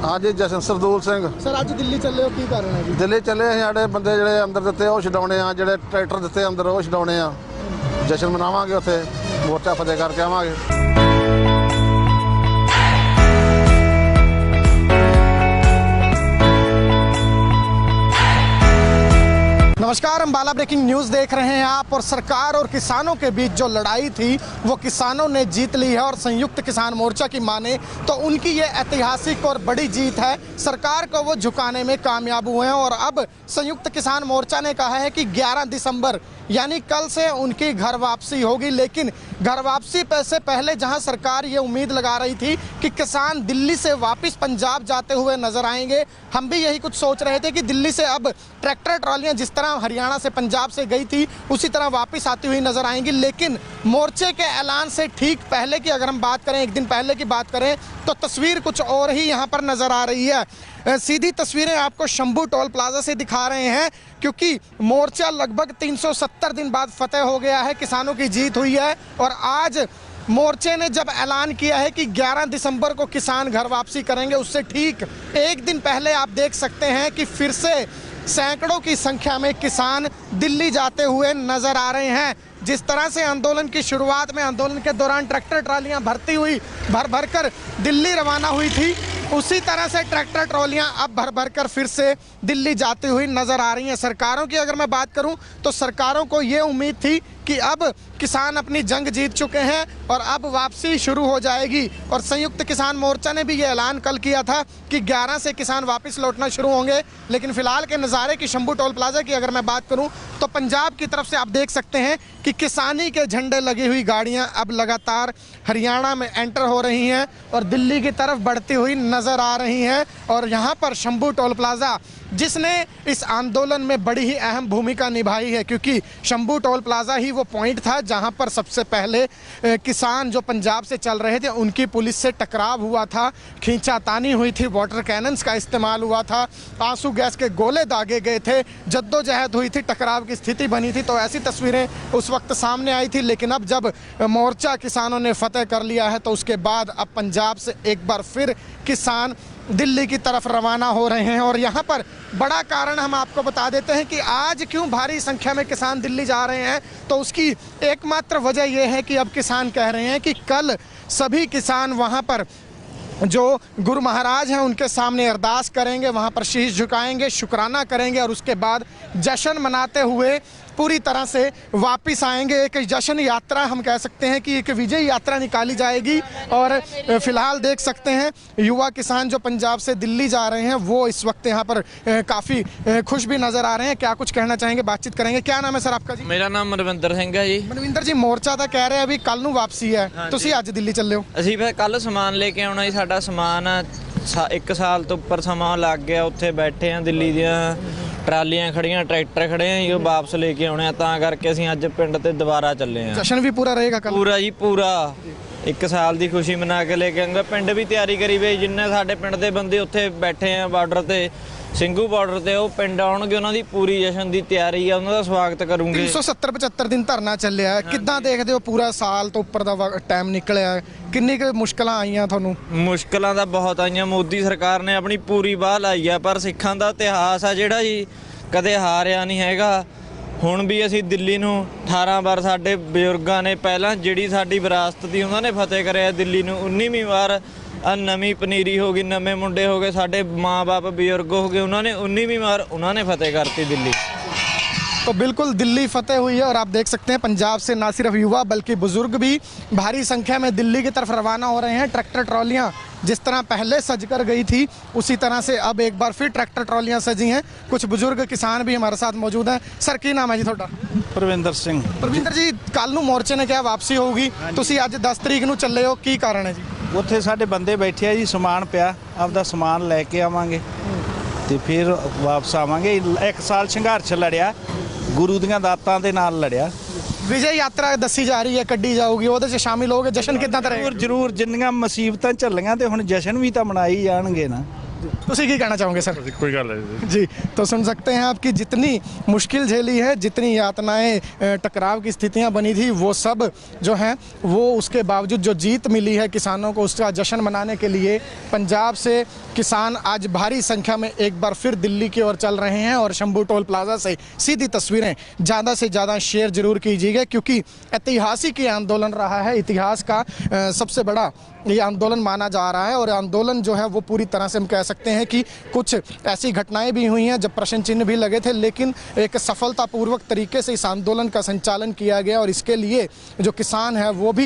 ਹਾਂਜੀ ਜਸ਼ਨ ਸਰਦੂਲ ਸਿੰਘ। ਸਰ ਅੱਜ ਦਿੱਲੀ ਚੱਲੇ ਹੋ, ਕੀ ਕਾਰਨ ਹੈ ਜੀ? ਦਿੱਲੀ ਚੱਲੇ ਅਸੀਂ ਸਾਡੇ ਬੰਦੇ ਜਿਹੜੇ ਅੰਦਰ ਦਿੱਤੇ ਉਹ ਛਡਾਉਣੇ ਆ, ਜਿਹੜੇ ਟਰੈਕਟਰ ਦਿੱਤੇ ਅੰਦਰ ਉਹ ਛਡਾਉਣੇ ਆ। ਜਸ਼ਨ ਮਨਾਵਾਂਗੇ, ਉੱਥੇ ਮੋਰਚਾ ਫਤਿਹ ਕਰਕੇ ਆਵਾਂਗੇ। नमस्कार, अम्बाला ब्रेकिंग न्यूज़ देख रहे हैं आप। और सरकार और किसानों के बीच जो लड़ाई थी वो किसानों ने जीत ली है। और संयुक्त किसान मोर्चा की माने तो उनकी ये ऐतिहासिक और बड़ी जीत है। सरकार को वो झुकाने में कामयाब हुए हैं। और अब संयुक्त किसान मोर्चा ने कहा है कि 11 दिसंबर यानी कल से उनकी घर वापसी होगी। लेकिन घर वापसी से पहले जहां सरकार ये उम्मीद लगा रही थी कि किसान दिल्ली से वापस पंजाब जाते हुए नजर आएंगे, हम भी यही कुछ सोच रहे थे कि दिल्ली से अब ट्रैक्टर ट्रॉलियां जिस तरह हरियाणा से पंजाब से गई थी उसी तरह वापस आती हुई नजर आएंगी। लेकिन मोर्चे के ऐलान से ठीक पहले की अगर हम बात करें, एक दिन पहले की बात करें, तो तस्वीर कुछ और ही यहाँ पर नजर आ रही है। सीधी तस्वीरें आपको शंभू टोल प्लाजा से दिखा रहे हैं, क्योंकि मोर्चा लगभग 370 दिन बाद फतेह हो गया है, किसानों की जीत हुई है। और आज मोर्चे ने जब ऐलान किया है कि 11 दिसंबर को किसान घर वापसी करेंगे, उससे ठीक एक दिन पहले आप देख सकते हैं कि फिर से सैकड़ों की संख्या में किसान दिल्ली जाते हुए नजर आ रहे हैं। जिस तरह से आंदोलन की शुरुआत में, आंदोलन के दौरान ट्रैक्टर ट्रॉलियां भर भर कर दिल्ली रवाना हुई थी, उसी तरह से ट्रैक्टर ट्रॉलियां अब भर भर कर फिर से दिल्ली जाती हुई नजर आ रही हैं। सरकारों की अगर मैं बात करूं तो सरकारों को ये उम्मीद थी कि अब किसान अपनी जंग जीत चुके हैं और अब वापसी शुरू हो जाएगी। और संयुक्त किसान मोर्चा ने भी ये ऐलान कल किया था कि 11 से किसान वापस लौटना शुरू होंगे। लेकिन फिलहाल के नज़ारे की शंभू टोल प्लाजा की अगर मैं बात करूं तो पंजाब की तरफ से आप देख सकते हैं कि किसानी के झंडे लगी हुई गाड़ियां अब लगातार हरियाणा में एंटर हो रही हैं और दिल्ली की तरफ बढ़ती हुई नज़र आ रही हैं। और यहाँ पर शंभू टोल प्लाजा जिसने इस आंदोलन में बड़ी ही अहम भूमिका निभाई है, क्योंकि शंभू टोल प्लाजा ही वो पॉइंट था जहां पर सबसे पहले किसान जो पंजाब से चल रहे थे उनकी पुलिस से टकराव हुआ था, खींचातानी हुई थी, वाटर कैनन्स का इस्तेमाल हुआ था, आंसू गैस के गोले दागे गए थे, जद्दोजहद हुई थी, टकराव की स्थिति बनी थी। तो ऐसी तस्वीरें उस वक्त सामने आई थी। लेकिन अब जब मोर्चा किसानों ने फतेह कर लिया है तो उसके बाद अब पंजाब से एक बार फिर किसान दिल्ली की तरफ रवाना हो रहे हैं। और यहाँ पर बड़ा कारण हम आपको बता देते हैं कि आज क्यों भारी संख्या में किसान दिल्ली जा रहे हैं, तो उसकी एकमात्र वजह यह है कि अब किसान कह रहे हैं कि कल सभी किसान वहाँ पर जो गुरु महाराज हैं उनके सामने अरदास करेंगे, वहाँ पर शीश झुकाएंगे, शुक्राना करेंगे और उसके बाद जश्न मनाते हुए पूरी तरह से वापस आएंगे। एक जश्न यात्रा हम कह सकते हैं कि एक विजय यात्रा निकाली जाएगी। और फिलहाल देख सकते हैं युवा किसान जो पंजाब से दिल्ली जा रहे हैं वो इस वक्त यहाँ पर काफ़ी खुश भी नज़र आ रहे हैं। क्या कुछ कहना चाहेंगे, बातचीत करेंगे। क्या नाम है सर आपका जी? मेरा नाम मनविंदर सिंह है जी। मनविंदर जी, मोर्चा ਤਾਂ ਕਹਿ ਰਿਹਾ ਵੀ ਕੱਲ ਨੂੰ ਵਾਪਸੀ ਹੈ, ਤੁਸੀਂ ਅੱਜ ਦਿੱਲੀ ਚੱਲੇ ਹੋ। ਅਸੀਂ ਫਿਰ ਕੱਲ ਸਮਾਨ ਲੈ ਕੇ ਆਉਣਾ ਜੀ। ਸਾਡਾ ਸਮਾਨ 1 ਸਾਲ ਤੋਂ ਉੱਪਰ ਸਮਾਂ ਲੱਗ ਗਿਆ, ਉੱਥੇ ਬੈਠੇ ਆ, ਦਿੱਲੀ ਦੀਆਂ ਟਰਾਲੀਆਂ ਖੜੀਆਂ, ਟਰੈਕਟਰ ਖੜੇ ਆ ਜੀ, ਉਹ ਵਾਪਸ ਲੈ ਕੇ ਆਉਣੇ ਆ। ਤਾਂ ਕਰਕੇ ਅਸੀਂ ਅੱਜ ਪਿੰਡ ਤੇ ਦੁਬਾਰਾ ਚੱਲੇ ਆ। ਜਸ਼ਨ ਵੀ ਪੂਰਾ ਰਹੇਗਾ ਕੱਲ? ਪੂਰਾ ਜੀ, ਪੂਰਾ 1 ਸਾਲ ਦੀ ਖੁਸ਼ੀ ਮਨਾ ਕੇ ਲੈ ਕੇ ਆਉਂਗਾ। ਪਿੰਡ ਵੀ ਤਿਆਰੀ ਕਰੀ ਵੇ, ਜਿੰਨੇ ਸਾਡੇ ਪਿੰਡ ਦੇ ਬੰਦੇ ਉੱਥੇ ਬੈਠੇ ਆ ਬਾਰਡਰ ਤੇ, ਸਿੰਘੂ ਬਾਰਡਰ ਤੇ, ਉਹ ਪਿੰਡ ਆਉਣਗੇ, ਉਹਨਾਂ ਦੀ ਪੂਰੀ ਜਸ਼ਨ ਦੀ ਤਿਆਰੀ ਆ, ਉਹਨਾਂ ਦਾ ਸਵਾਗਤ ਕਰੂੰਗੇ। 370-75 ਦਿਨ ਧਰਨਾ ਚੱਲਿਆ, ਕਿੱਦਾਂ ਦੇਖਦੇ ਹੋ? ਪੂਰਾ ਸਾਲ ਤੋਂ ਉੱਪਰ ਦਾ ਟਾਈਮ ਨਿਕਲਿਆ, ਕਿੰਨੀ ਕੁ ਮੁਸ਼ਕਲਾਂ ਆਈਆਂ ਤੁਹਾਨੂੰ? ਮੁਸ਼ਕਲਾਂ ਤਾਂ ਬਹੁਤ ਆਈਆਂ। ਮੋਦੀ ਸਰਕਾਰ ਨੇ ਆਪਣੀ ਪੂਰੀ ਬਾਹ ਲਾਈ ਆ, ਪਰ ਸਿੱਖਾਂ ਦਾ ਇਤਿਹਾਸ ਆ ਜਿਹੜਾ ਜੀ ਕਦੇ ਹਾਰਿਆ ਨਹੀਂ ਹੈਗਾ। ਹੁਣ ਵੀ ਅਸੀਂ ਦਿੱਲੀ ਨੂੰ 18 ਵਾਰ ਸਾਡੇ ਬਜ਼ੁਰਗਾਂ ਨੇ ਪਹਿਲਾਂ ਜਿਹੜੀ ਸਾਡੀ ਵਿਰਾਸਤ ਦੀ ਉਹਨਾਂ ਨੇ ਫਤਿਹ ਕਰਿਆ ਦਿੱਲੀ ਨੂੰ 19ਵੀਂ ਵਾਰ। ਆ ਨਵੀਂ ਪਨੀਰੀ ਹੋ ਗਈ, ਨਵੇਂ ਮੁੰਡੇ ਹੋ ਗਏ, ਸਾਡੇ ਮਾਂ-ਬਾਪ ਬਜ਼ੁਰਗ ਹੋ गए, उन्होंने 19वीं बार उन्होंने फतेह करती दिल्ली। तो बिल्कुल दिल्ली फतेह हुई है और आप देख सकते हैं पंजाब से ना सिर्फ युवा बल्कि बुजुर्ग भी भारी संख्या में दिल्ली की तरफ रवाना हो रहे हैं। ट्रैक्टर ट्रॉलियां जिस तरह पहले सज कर गई थी उसी तरह से अब एक बार फिर ट्रैक्टर ट्रॉलियां सजी हैं। कुछ बुजुर्ग किसान भी हमारे साथ मौजूद हैं। सर की नाम है जी थोड़ा? ਪ੍ਰਵਿੰਦਰ ਸਿੰਘ। ਪ੍ਰਵਿੰਦਰ ਜੀ, ਕੱਲ ਨੂੰ ਮੋਰਚੇ ਨੇ ਕਿਹਾ ਵਾਪਸੀ ਹੋਊਗੀ, ਤੁਸੀਂ ਅੱਜ 10 ਤਰੀਕ ਨੂੰ ਚੱਲੇ ਹੋ, ਕੀ ਕਾਰਨ ਹੈ ਜੀ? ਉੱਥੇ ਸਾਡੇ ਬੰਦੇ ਬੈਠੇ ਆ ਜੀ, ਸਮਾਨ ਪਿਆ, ਆਪਦਾ ਸਮਾਨ ਲੈ ਕੇ ਆਵਾਂਗੇ ਤੇ ਫਿਰ ਵਾਪਸ ਆਵਾਂਗੇ। 1 ਸਾਲ ਸੰਘਰਸ਼ ਲੜਿਆ, ਗੁਰੂ ਦੀਆਂ ਦਾਤਾਂ ਦੇ ਨਾਲ ਲੜਿਆ। ਵਿਜੇ ਯਾਤਰਾ ਦੱਸੀ ਜਾ ਰਹੀ ਹੈ, ਕੱਢੀ ਜਾਊਗੀ, ਉਹਦੇ 'ਚ ਸ਼ਾਮਿਲ ਹੋਗੇ? ਜਸ਼ਨ ਕਿੱਦਾਂ ਦਾ ਰਹੇਗਾ? ਜ਼ਰੂਰ ਜਿੰਨੀਆਂ ਮੁਸੀਬਤਾਂ ਝੱਲੀਆਂ ਤੇ ਹੁਣ ਜਸ਼ਨ ਵੀ ਤਾਂ ਮਨਾਈ ਜਾਣਗੇ ਨਾ। ਤੁਸੀਂ ਕੀ ਕਹਿਣਾ ਚਾहोगे सर? कोई गल है जी, तो सुन सकते हैं आपकी जितनी मुश्किल झेली है, जितनी यातनाएं टकराव की स्थितियां बनी थी, वो सब जो हैं वो उसके बावजूद जो जीत मिली है किसानों को, उसका जश्न मनाने के लिए पंजाब से किसान आज भारी संख्या में एक बार फिर दिल्ली की ओर चल रहे हैं। और शंभू टोल प्लाजा से सीधी तस्वीरें ज़्यादा से ज़्यादा शेयर जरूर कीजिएगा, क्योंकि ऐतिहासिक ये आंदोलन रहा है, इतिहास का सबसे बड़ा ये आंदोलन माना जा रहा है। और आंदोलन जो है वो पूरी तरह से हम कह सकते हैं कि कुछ ऐसी घटनाएं भी हुई हैं जब प्रश्न चिन्ह भी लगे थे, लेकिन एक सफलतापूर्वक तरीके से इस आंदोलन का संचालन किया गया। और इसके लिए जो किसान हैं वो भी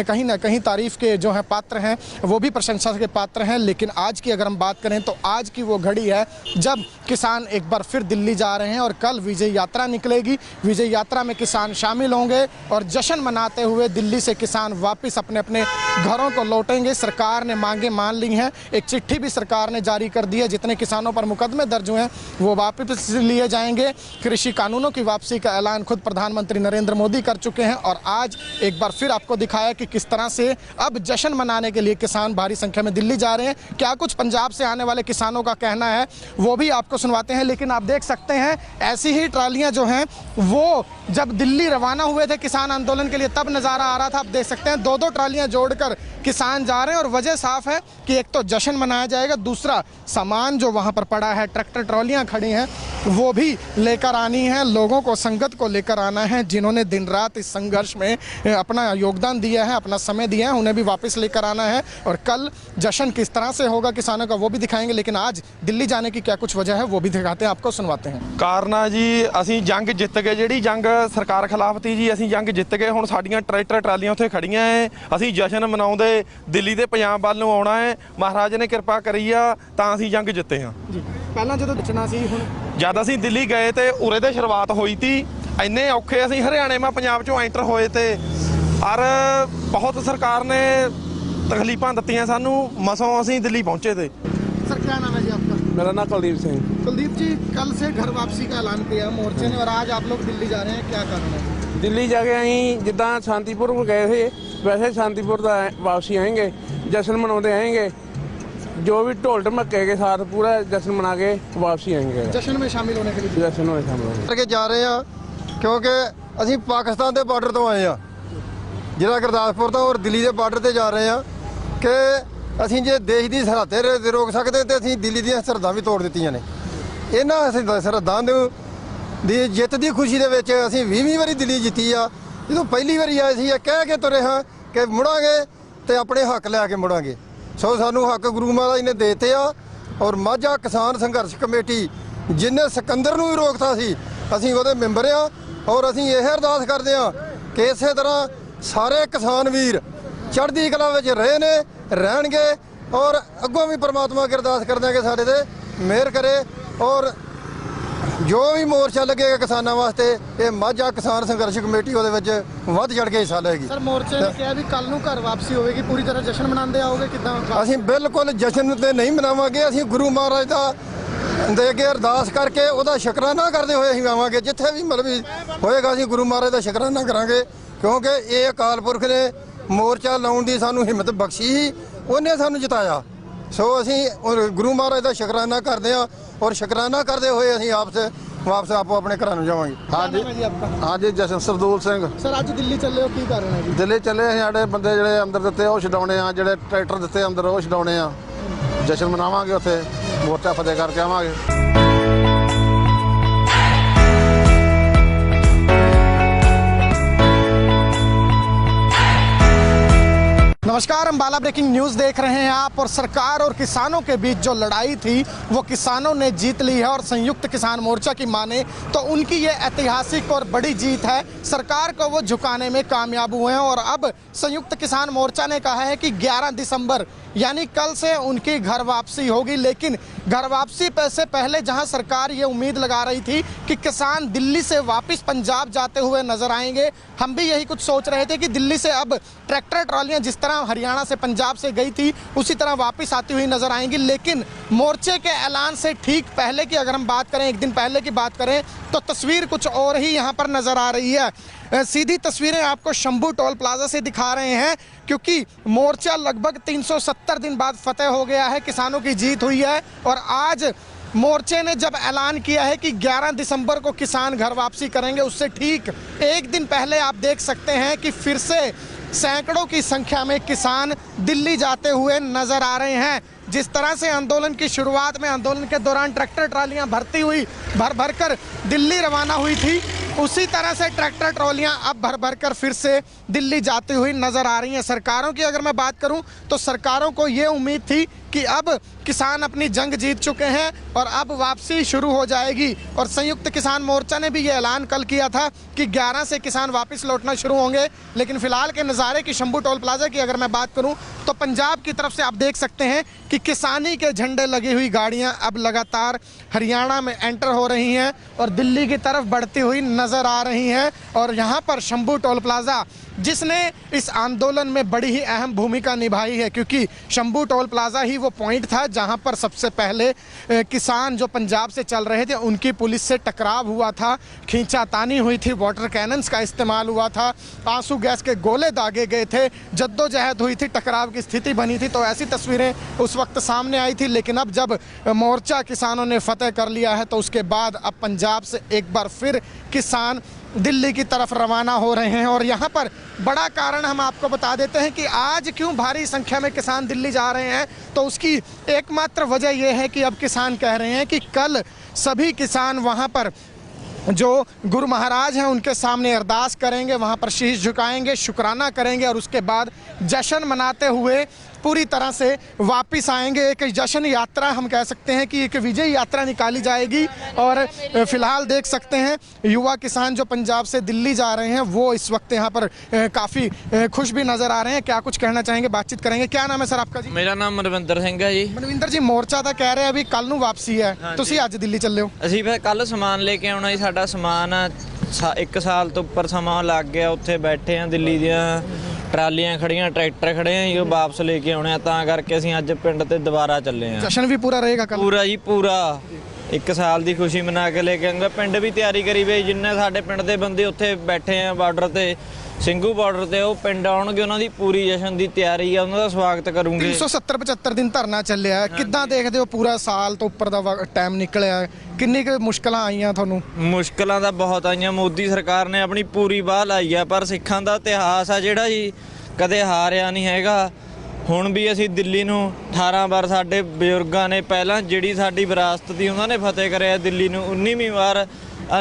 कहीं ना कहीं तारीफ़ के जो है पात्र हैं, वो भी प्रशंसा के पात्र हैं। लेकिन आज की अगर हम बात करें तो आज की वो घड़ी है जब किसान एक बार फिर दिल्ली जा रहे हैं और कल विजय यात्रा निकलेगी। विजय यात्रा में किसान शामिल होंगे और जश्न मनाते हुए दिल्ली से किसान वापस अपने अपने घरों को लौटेंगे। सरकार ने मांगे मान ली हैं, एक चिट्ठी भी सरकार ने जारी कर दी है, जितने किसानों पर मुकदमे दर्ज हुए हैं वो वापस लिए जाएंगे। कृषि कानूनों की वापसी का ऐलान खुद प्रधानमंत्री नरेंद्र मोदी कर चुके हैं। और आज एक बार फिर आपको दिखाया कि किस तरह से अब जश्न मनाने के लिए किसान भारी संख्या में दिल्ली जा रहे हैं। क्या कुछ पंजाब से आने वाले किसानों का कहना है वो भी आपको सुनवाते हैं। लेकिन आप देख सकते हैं ऐसी ही ट्रालियां जो हैं वो जब दिल्ली रवाना हुए थे किसान आंदोलन के लिए तब नज़ारा आ रहा था। आप देख सकते हैं 2-2 ट्रालियां जोड़कर किसान जा रहे हैं और वजह साफ है कि एक तो जश्न मनाया जाएगा, दूसरा सामान जो वहाँ पर पड़ा है, ट्रैक्टर ट्रॉलियाँ खड़ी हैं वो भी लेकर आनी है। लोगों को, संगत को लेकर आना है जिन्होंने दिन रात इस संघर्ष में अपना योगदान दिया है, अपना समय दिया है, उन्हें भी वापस लेकर आना है। और कल जश्न किस तरह से होगा किसानों का वो भी दिखाएंगे। लेकिन आज दिल्ली जाने की क्या कुछ वजह है वो भी दिखाते हैं, आपको सुनवाते हैं। ਕਾਰਨ ਆ ਜੀ ਅਸੀਂ ਜੰਗ ਜਿੱਤ ਗਏ, ਜਿਹੜੀ ਜੰਗ ਸਰਕਾਰ ਖਿਲਾਫ ਤੀ ਜੀ ਅਸੀਂ ਜੰਗ ਜਿੱਤ ਗਏ। ਹੁਣ ਸਾਡੀਆਂ ਟਰੈਕਟਰ ਟਰਾਲੀਆਂ ਉੱਥੇ ਖੜੀਆਂ ਐ, ਅਸੀਂ ਜਸ਼ਨ ਮਨਾਉਂਦੇ ਦਿੱਲੀ ਦੇ ਪੰਜਾਬ ਵੱਲ ਨੂੰ ਆਉਣਾ ਹੈ। ਮਹਾਰਾਜ ਨੇ ਕਿਰਪਾ ਕਰੀ ਆ ਤਾਂ ਅਸੀਂ ਜੰਗ ਜਿੱਤੇ ਹਾਂ ਜੀ। ਪਹਿਲਾਂ ਜਦੋਂ ਬਚਣਾ ਸੀ, ਹੁਣ ਜਦ ਅਸੀਂ ਦਿੱਲੀ ਗਏ ਤੇ ਉਰੇ ਤੇ ਸ਼ੁਰੂਆਤ ਹੋਈ ਤੀ, ਇੰਨੇ ਔਖੇ ਅਸੀਂ ਹਰਿਆਣੇ ਮਾ ਪੰਜਾਬ ਚੋਂ ਐਂਟਰ ਹੋਏ ਤੇ ਔਰ ਬਹੁਤ ਸਰਕਾਰ ਨੇ ਤਕਲੀਫਾਂ ਦਿੱਤੀਆਂ ਸਾਨੂੰ, ਮਸੋਂ ਅਸੀਂ ਦਿੱਲੀ ਪਹੁੰਚੇ ਤੇ। सर क्या नाम है जी आपका? मेरा नाम कुलदीप सिंह। कुलदीप जी, कल से घर वापसी का ऐलान किया मोर्चे ने और आज आप लोग दिल्ली जा रहे हैं, क्या कारण है? ਦਿੱਲੀ ਜਾ ਕੇ ਅਸੀਂ ਜਿੱਦਾਂ ਸ਼ਾਂਤੀਪੁਰ ਗਏ ਸੀ ਵੈਸੇ ਸ਼ਾਂਤੀਪੁਰ ਦਾ ਵਾਪਸੀ ਆਏਂਗੇ, ਜਸ਼ਨ ਮਨਾਉਂਦੇ ਆਏਂਗੇ। जो भी ढोल ढमक्के के साथ पूरा जश्न मना के वापसी आएंगे। जश्न में शामिल होने के लिए जश्न में शामिल होंगे ਕਰਕੇ ਜਾ ਰਹੇ ਆ ਕਿਉਂਕਿ ਅਸੀਂ ਪਾਕਿਸਤਾਨ ਦੇ ਬਾਰਡਰ ਤੋਂ ਆਏ ਆ, ਜ਼ਿਲ੍ਹਾ ਗੁਰਦਾਸਪੁਰ ਤੋਂ, ਔਰ ਦਿੱਲੀ ਦੇ ਬਾਰਡਰ ਤੇ ਜਾ ਰਹੇ ਆ ਕਿ ਅਸੀਂ ਜੇ ਦੇਸ਼ ਦੀ ਸਰਹੱਦੇ ਰੋਕ ਸਕਦੇ ਤੇ ਅਸੀਂ ਦਿੱਲੀ ਦੀਆਂ ਸਰਹੱਦਾਂ ਵੀ ਤੋੜ ਦਿੱਤੀਆਂ ਨੇ। ਇਹਨਾਂ ਅਸੀਂ ਸਰਹੱਦਾਂ ਦੀ ਜਿੱਤ ਦੀ ਖੁਸ਼ੀ ਦੇ ਵਿੱਚ ਅਸੀਂ 20ਵੀਂ ਵਾਰੀ ਦਿੱਲੀ ਜਿੱਤੀ ਆ। ਜਦੋਂ ਪਹਿਲੀ ਵਾਰੀ ਆਏ ਸੀ ਇਹ ਕਹਿ ਕੇ ਤੁਰੇ ਹਾਂ ਕਿ ਮੁੜਾਂਗੇ ਤੇ ਆਪਣੇ ਹੱਕ ਲੈ ਕੇ ਮੁੜਾਂਗੇ। ਸੋ ਸਾਨੂੰ ਹੱਕ ਗੁਰੂ ਮਹਾਰਾਜ ਨੇ ਦੇਤੇ ਆ। ਔਰ ਮਾਝਾ ਕਿਸਾਨ ਸੰਘਰਸ਼ ਕਮੇਟੀ ਜਿਨੇ ਸਿਕੰਦਰ ਨੂੰ ਵੀ ਰੋਕਤਾ ਸੀ, ਅਸੀਂ ਉਹਦੇ ਮੈਂਬਰ ਆ। ਔਰ ਅਸੀਂ ਇਹ ਅਰਦਾਸ ਕਰਦੇ ਆ ਕਿ ਇਸੇ ਤਰ੍ਹਾਂ ਸਾਰੇ ਕਿਸਾਨ ਵੀਰ ਚੜ੍ਹਦੀ ਕਲਾ ਵਿੱਚ ਰਹੇ ਨੇ, ਰਹਿਣਗੇ। ਔਰ ਅੱਗੋਂ ਵੀ ਪ੍ਰਮਾਤਮਾ ਅੱਗੇ ਅਰਦਾਸ ਕਰਦੇ ਆ ਕਿ ਸਾਡੇ ਤੇ ਮਿਹਰ ਕਰੇ। ਔਰ ਜੋ ਵੀ ਮੋਰਚਾ ਲੱਗੇਗਾ ਕਿਸਾਨਾਂ ਵਾਸਤੇ ਇਹ ਮਾਝਾ ਕਿਸਾਨ ਸੰਘਰਸ਼ ਕਮੇਟੀ ਉਹਦੇ ਵਿੱਚ ਵੱਧ ਚੜ੍ਹ ਕੇ ਹਿੱਸਾ ਲਏਗੀ। ਸਰ ਮੋਰਚੇ ਨੇ ਕਿਹਾ ਵੀ ਕੱਲ ਨੂੰ ਘਰ ਵਾਪਸੀ ਹੋਵੇਗੀ, ਪੂਰੀ ਤਰ੍ਹਾਂ ਜਸ਼ਨ ਮਨਾਉਂਦੇ ਆਓਗੇ, ਕਿੱਦਾਂ? ਅਸੀਂ ਬਿਲਕੁਲ ਜਸ਼ਨ ਤੇ ਨਹੀਂ ਮਨਾਵਾਂਗੇ। ਅਸੀਂ ਗੁਰੂ ਮਹਾਰਾਜ ਦਾ ਦੇ ਅੱਗੇ ਅਰਦਾਸ ਕਰਕੇ ਉਹਦਾ ਸ਼ੁਕਰਾਨਾ ਕਰਦੇ ਹੋਏ ਅਸੀਂ ਆਵਾਂਗੇ। ਜਿੱਥੇ ਵੀ ਮਲਬੀ ਹੋਏਗਾ ਅਸੀਂ ਗੁਰੂ ਮਹਾਰਾਜ ਦਾ ਸ਼ੁਕਰਾਨਾ ਕਰਾਂਗੇ, ਕਿਉਂਕਿ ਇਹ ਅਕਾਲ ਪੁਰਖ ਨੇ ਮੋਰਚਾ ਲਾਉਣ ਦੀ ਸਾਨੂੰ ਹਿੰਮਤ ਬਖਸ਼ੀ ਸੀ, ਉਹਨੇ ਸਾਨੂੰ ਜਿਤਾਇਆ। ਸੋ ਅਸੀਂ ਗੁਰੂ ਮਹਾਰਾਜ ਦਾ ਸ਼ੁਕਰਾਨਾ ਕਰਦੇ ਹਾਂ ਔਰ ਸ਼ੁਕਰਾਨਾ ਕਰਦੇ ਹੋਏ ਅਸੀਂ ਵਾਪਸ ਆਪੋ ਆਪਣੇ ਘਰਾਂ ਨੂੰ ਜਾਵਾਂਗੇ। ਹਾਂਜੀ ਜਸ਼ਨ ਸਰਦੂਲ ਸਿੰਘ। ਸਰ ਅੱਜ ਦਿੱਲੀ ਚੱਲੇ ਹੋ, ਕੀ ਕਾਰਨ ਹੈ ਜੀ? ਦਿੱਲੀ ਚੱਲੇ ਅਸੀਂ, ਸਾਡੇ ਬੰਦੇ ਜਿਹੜੇ ਅੰਦਰ ਦਿੱਤੇ ਉਹ ਛਡਾਉਣੇ ਆ, ਜਿਹੜੇ ਟਰੈਕਟਰ ਦਿੱਤੇ ਅੰਦਰ ਉਹ ਛਡਾਉਣੇ ਆ। ਜਸ਼ਨ ਮਨਾਵਾਂਗੇ, ਉੱਥੇ ਮੋਰਚਾ ਫਤਿਹ ਕਰਕੇ ਆਵਾਂਗੇ। नमस्कार, अम्बाला ब्रेकिंग न्यूज़ देख रहे हैं आप। और सरकार और किसानों के बीच जो लड़ाई थी वो किसानों ने जीत ली है और संयुक्त किसान मोर्चा की माने तो उनकी ये ऐतिहासिक और बड़ी जीत है। सरकार को वो झुकाने में कामयाब हुए हैं और अब संयुक्त किसान मोर्चा ने कहा है कि 11 दिसंबर यानी कल से उनकी घर वापसी होगी। लेकिन घर वापसी से पहले जहां सरकार ये उम्मीद लगा रही थी कि किसान दिल्ली से वापस पंजाब जाते हुए नजर आएंगे, हम भी यही कुछ सोच रहे थे कि दिल्ली से अब ट्रैक्टर ट्रॉलियां जिस तरह हरियाणा से पंजाब से गई थी उसी तरह वापस आती हुई नजर आएंगी। लेकिन मोर्चे के ऐलान से ठीक पहले की अगर हम बात करें, एक दिन पहले की बात करें, तो तस्वीर कुछ और ही यहाँ पर नजर आ रही है। सीधी तस्वीरें आपको शंभू टोल प्लाजा से दिखा रहे हैं क्योंकि मोर्चा लगभग 370 दिन बाद फतेह हो गया है, किसानों की जीत हुई है। और आज मोर्चे ने जब ऐलान किया है कि 11 दिसंबर को किसान घर वापसी करेंगे, उससे ठीक एक दिन पहले आप देख सकते हैं कि फिर से सैकड़ों की संख्या में किसान दिल्ली जाते हुए नजर आ रहे हैं। जिस तरह से आंदोलन की शुरुआत में, आंदोलन के दौरान ट्रैक्टर ट्रालियां भर भर कर दिल्ली रवाना हुई थी, उसी तरह से ट्रैक्टर ट्रॉलियां अब भर भर कर फिर से दिल्ली जाती हुई नजर आ रही हैं। सरकारों की अगर मैं बात करूं तो सरकारों को ये उम्मीद थी कि अब किसान अपनी जंग जीत चुके हैं और अब वापसी शुरू हो जाएगी। और संयुक्त किसान मोर्चा ने भी ये ऐलान कल किया था कि 11 से किसान वापस लौटना शुरू होंगे। लेकिन फिलहाल के नज़ारे की शंभू टोल प्लाजा की अगर मैं बात करूं तो पंजाब की तरफ से आप देख सकते हैं कि किसानी के झंडे लगी हुई गाड़ियां अब लगातार हरियाणा में एंटर हो रही हैं और दिल्ली की तरफ बढ़ती हुई नजर आ रही हैं। और यहाँ पर शंभू टोल प्लाजा जिसने इस आंदोलन में बड़ी ही अहम भूमिका निभाई है, क्योंकि शंभू टोल प्लाजा ही वो पॉइंट था जहां पर सबसे पहले किसान जो पंजाब से चल रहे थे उनकी पुलिस से टकराव हुआ था, खींचातानी हुई थी, वाटर कैनन्स का इस्तेमाल हुआ था, आंसू गैस के गोले दागे गए थे, जद्दोजहद हुई थी, टकराव की स्थिति बनी थी। तो ऐसी तस्वीरें उस वक्त सामने आई थी। लेकिन अब जब मोर्चा किसानों ने फतेह कर लिया है तो उसके बाद अब पंजाब से एक बार फिर किसान दिल्ली की तरफ रवाना हो रहे हैं। और यहाँ पर बड़ा कारण हम आपको बता देते हैं कि आज क्यों भारी संख्या में किसान दिल्ली जा रहे हैं। तो उसकी एकमात्र वजह यह है कि अब किसान कह रहे हैं कि कल सभी किसान वहाँ पर जो गुरु महाराज हैं उनके सामने अरदास करेंगे, वहाँ पर शीश झुकाएंगे, शुक्राना करेंगे और उसके बाद जश्न मनाते हुए पूरी तरह से वापस आएंगे। एक जश्न यात्रा हम कह सकते हैं कि एक विजय यात्रा निकाली जाएगी। और फिलहाल देख सकते हैं युवा किसान जो पंजाब से दिल्ली जा रहे हैं वो इस वक्त यहाँ पर काफ़ी खुश भी नज़र आ रहे हैं। क्या कुछ कहना चाहेंगे, बातचीत करेंगे। क्या नाम है सर आपका जी? मेरा नाम मनविंਦਰ ਸਿੰਘ है जी। मनविंਦਰ जी, मोर्चा तो कह रहे हैं अभी कल ਨੂੰ वापसी है, ਤੁਸੀਂ ਅੱਜ ਦਿੱਲੀ ਚੱਲੇ ਹੋ? ਅਸੀਂ ਫਿਰ ਕੱਲ ਸਮਾਨ ਲੈ ਕੇ ਆਉਣਾ ਜੀ। ਸਾਡਾ ਸਮਾਨ 1 ਸਾਲ ਤੋਂ ਉੱਪਰ ਸਮਾਂ ਲੱਗ ਗਿਆ, ਉੱਥੇ ਬੈਠੇ ਆ, ਦਿੱਲੀ ਦੀਆਂ ਟਰਾਲੀਆਂ ਖੜੀਆਂ, ਟਰੈਕਟਰ ਖੜੇ ਆ ਜੀ, ਉਹ ਵਾਪਸ ਲੈ ਕੇ ਆਉਣੇ ਆ। ਤਾਂ ਕਰਕੇ ਅਸੀਂ ਅੱਜ ਪਿੰਡ ਤੇ ਦੁਬਾਰਾ ਚੱਲੇ ਆ। ਜਸ਼ਨ ਵੀ ਪੂਰਾ ਰਹੇਗਾ ਕੱਲ? ਪੂਰਾ ਜੀ ਪੂਰਾ, 1 ਸਾਲ ਦੀ ਖੁਸ਼ੀ ਮਨਾ ਕੇ ਲੈ ਕੇ ਆਂਗੇ। ਪਿੰਡ ਵੀ ਤਿਆਰੀ ਕਰੀ ਵੇ, ਜਿੰਨੇ ਸਾਡੇ ਪਿੰਡ ਦੇ ਬੰਦੇ ਉੱਥੇ ਬੈਠੇ ਆ ਬਾਰਡਰ ਤੇ, ਸਿੰਘੂ ਬਾਰਡਰ ਤੇ, ਉਹ ਪਿੰਡ ਆਉਣਗੇ, ਉਹਨਾਂ ਦੀ ਪੂਰੀ ਜਸ਼ਨ ਦੀ ਤਿਆਰੀ ਆ, ਉਹਨਾਂ ਦਾ ਸਵਾਗਤ ਕਰੂੰਗੇ। 370-75 ਦਿਨ ਧਰਨਾ ਚੱਲਿਆ, ਕਿੱਦਾਂ ਦੇਖਦੇ ਹੋ? ਪੂਰਾ ਸਾਲ ਤੋਂ ਉੱਪਰ ਦਾ ਟਾਈਮ ਨਿਕਲਿਆ, ਕਿੰਨੀ ਕੁ ਮੁਸ਼ਕਲਾਂ ਆਈਆਂ ਤੁਹਾਨੂੰ? ਮੁਸ਼ਕਲਾਂ ਤਾਂ ਬਹੁਤ ਆਈਆਂ। ਮੋਦੀ ਸਰਕਾਰ ਨੇ ਆਪਣੀ ਪੂਰੀ ਬਾਹ ਲਾਈ ਆ, ਪਰ ਸਿੱਖਾਂ ਦਾ ਇਤਿਹਾਸ ਆ ਜਿਹੜਾ ਜੀ ਕਦੇ ਹਾਰਿਆ ਨਹੀਂ ਹੈਗਾ। ਹੁਣ ਵੀ ਅਸੀਂ ਦਿੱਲੀ ਨੂੰ 18 ਵਾਰ ਸਾਡੇ ਬਜ਼ੁਰਗਾਂ ਨੇ, ਪਹਿਲਾਂ ਜਿਹੜੀ ਸਾਡੀ ਵਿਰਾਸਤ ਦੀ ਉਹਨਾਂ ਨੇ ਫਤਿਹ ਕਰਿਆ ਦਿੱਲੀ ਨੂੰ, 19ਵੀਂ ਵਾਰ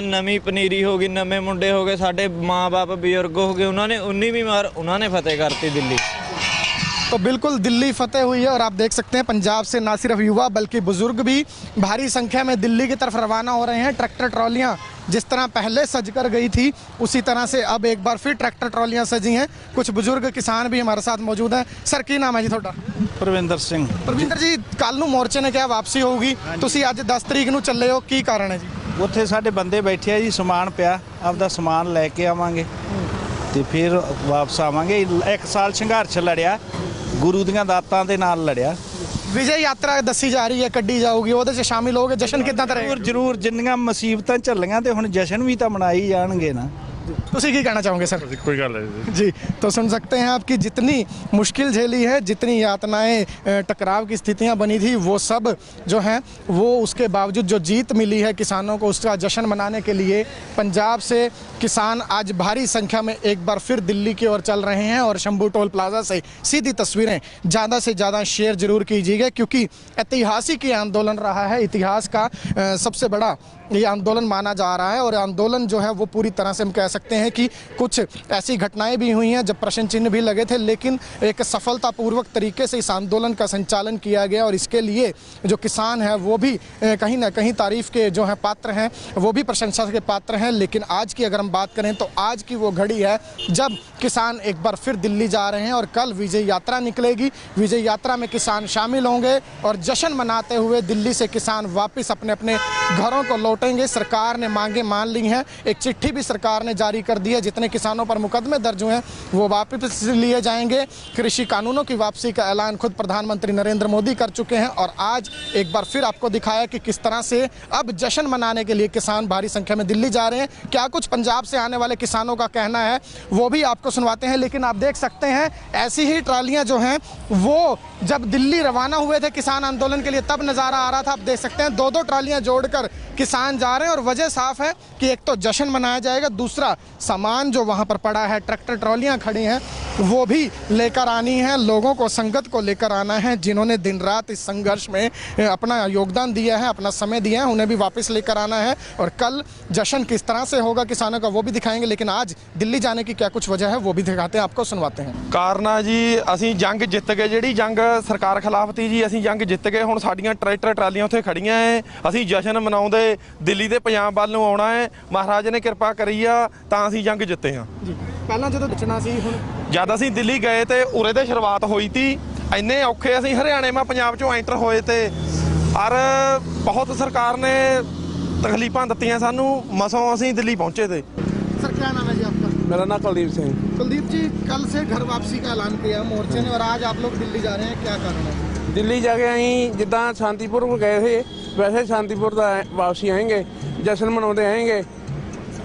ਨਵੀਂ ਪਨੀਰੀ ਹੋ ਗਈ, ਨਵੇਂ ਮੁੰਡੇ ਹੋ ਗਏ, ਸਾਡੇ ਮਾਂ-ਬਾਪ ਬਜ਼ੁਰਗ ਹੋ ਗਏ, ਉਹਨਾਂ ਨੇ 19ਵੀਂ ਵਾਰ ਉਹਨਾਂ ਨੇ ਫਤਿਹ ਕਰਤੀ ਦਿੱਲੀ। तो बिल्कुल दिल्ली फतेह हुई है और आप देख सकते हैं पंजाब से ना सिर्फ युवा बल्कि बुजुर्ग भी भारी संख्या में दिल्ली की तरफ रवाना हो रहे हैं। ट्रैक्टर ट्रॉलियां जिस तरह पहले सज कर गई थी उसी तरह से अब एक बार फिर ट्रैक्टर ट्रॉलियां सजी हैं। कुछ बुजुर्ग किसान भी हमारे साथ मौजूद हैं। सर की नाम है जी थोड़ा? ਪ੍ਰਵਿੰਦਰ ਸਿੰਘ। प्रविंदर जी, कल ਨੂੰ मोर्चे ने क्या वापसी होगी, ਤੁਸੀਂ ਅੱਜ 10 ਤਰੀਕ ਨੂੰ ਚੱਲੇ ਹੋ, ਕੀ ਕਾਰਨ ਹੈ ਜੀ? ਉੱਥੇ ਸਾਡੇ ਬੰਦੇ ਬੈਠੇ ਆ ਜੀ, ਸਮਾਨ ਪਿਆ, ਆਪਦਾ ਸਮਾਨ ਲੈ ਕੇ ਆਵਾਂਗੇ ਤੇ ਫਿਰ ਵਾਪਸ ਆਵਾਂਗੇ। 1 ਸਾਲ ਸੰਘਰਸ਼ ਲੜਿਆ, ਗੁਰੂ ਦੀਆਂ ਦਾਤਾਂ ਦੇ ਨਾਲ ਲੜਿਆ। ਵਿਜੇ ਯਾਤਰਾ ਦੱਸੀ ਜਾ ਰਹੀ ਹੈ, ਕੱਢੀ ਜਾਊਗੀ, ਉਹਦੇ 'ਚ ਸ਼ਾਮਿਲ ਹੋਗੇ। ਜਸ਼ਨ ਕਿੱਦਾਂ ਦਾ ਰਹੇਗਾ? ਜ਼ਰੂਰ ਜਿੰਨੀਆਂ ਮੁਸੀਬਤਾਂ ਝੱਲੀਆਂ ਤੇ ਹੁਣ ਜਸ਼ਨ ਵੀ ਤਾਂ ਮਨਾਈ ਜਾਣਗੇ ਨਾ। ਤੁਸੀਂ ਕੀ ਕਹਿਣਾ ਚਾहोगे सर? कोई गल है जी, तो सुन सकते हैं आपकी जितनी मुश्किल झेली है, जितनी यातनाएं, टकराव की स्थितियां बनी थी, वो सब जो हैं वो उसके बावजूद जो जीत मिली है किसानों को, उसका जश्न मनाने के लिए पंजाब से किसान आज भारी संख्या में एक बार फिर दिल्ली की ओर चल रहे हैं। और शंभू टोल प्लाजा से सीधी तस्वीरें ज़्यादा से ज़्यादा शेयर जरूर कीजिएगा क्योंकि ऐतिहासिक ये आंदोलन रहा है, इतिहास का सबसे बड़ा ये आंदोलन माना जा रहा है। और आंदोलन जो है वो पूरी तरह से हम कह सकते हैं कि कुछ ऐसी घटनाएं भी हुई हैं जब प्रश्न चिन्ह भी लगे थे, लेकिन एक सफलतापूर्वक तरीके से इस आंदोलन का संचालन किया गया और इसके लिए जो किसान हैं वो भी कहीं ना कहीं तारीफ के जो हैं पात्र हैं, वो भी प्रशंसा के पात्र हैं। लेकिन आज की अगर हम बात करें तो आज की वो घड़ी है जब किसान एक बार फिर दिल्ली जा रहे हैं और कल विजय यात्रा निकलेगी। विजय यात्रा में किसान शामिल होंगे और जश्न मनाते हुए दिल्ली से किसान वापस अपने अपने घरों को लौटेंगे। सरकार ने मांगे मान ली हैं, एक चिट्ठी भी सरकार ने जारी कर दी है। जितने किसानों पर मुकदमे दर्ज हुए हैं वो वापस लिए जाएंगे। कृषि कानूनों की वापसी का ऐलान खुद प्रधानमंत्री नरेंद्र मोदी कर चुके हैं और आज एक बार फिर आपको दिखाया कि किस तरह से अब जश्न मनाने के लिए किसान भारी संख्या में दिल्ली जा रहे हैं। क्या कुछ पंजाब से आने वाले किसानों का कहना है वो भी आपको सुनवाते हैं। लेकिन आप देख सकते हैं ऐसी ही ट्रालियां जो हैं वो जब दिल्ली रवाना हुए थे किसान आंदोलन के लिए तब नज़ारा आ रहा था। आप देख सकते हैं दो ट्रालियां जोड़कर किसान जा रहे हैं और वजह साफ है कि एक तो जश्न मनाया जाएगा, दूसरा सामान जो वहां पर पड़ा है, ट्रैक्टर ट्रॉलियां खड़ी हैं वो भी लेकर आनी है। लोगों को संगत को लेकर आना है जिन्होंने दिन रात इस संघर्ष में अपना योगदान दिया है, अपना समय दिया है, उन्हें भी वापस लेकर आना है। और कल जश्न किस तरह से होगा किसानों का वो भी दिखाएंगे। लेकिन आज दिल्ली जाने की क्या कुछ वजह है वो भी दिखाते हैं, आपको सुनवाते हैं। ਕਾਰਨਾ ਜੀ ਅਸੀਂ ਜੰਗ ਜਿੱਤ ਗਏ, ਜਿਹੜੀ ਜੰਗ ਸਰਕਾਰ ਖਿਲਾਫ ਤੀ ਜੀ ਅਸੀਂ ਜੰਗ ਜਿੱਤ ਗਏ। ਹੁਣ ਸਾਡੀਆਂ ਟਰੈਕਟਰ ਟਰਾਲੀਆਂ ਉੱਥੇ ਖੜੀਆਂ ਐ, ਅਸੀਂ ਜਸ਼ਨ ਮਨਾਉਂਦੇ ਦਿੱਲੀ ਦੇ ਪੰਜਾਬ ਵੱਲ ਨੂੰ ਆਉਣਾ ਹੈ। ਮਹਾਰਾਜ ਨੇ ਕਿਰਪਾ ਕਰੀ ਆ ਤਾਂ ਅਸੀਂ ਜੰਗ ਜਿੱਤੇ ਹਾਂ ਜੀ। ਪਹਿਲਾਂ ਜਦੋਂ ਬਚਣਾ ਸੀ ਹੁਣ ਜਦ ਅਸੀਂ ਦਿੱਲੀ ਗਏ ਤੇ ਉਰੇ ਤੇ ਸ਼ੁਰੂਆਤ ਹੋਈ ਤੀ, ਇੰਨੇ ਔਖੇ ਅਸੀਂ ਹਰਿਆਣੇ ਮਾ ਪੰਜਾਬ ਚੋਂ ਐਂਟਰ ਹੋਏ ਤੇ ਔਰ ਬਹੁਤ ਸਰਕਾਰ ਨੇ ਤਕਲੀਫਾਂ ਦਿੱਤੀਆਂ ਸਾਨੂੰ, ਮਸੋਂ ਅਸੀਂ ਦਿੱਲੀ ਪਹੁੰਚੇ ਤੇ। सर क्या नाम है जी आपका? मेरा नाम कुलदीप सिंह। कुलदीप जी, कल से घर वापसी का ऐलान किया मोर्चे ने और आज आप लोग दिल्ली जा रहे हैं, क्या कारण है? ਦਿੱਲੀ ਜਾ ਕੇ ਅਸੀਂ ਜਿੱਦਾਂ ਸ਼ਾਂਤੀਪੁਰ ਗਏ ਸੀ ਵੈਸੇ ਸ਼ਾਂਤੀਪੁਰ ਦਾ ਵਾਪਸੀ ਆएंगे, जश्न मनाते आएंगे।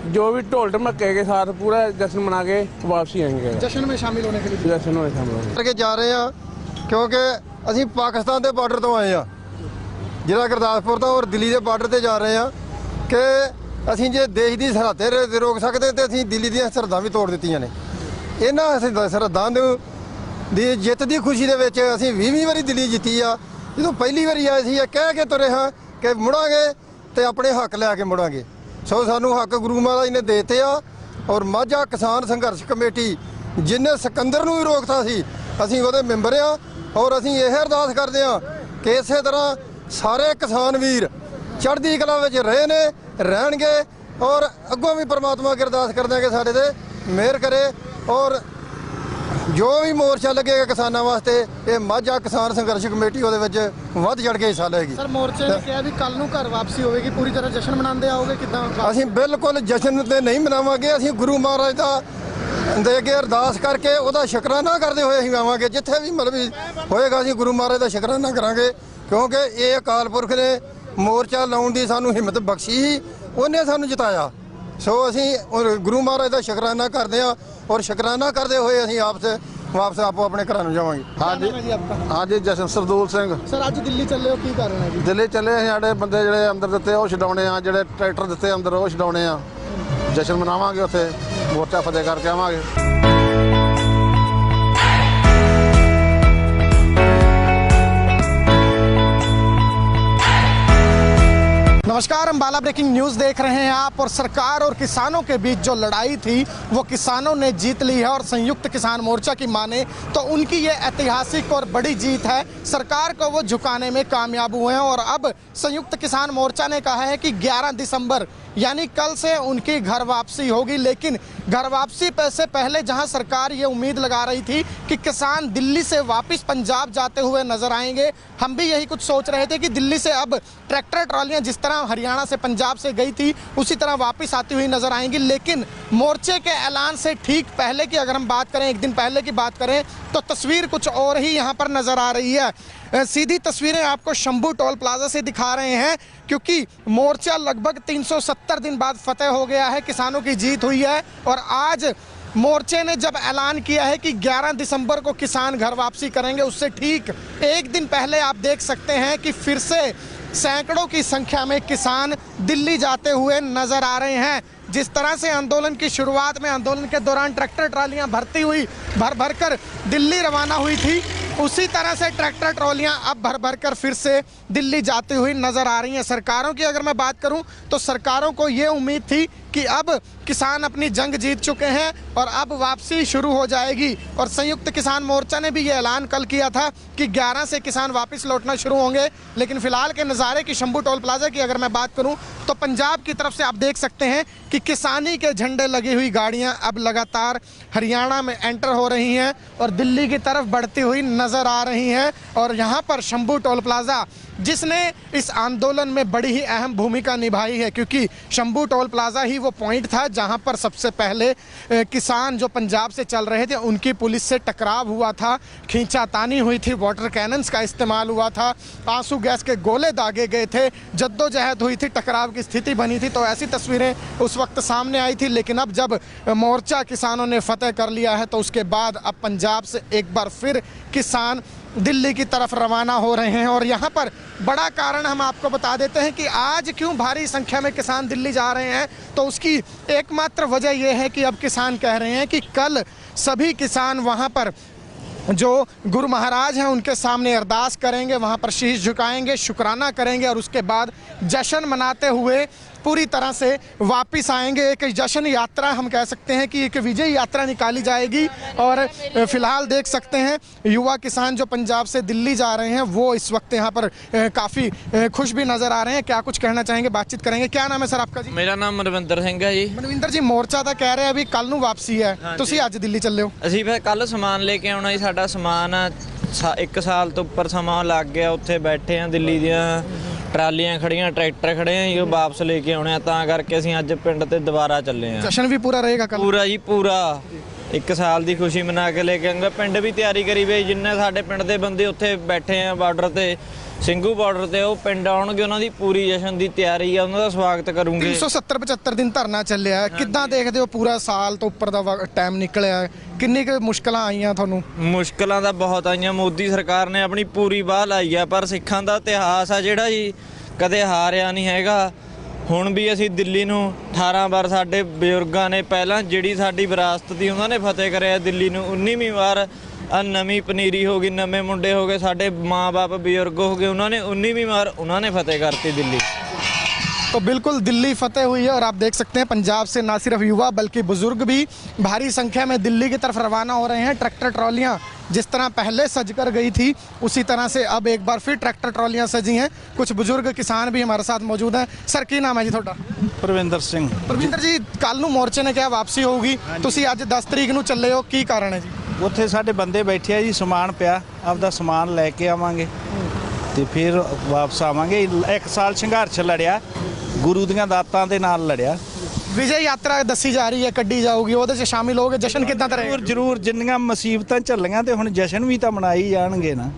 जो भी ढोल ढमक्के के साथ पूरा जश्न मना के वापसी आएंगे। जश्न में शामिल होने के लिए जश्न में शामिल होंगे ਕਰਕੇ ਜਾ ਰਹੇ ਆ ਕਿਉਂਕਿ ਅਸੀਂ ਪਾਕਿਸਤਾਨ ਦੇ ਬਾਰਡਰ ਤੋਂ ਆਏ ਆ, ਜ਼ਿਲ੍ਹਾ ਗੁਰਦਾਸਪੁਰ ਤੋਂ ਔਰ ਦਿੱਲੀ ਦੇ ਬਾਰਡਰ ਤੇ ਜਾ ਰਹੇ ਆ ਕਿ ਅਸੀਂ ਜੇ ਦੇਸ਼ ਦੀ ਸਰਹੱਦ ਰੋਕ ਸਕਦੇ ਤੇ ਅਸੀਂ ਦਿੱਲੀ ਦੀਆਂ ਸਰਹੱਦਾਂ ਵੀ ਤੋੜ ਦਿੱਤੀਆਂ ਨੇ। ਇਹਨਾਂ ਸਰਹੱਦਾਂ ਦੀ ਜਿੱਤ ਦੀ ਖੁਸ਼ੀ ਦੇ ਵਿੱਚ ਅਸੀਂ 20 ਵਾਰੀ ਦਿੱਲੀ ਜਿੱਤੀ ਆ। ਜਦੋਂ ਪਹਿਲੀ ਵਾਰੀ ਆਏ ਸੀ ਇਹ ਕਹਿ ਕੇ ਤੁਰੇ ਹਾਂ ਕਿ ਮੁੜਾਂਗੇ ਤੇ ਆਪਣੇ ਹੱਕ ਲੈ ਕੇ ਮੁੜਾਂਗੇ। ਸੋ ਸਾਨੂੰ ਹੱਕ ਗੁਰੂ ਮਹਾਰਾਜ ਨੇ ਦੇ ਦਿੱਤੇ ਆ। ਔਰ ਮਾਝਾ ਕਿਸਾਨ ਸੰਘਰਸ਼ ਕਮੇਟੀ ਜਿਹਨੇ ਸਿਕੰਦਰ ਨੂੰ ਵੀ ਰੋਕਤਾ ਸੀ ਅਸੀਂ ਉਹਦੇ ਮੈਂਬਰ ਆ ਔਰ ਅਸੀਂ ਇਹ ਅਰਦਾਸ ਕਰਦੇ ਆ ਕਿ ਇਸੇ ਤਰ੍ਹਾਂ ਸਾਰੇ ਕਿਸਾਨ ਵੀਰ ਚੜ੍ਹਦੀ ਕਲਾ ਵਿੱਚ ਰਹੇ ਨੇ, ਰਹਿਣਗੇ ਔਰ ਅੱਗੋਂ ਵੀ ਪ੍ਰਮਾਤਮਾ ਅੱਗੇ ਅਰਦਾਸ ਕਰਦੇ ਆ ਕਿ ਸਾਡੇ ਤੇ ਮਿਹਰ ਕਰੇ ਔਰ ਜੋ ਵੀ ਮੋਰਚਾ ਲੱਗੇਗਾ ਕਿਸਾਨਾਂ ਵਾਸਤੇ ਇਹ ਮਾਝਾ ਕਿਸਾਨ ਸੰਘਰਸ਼ ਕਮੇਟੀ ਉਹਦੇ ਵਿੱਚ ਵੱਧ ਚੜ੍ਹ ਕੇ ਹਿੱਸਾ ਲਏਗੀ। ਸਰ ਮੋਰਚੇ ਨੇ ਕਿਹਾ ਵੀ ਕੱਲ ਨੂੰ ਘਰ ਵਾਪਸੀ ਹੋਵੇਗੀ, ਪੂਰੀ ਤਰ੍ਹਾਂ ਜਸ਼ਨ ਮਨਾਉਂਦੇ ਆਓਗੇ ਕਿਦਾਂ? ਅਸੀਂ ਬਿਲਕੁਲ ਜਸ਼ਨ ਤੇ ਨਹੀਂ ਮਨਾਵਾਂਗੇ, ਅਸੀਂ ਗੁਰੂ ਮਹਾਰਾਜ ਦਾ ਦੇ ਕੇ ਅਰਦਾਸ ਕਰਕੇ ਉਹਦਾ ਸ਼ੁਕਰਾਨਾ ਕਰਦੇ ਹੋਏ ਅਸੀਂ ਆਵਾਂਗੇ। ਜਿੱਥੇ ਵੀ ਮਤਲਬ ਹੋਏਗਾ ਅਸੀਂ ਗੁਰੂ ਮਹਾਰਾਜ ਦਾ ਸ਼ੁਕਰਾਨਾ ਕਰਾਂਗੇ ਕਿਉਂਕਿ ਇਹ ਅਕਾਲ ਪੁਰਖ ਨੇ ਮੋਰਚਾ ਲਾਉਣ ਦੀ ਸਾਨੂੰ ਹਿੰਮਤ ਬਖਸ਼ੀ ਸੀ, ਉਹਨੇ ਸਾਨੂੰ ਜਿਤਾਇਆ। ਸੋ ਅਸੀਂ ਗੁਰੂ ਮਹਾਰਾਜ ਦਾ ਸ਼ੁਕਰਾਨਾ ਕਰਦੇ ਹਾਂ ਔਰ ਸ਼ੁਕਰਾਨਾ ਕਰਦੇ ਹੋਏ ਅਸੀਂ ਵਾਪਸ ਆਪੋ ਆਪਣੇ ਘਰਾਂ ਨੂੰ ਜਾਵਾਂਗੇ। ਹਾਂਜੀ ਜਸ਼ਨ ਸਰਦੂਲ ਸਿੰਘ। ਸਰ ਅੱਜ ਦਿੱਲੀ ਚੱਲੇ ਹੋ, ਕੀ ਕਾਰਨ ਹੈ ਜੀ? ਦਿੱਲੀ ਚੱਲੇ ਅਸੀਂ, ਸਾਡੇ ਬੰਦੇ ਜਿਹੜੇ ਅੰਦਰ ਦਿੱਤੇ ਉਹ ਛਡਾਉਣੇ ਆ, ਜਿਹੜੇ ਟਰੈਕਟਰ ਦਿੱਤੇ ਅੰਦਰ ਉਹ ਛਡਾਉਣੇ ਆ। ਜਸ਼ਨ ਮਨਾਵਾਂਗੇ, ਉੱਥੇ ਮੋਰਚਾ ਫਤਿਹ ਕਰਕੇ ਆਵਾਂਗੇ। नमस्कार, अंबाला ब्रेकिंग न्यूज़ देख रहे हैं आप। और सरकार और किसानों के बीच जो लड़ाई थी वो किसानों ने जीत ली है और संयुक्त किसान मोर्चा की माने तो उनकी ये ऐतिहासिक और बड़ी जीत है। सरकार को वो झुकाने में कामयाब हुए हैं और अब संयुक्त किसान मोर्चा ने कहा है कि 11 दिसंबर यानी कल से उनकी घर वापसी होगी। लेकिन घर वापसी से पहले जहां सरकार ये उम्मीद लगा रही थी कि किसान दिल्ली से वापस पंजाब जाते हुए नजर आएंगे, हम भी यही कुछ सोच रहे थे कि दिल्ली से अब ट्रैक्टर ट्रॉलियां जिस तरह हरियाणा से पंजाब से गई थी उसी तरह वापस आती हुई नजर आएंगी। लेकिन मोर्चे के ऐलान से ठीक पहले की अगर हम बात करें, एक दिन पहले की बात करें तो तस्वीर कुछ और ही यहाँ पर नजर आ रही है। सीधी तस्वीरें आपको शंभू टोल प्लाजा से दिखा रहे हैं क्योंकि मोर्चा लगभग 370 दिन बाद फतेह हो गया है, किसानों की जीत हुई है। और आज मोर्चे ने जब ऐलान किया है कि 11 दिसंबर को किसान घर वापसी करेंगे, उससे ठीक एक दिन पहले आप देख सकते हैं कि फिर से सैकड़ों की संख्या में किसान दिल्ली जाते हुए नजर आ रहे हैं। जिस तरह से आंदोलन की शुरुआत में, आंदोलन के दौरान ट्रैक्टर ट्रालियां भरती हुई भर भर कर दिल्ली रवाना हुई थी, उसी तरह से ट्रैक्टर ट्रॉलियां अब भर भर कर फिर से दिल्ली जाती हुई नजर आ रही हैं। सरकारों की अगर मैं बात करूं तो सरकारों को ये उम्मीद थी कि अब किसान अपनी जंग जीत चुके हैं और अब वापसी शुरू हो जाएगी। और संयुक्त किसान मोर्चा ने भी ये ऐलान कल किया था कि 11 से किसान वापस लौटना शुरू होंगे। लेकिन फिलहाल के नज़ारे की शंभू टोल प्लाजा की अगर मैं बात करूं तो पंजाब की तरफ से आप देख सकते हैं कि किसानी के झंडे लगी हुई गाड़ियां अब लगातार हरियाणा में एंटर हो रही हैं और दिल्ली की तरफ बढ़ती हुई नजर आ रही हैं। और यहाँ पर शंभू टोल प्लाजा जिसने इस आंदोलन में बड़ी ही अहम भूमिका निभाई है, क्योंकि शंभू टोल प्लाजा ही वो पॉइंट था जहां पर सबसे पहले किसान जो पंजाब से चल रहे थे उनकी पुलिस से टकराव हुआ था, खींचातानी हुई थी, वाटर कैनन्स का इस्तेमाल हुआ था, आंसू गैस के गोले दागे गए थे, जद्दोजहद हुई थी, टकराव की स्थिति बनी थी। तो ऐसी तस्वीरें उस वक्त सामने आई थी। लेकिन अब जब मोर्चा किसानों ने फतेह कर लिया है तो उसके बाद अब पंजाब से एक बार फिर किसान दिल्ली की तरफ रवाना हो रहे हैं। और यहाँ पर बड़ा कारण हम आपको बता देते हैं कि आज क्यों भारी संख्या में किसान दिल्ली जा रहे हैं। तो उसकी एकमात्र वजह यह है कि अब किसान कह रहे हैं कि कल सभी किसान वहाँ पर जो गुरु महाराज हैं उनके सामने अरदास करेंगे, वहाँ पर शीश झुकाएंगे, शुक्राना करेंगे और उसके बाद जश्न मनाते हुए पूरी तरह से वापस आएंगे। एक जश्न यात्रा हम कह सकते हैं कि एक विजय यात्रा निकाली जाएगी। और फिलहाल देख सकते हैं युवा किसान जो पंजाब से दिल्ली जा रहे हैं वो इस वक्त यहाँ पर काफ़ी खुश भी नज़र आ रहे हैं। क्या कुछ कहना चाहेंगे, बातचीत करेंगे। क्या नाम है सर आपका जी? मेरा नाम मनविंਦਰ ਸਿੰਘ है जी। मनविंਦਰ जी, मोर्चा तो कह रहे हैं अभी कल ਨੂੰ वापसी है, ਤੁਸੀਂ ਅੱਜ ਦਿੱਲੀ ਚੱਲੇ ਹੋ। ਅਸੀਂ ਫਿਰ ਕੱਲ ਸਮਾਨ ਲੈ ਕੇ ਆਉਣਾ ਜੀ। ਸਾਡਾ ਸਮਾਨ 1 ਸਾਲ ਤੋਂ ਉੱਪਰ ਸਮਾਂ ਲੱਗ ਗਿਆ, ਉੱਥੇ ਬੈਠੇ ਆ, ਦਿੱਲੀ ਦੀਆਂ ਟਰਾਲੀਆਂ ਖੜੀਆਂ, ਟਰੈਕਟਰ ਖੜੇ ਆ, ਇਹ ਵਾਪਸ ਲੈ ਕੇ ਆਉਣੇ ਆ, ਤਾਂ ਕਰਕੇ ਅਸੀਂ ਅੱਜ ਪਿੰਡ ਤੇ ਦੁਬਾਰਾ ਚੱਲੇ ਆ। जश्न भी पूरा रहेगा कल? ਪੂਰਾ ਜੀ ਪੂਰਾ 1 ਸਾਲ ਦੀ ਖੁਸ਼ੀ ਮਨਾ ਕੇ ਲੈ ਕੇ ਆਂਗੇ। ਪਿੰਡ ਵੀ ਤਿਆਰੀ ਕਰੀ ਵੇ, ਜਿੰਨੇ ਸਾਡੇ ਪਿੰਡ ਦੇ ਬੰਦੇ ਉੱਥੇ ਬੈਠੇ ਆ ਬਾਰਡਰ ਤੇ, ਸਿੰਘੂ ਬਾਰਡਰ ਤੇ, ਉਹ ਪਿੰਡ ਆਉਣਗੇ, ਉਹਨਾਂ ਦੀ ਪੂਰੀ ਜਸ਼ਨ ਦੀ ਤਿਆਰੀ ਆ, ਉਹਨਾਂ ਦਾ ਸਵਾਗਤ ਕਰੂੰਗੇ। 370-75 ਦਿਨ ਧਰਨਾ ਚੱਲਿਆ, ਕਿੱਦਾਂ ਦੇਖਦੇ ਹੋ? ਪੂਰਾ ਸਾਲ ਤੋਂ ਉੱਪਰ ਦਾ ਟਾਈਮ ਨਿਕਲਿਆ, ਕਿੰਨੀ ਕੁ ਮੁਸ਼ਕਲਾਂ ਆਈਆਂ ਤੁਹਾਨੂੰ? ਮੁਸ਼ਕਲਾਂ ਤਾਂ ਬਹੁਤ ਆਈਆਂ। ਮੋਦੀ ਸਰਕਾਰ ਨੇ ਆਪਣੀ ਪੂਰੀ ਬਾਹ ਲਾਈ ਆ, ਪਰ ਸਿੱਖਾਂ ਦਾ ਇਤਿਹਾਸ ਆ ਜਿਹੜਾ ਜੀ ਕਦੇ ਹਾਰਿਆ ਨਹੀਂ ਹੈਗਾ। ਹੁਣ ਵੀ ਅਸੀਂ ਦਿੱਲੀ ਨੂੰ 18 ਵਾਰ ਸਾਡੇ ਬਜ਼ੁਰਗਾਂ ਨੇ, ਪਹਿਲਾਂ ਜਿਹੜੀ ਸਾਡੀ ਵਿਰਾਸਤ ਦੀ ਉਹਨਾਂ ਨੇ ਫਤਿਹ ਕਰਿਆ ਦਿੱਲੀ ਨੂੰ, 19ਵੀਂ ਵਾਰ ਆ ਨਵੀਂ ਪਨੀਰੀ ਹੋ ਗਈ, ਨਵੇਂ ਮੁੰਡੇ ਹੋ ਗਏ, ਸਾਡੇ ਮਾਂ-ਬਾਪ ਬਜ਼ੁਰਗ ਹੋ ਗਏ, ਉਹਨਾਂ ਨੇ 19ਵੀਂ ਵਾਰ ਉਹਨਾਂ ਨੇ ਫਤਿਹ ਕਰਤੀ ਦਿੱਲੀ। तो बिल्कुल दिल्ली फतेह हुई है और आप देख सकते हैं पंजाब से ना सिर्फ युवा बल्कि बुजुर्ग भी भारी संख्या में दिल्ली की तरफ रवाना हो रहे हैं। ट्रैक्टर ट्रॉलियां जिस तरह पहले सज कर गई थी उसी तरह से अब एक बार फिर ट्रैक्टर ट्रॉलियां सजी हैं। कुछ बुजुर्ग किसान भी हमारे साथ मौजूद हैं। सर की नाम है जी थोड़ा? ਪ੍ਰਵਿੰਦਰ ਸਿੰਘ। प्रविंदर जी, कल ਨੂੰ मोर्चे ने क्या वापसी होगी, ਤੁਸੀਂ ਅੱਜ 10 ਤਰੀਕ ਨੂੰ ਚੱਲੇ ਹੋ, ਕੀ ਕਾਰਨ ਹੈ ਜੀ? ਉੱਥੇ ਸਾਡੇ ਬੰਦੇ ਬੈਠੇ ਆ ਜੀ, ਸਮਾਨ ਪਿਆ, ਆਪਦਾ ਸਮਾਨ ਲੈ ਕੇ ਆਵਾਂਗੇ ਤੇ ਫਿਰ ਵਾਪਸ ਆਵਾਂਗੇ। 1 ਸਾਲ ਸੰਘਰਸ਼ ਲੜਿਆ, ਗੁਰੂ ਦੀਆਂ ਦਾਤਾਂ ਦੇ ਨਾਲ ਲੜਿਆ। ਵਿਜੇ ਯਾਤਰਾ ਦੱਸੀ ਜਾ ਰਹੀ ਹੈ, ਕੱਢੀ ਜਾਊਗੀ, ਉਹਦੇ 'ਚ ਸ਼ਾਮਿਲ ਹੋਗੇ। ਜਸ਼ਨ ਕਿੱਦਾਂ ਦਾ ਰਹੇਗਾ? ਜ਼ਰੂਰ ਜਿੰਨੀਆਂ ਮੁਸੀਬਤਾਂ ਝੱਲੀਆਂ ਤੇ ਹੁਣ ਜਸ਼ਨ ਵੀ ਤਾਂ ਮਨਾਈ ਜਾਣਗੇ ਨਾ।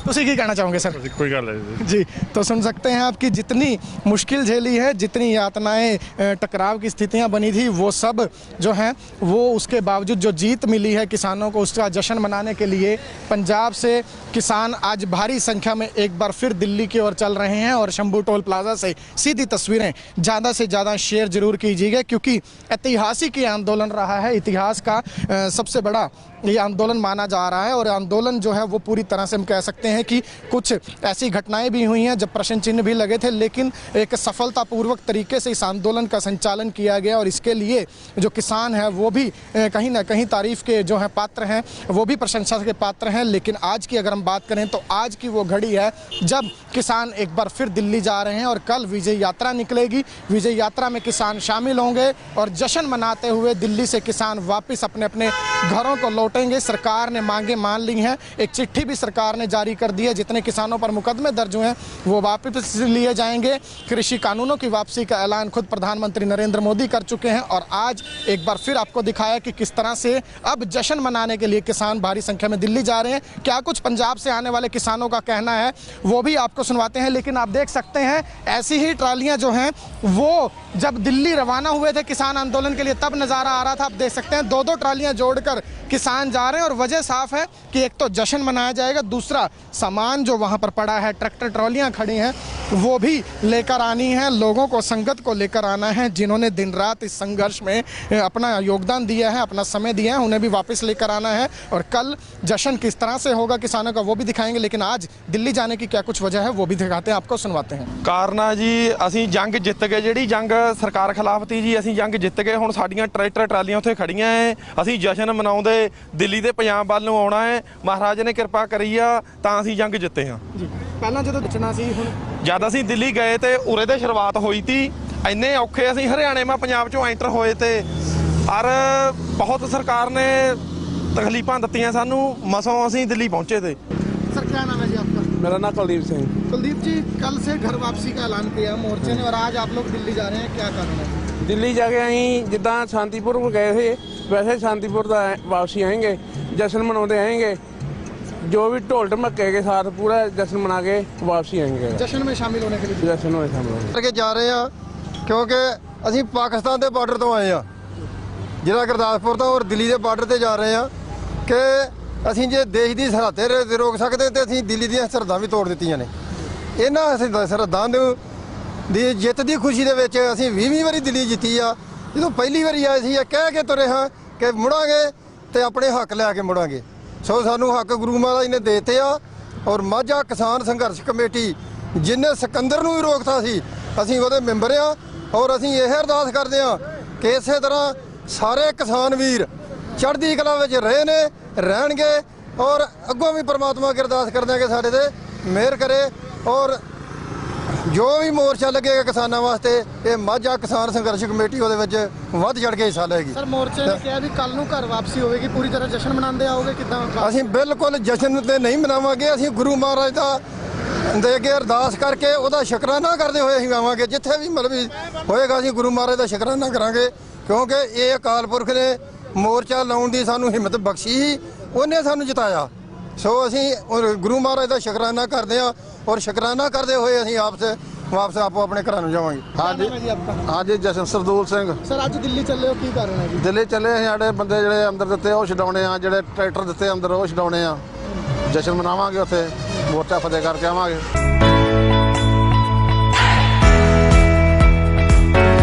ਤੁਸੀਂ ਕੀ ਕਹਿਣਾ ਚਾहोगे सर? कोई गल है जी, तो सुन सकते हैं आपकी जितनी मुश्किल झेली है, जितनी यातनाएं, टकराव की स्थितियां बनी थी, वो सब जो हैं वो उसके बावजूद जो जीत मिली है किसानों को, उसका जश्न मनाने के लिए पंजाब से किसान आज भारी संख्या में एक बार फिर दिल्ली की ओर चल रहे हैं। और शंभू टोल प्लाजा से सीधी तस्वीरें ज़्यादा से ज़्यादा शेयर जरूर कीजिएगा, क्योंकि ऐतिहासिक ये आंदोलन रहा है, इतिहास का सबसे बड़ा ये आंदोलन माना जा रहा है। और आंदोलन जो है वो पूरी तरह से हम कह सकते हैं कि कुछ ऐसी घटनाएं भी हुई हैं जब प्रश्न चिन्ह भी लगे थे, लेकिन एक सफलतापूर्वक तरीके से इस आंदोलन का संचालन किया गया। और इसके लिए जो किसान हैं वो भी कहीं ना कहीं तारीफ के जो हैं पात्र हैं, वो भी प्रशंसा के पात्र हैं। लेकिन आज की अगर हम बात करें तो आज की वो घड़ी है जब किसान एक बार फिर दिल्ली जा रहे हैं और कल विजय यात्रा निकलेगी। विजय यात्रा में किसान शामिल होंगे और जश्न मनाते हुए दिल्ली से किसान वापस अपने अपने घरों को लौटेंगे। सरकार ने मांगे मान ली हैं, एक चिट्ठी भी सरकार ने जारी कर दी है, जितने किसानों पर मुकदमे दर्ज हुए हैं वो वापस लिए जाएंगे। कृषि कानूनों की वापसी का ऐलान खुद प्रधानमंत्री नरेंद्र मोदी कर चुके हैं। और आज एक बार फिर आपको दिखाया कि किस तरह से अब जश्न मनाने के लिए किसान भारी संख्या में दिल्ली जा रहे हैं। क्या कुछ पंजाब से आने वाले किसानों का कहना है वो भी आपको सुनवाते हैं। लेकिन आप देख सकते हैं ऐसी ही ट्रालियां जो हैं वो जब दिल्ली रवाना हुए थे किसान आंदोलन के लिए तब नज़ारा आ रहा था। आप देख सकते हैं 2-2 ट्रालियां जोड़कर कर किसान जा रहे हैं और वजह साफ है कि एक तो जश्न मनाया जाएगा, दूसरा सामान जो वहाँ पर पड़ा है, ट्रैक्टर ट्रॉलियाँ खड़ी हैं, वो भी लेकर आनी है, लोगों को, संगत को लेकर आना है। जिन्होंने दिन रात इस संघर्ष में अपना योगदान दिया है, अपना समय दिया है, उन्हें भी वापस लेकर आना है। और कल जश्न किस तरह से होगा किसानों का वो भी दिखाएंगे, लेकिन आज दिल्ली जाने की क्या कुछ वजह है वो भी दिखाते हैं, आपको सुनवाते हैं। ਕਾਰਨਾ ਜੀ ਅਸੀਂ ਜੰਗ ਜਿੱਤ ਗਏ, ਜਿਹੜੀ ਜੰਗ ਸਰਕਾਰ ਖਿਲਾਫ ਤੀ ਜੀ ਅਸੀਂ ਜੰਗ ਜਿੱਤ ਗਏ। ਹੁਣ ਸਾਡੀਆਂ ਟਰੈਕਟਰ ਟਰਾਲੀਆਂ ਉੱਥੇ ਖੜੀਆਂ ਐ, ਅਸੀਂ ਜਸ਼ਨ ਮਨਾਉਂਦੇ ਦਿੱਲੀ ਤੇ ਪੰਜਾਬ ਵੱਲ ਨੂੰ ਆਉਣਾ ਹੈ। ਮਹਾਰਾਜ ਨੇ ਕਿਰਪਾ ਕਰੀ ਆ ਤਾਂ ਅਸੀਂ ਜੰਗ ਜਿੱਤੇ ਹਾਂ ਜੀ। ਪਹਿਲਾਂ ਜਦੋਂ ਬਚਣਾ ਸੀ, ਹੁਣ ਜਦ ਅਸੀਂ ਦਿੱਲੀ ਗਏ ਤੇ ਉਰੇ ਤੇ ਸ਼ੁਰੂਆਤ ਹੋਈ ਤੀ, ਇੰਨੇ ਔਖੇ ਅਸੀਂ ਹਰਿਆਣੇ ਮਾ ਪੰਜਾਬ ਚੋਂ ਐਂਟਰ ਹੋਏ ਤੇ ਔਰ ਬਹੁਤ ਸਰਕਾਰ ਨੇ ਤਕਲੀਫਾਂ ਦਿੱਤੀਆਂ ਸਾਨੂੰ, ਮਸੋਂ ਅਸੀਂ ਦਿੱਲੀ ਪਹੁੰਚੇ ਤੇ। सर क्या नाम है जी आपका? मेरा नाम कुलदीप सिंह। कुलदीप जी, कल से घर वापसी का ऐलान किया मोर्चे ने और आज आप लोग दिल्ली जा रहे हैं, क्या कारण है? ਦਿੱਲੀ ਜਾ ਕੇ ਅਸੀਂ ਜਿੱਦਾਂ ਸ਼ਾਂਤੀਪੁਰ ਗਏ ਸੀ ਵੈਸੇ ਸ਼ਾਂਤੀਪੁਰ ਦਾ ਵਾਪਸੀ ਆएंगे, जश्न मनाते आएंगे, जो भी ढोल ढमक्के के साथ पूरा जश्न मना के वापसी आएंगे। जश्न में शामिल होने के लिए जश्न में शामिल होंगे। ਕਰਕੇ ਜਾ ਰਹੇ ਆ ਕਿਉਂਕਿ ਅਸੀਂ ਪਾਕਿਸਤਾਨ ਦੇ ਬਾਰਡਰ ਤੋਂ ਆਏ ਆ, ਜ਼ਿਲ੍ਹਾ ਗੁਰਦਾਸਪੁਰ ਤੋਂ, ਔਰ ਦਿੱਲੀ ਦੇ ਬਾਰਡਰ ਤੇ ਜਾ ਰਹੇ ਆ ਕਿ ਅਸੀਂ ਜੇ ਦੇਸ਼ ਦੀ ਸਰਹੱਦੇ ਰੋਕ ਸਕਦੇ ਤੇ ਅਸੀਂ ਦਿੱਲੀ ਦੀਆਂ ਸਰਹੱਦਾਂ ਵੀ ਤੋੜ ਦਿੱਤੀਆਂ ਨੇ। ਇਹਨਾਂ ਸਰਹੱਦਾਂ ਦੀ ਜਿੱਤ ਦੀ ਖੁਸ਼ੀ ਦੇ ਵਿੱਚ ਅਸੀਂ 20ਵੀਂ ਵਾਰੀ ਦਿੱਲੀ ਜਿੱਤੀ ਆ। ਜਦੋਂ ਪਹਿਲੀ ਵਾਰੀ ਆਏ ਸੀ ਇਹ ਕਹਿ ਕੇ ਤੁਰੇ ਹਾਂ ਕਿ ਮੁੜਾਂਗੇ ਤੇ ਆਪਣੇ ਹੱਕ ਲੈ ਕੇ ਮੁੜਾਂਗੇ। ਸੋ ਸਾਨੂੰ ਹੱਕ ਗੁਰੂ ਮਹਾਰਾਜ ਨੇ ਦੇ ਦਿੱਤੇ ਆ। ਔਰ ਮਾਝਾ ਕਿਸਾਨ ਸੰਘਰਸ਼ ਕਮੇਟੀ ਜਿਹਨੇ ਸਿਕੰਦਰ ਨੂੰ ਵੀ ਰੋਕਤਾ ਸੀ, ਅਸੀਂ ਉਹਦੇ ਮੈਂਬਰ ਆ। ਔਰ ਅਸੀਂ ਇਹ ਅਰਦਾਸ ਕਰਦੇ ਆ ਕਿ ਇਸੇ ਤਰ੍ਹਾਂ ਸਾਰੇ ਕਿਸਾਨ ਵੀਰ ਚੜ੍ਹਦੀ ਕਲਾ ਵਿੱਚ ਰਹੇ ਨੇ, ਰਹਿਣਗੇ। ਔਰ ਅੱਗੋਂ ਵੀ ਪ੍ਰਮਾਤਮਾ ਅੱਗੇ ਅਰਦਾਸ ਕਰਦੇ ਆ ਕਿ ਸਾਡੇ ਤੇ ਮਿਹਰ ਕਰੇ। ਔਰ ਜੋ ਵੀ ਮੋਰਚਾ ਲੱਗੇਗਾ ਕਿਸਾਨਾਂ ਵਾਸਤੇ, ਇਹ ਮਾਝਾ ਕਿਸਾਨ ਸੰਘਰਸ਼ ਕਮੇਟੀ ਉਹਦੇ ਵਿੱਚ ਵੱਧ ਚੜ੍ਹ ਕੇ ਹਿੱਸਾ ਲਏਗੀ। ਸਰ ਮੋਰਚੇ ਨੇ ਕਿਹਾ ਵੀ ਕੱਲ ਨੂੰ ਘਰ ਵਾਪਸੀ ਹੋਵੇਗੀ, ਪੂਰੀ ਤਰ੍ਹਾਂ ਜਸ਼ਨ ਮਨਾਉਂਦੇ ਆਓਗੇ, ਕਿੱਦਾਂ? ਅਸੀਂ ਬਿਲਕੁਲ ਜਸ਼ਨ ਤੇ ਨਹੀਂ ਮਨਾਵਾਂਗੇ, ਅਸੀਂ ਗੁਰੂ ਮਹਾਰਾਜ ਦਾ ਦੇ ਕੇ ਅਰਦਾਸ ਕਰਕੇ ਉਹਦਾ ਸ਼ੁਕਰਾਨਾ ਕਰਦੇ ਹੋਏ ਅਸੀਂ ਆਵਾਂਗੇ। ਜਿੱਥੇ ਵੀ ਮਤਲਬ ਹੋਏਗਾ ਅਸੀਂ ਗੁਰੂ ਮਹਾਰਾਜ ਦਾ ਸ਼ੁਕਰਾਨਾ ਕਰਾਂਗੇ, ਕਿਉਂਕਿ ਇਹ ਅਕਾਲ ਪੁਰਖ ਨੇ ਮੋਰਚਾ ਲਾਉਣ ਦੀ ਸਾਨੂੰ ਹਿੰਮਤ ਬਖਸ਼ੀ ਸੀ, ਉਹਨੇ ਸਾਨੂੰ ਜਿਤਾਇਆ। ਸੋ ਅਸੀਂ ਗੁਰੂ ਮਹਾਰਾਜ ਦਾ ਸ਼ੁਕਰਾਨਾ ਕਰਦੇ ਹਾਂ ਔਰ ਸ਼ੁਕਰਾਨਾ ਕਰਦੇ ਹੋਏ ਅਸੀਂ ਵਾਪਸ ਆਪੋ ਆਪਣੇ ਘਰਾਂ ਨੂੰ ਜਾਵਾਂਗੇ। ਹਾਂਜੀ ਜੀ आपका? ਹਾਂਜੀ ਜਸ਼ਨ ਸਰਦੂਲ ਸਿੰਘ। सर ਅੱਜ ਦਿੱਲੀ ਚੱਲੇ ਹੋ, ਕੀ ਕਾਰਨ ਹੈ ਜੀ? ਦਿੱਲੀ ਚੱਲੇ ਅਸੀਂ, ਸਾਡੇ ਬੰਦੇ ਜਿਹੜੇ ਅੰਦਰ ਦਿੱਤੇ ਉਹ ਛਡਾਉਣੇ ਆ, ਜਿਹੜੇ ਟਰੈਕਟਰ ਦਿੱਤੇ ਅੰਦਰ ਉਹ ਛਡਾਉਣੇ ਆ। ਜਸ਼ਨ ਮਨਾਵਾਂਗੇ, ਉੱਥੇ ਮੋਰਚਾ ਫਤਿਹ ਕਰਕੇ ਆਵਾਂਗੇ।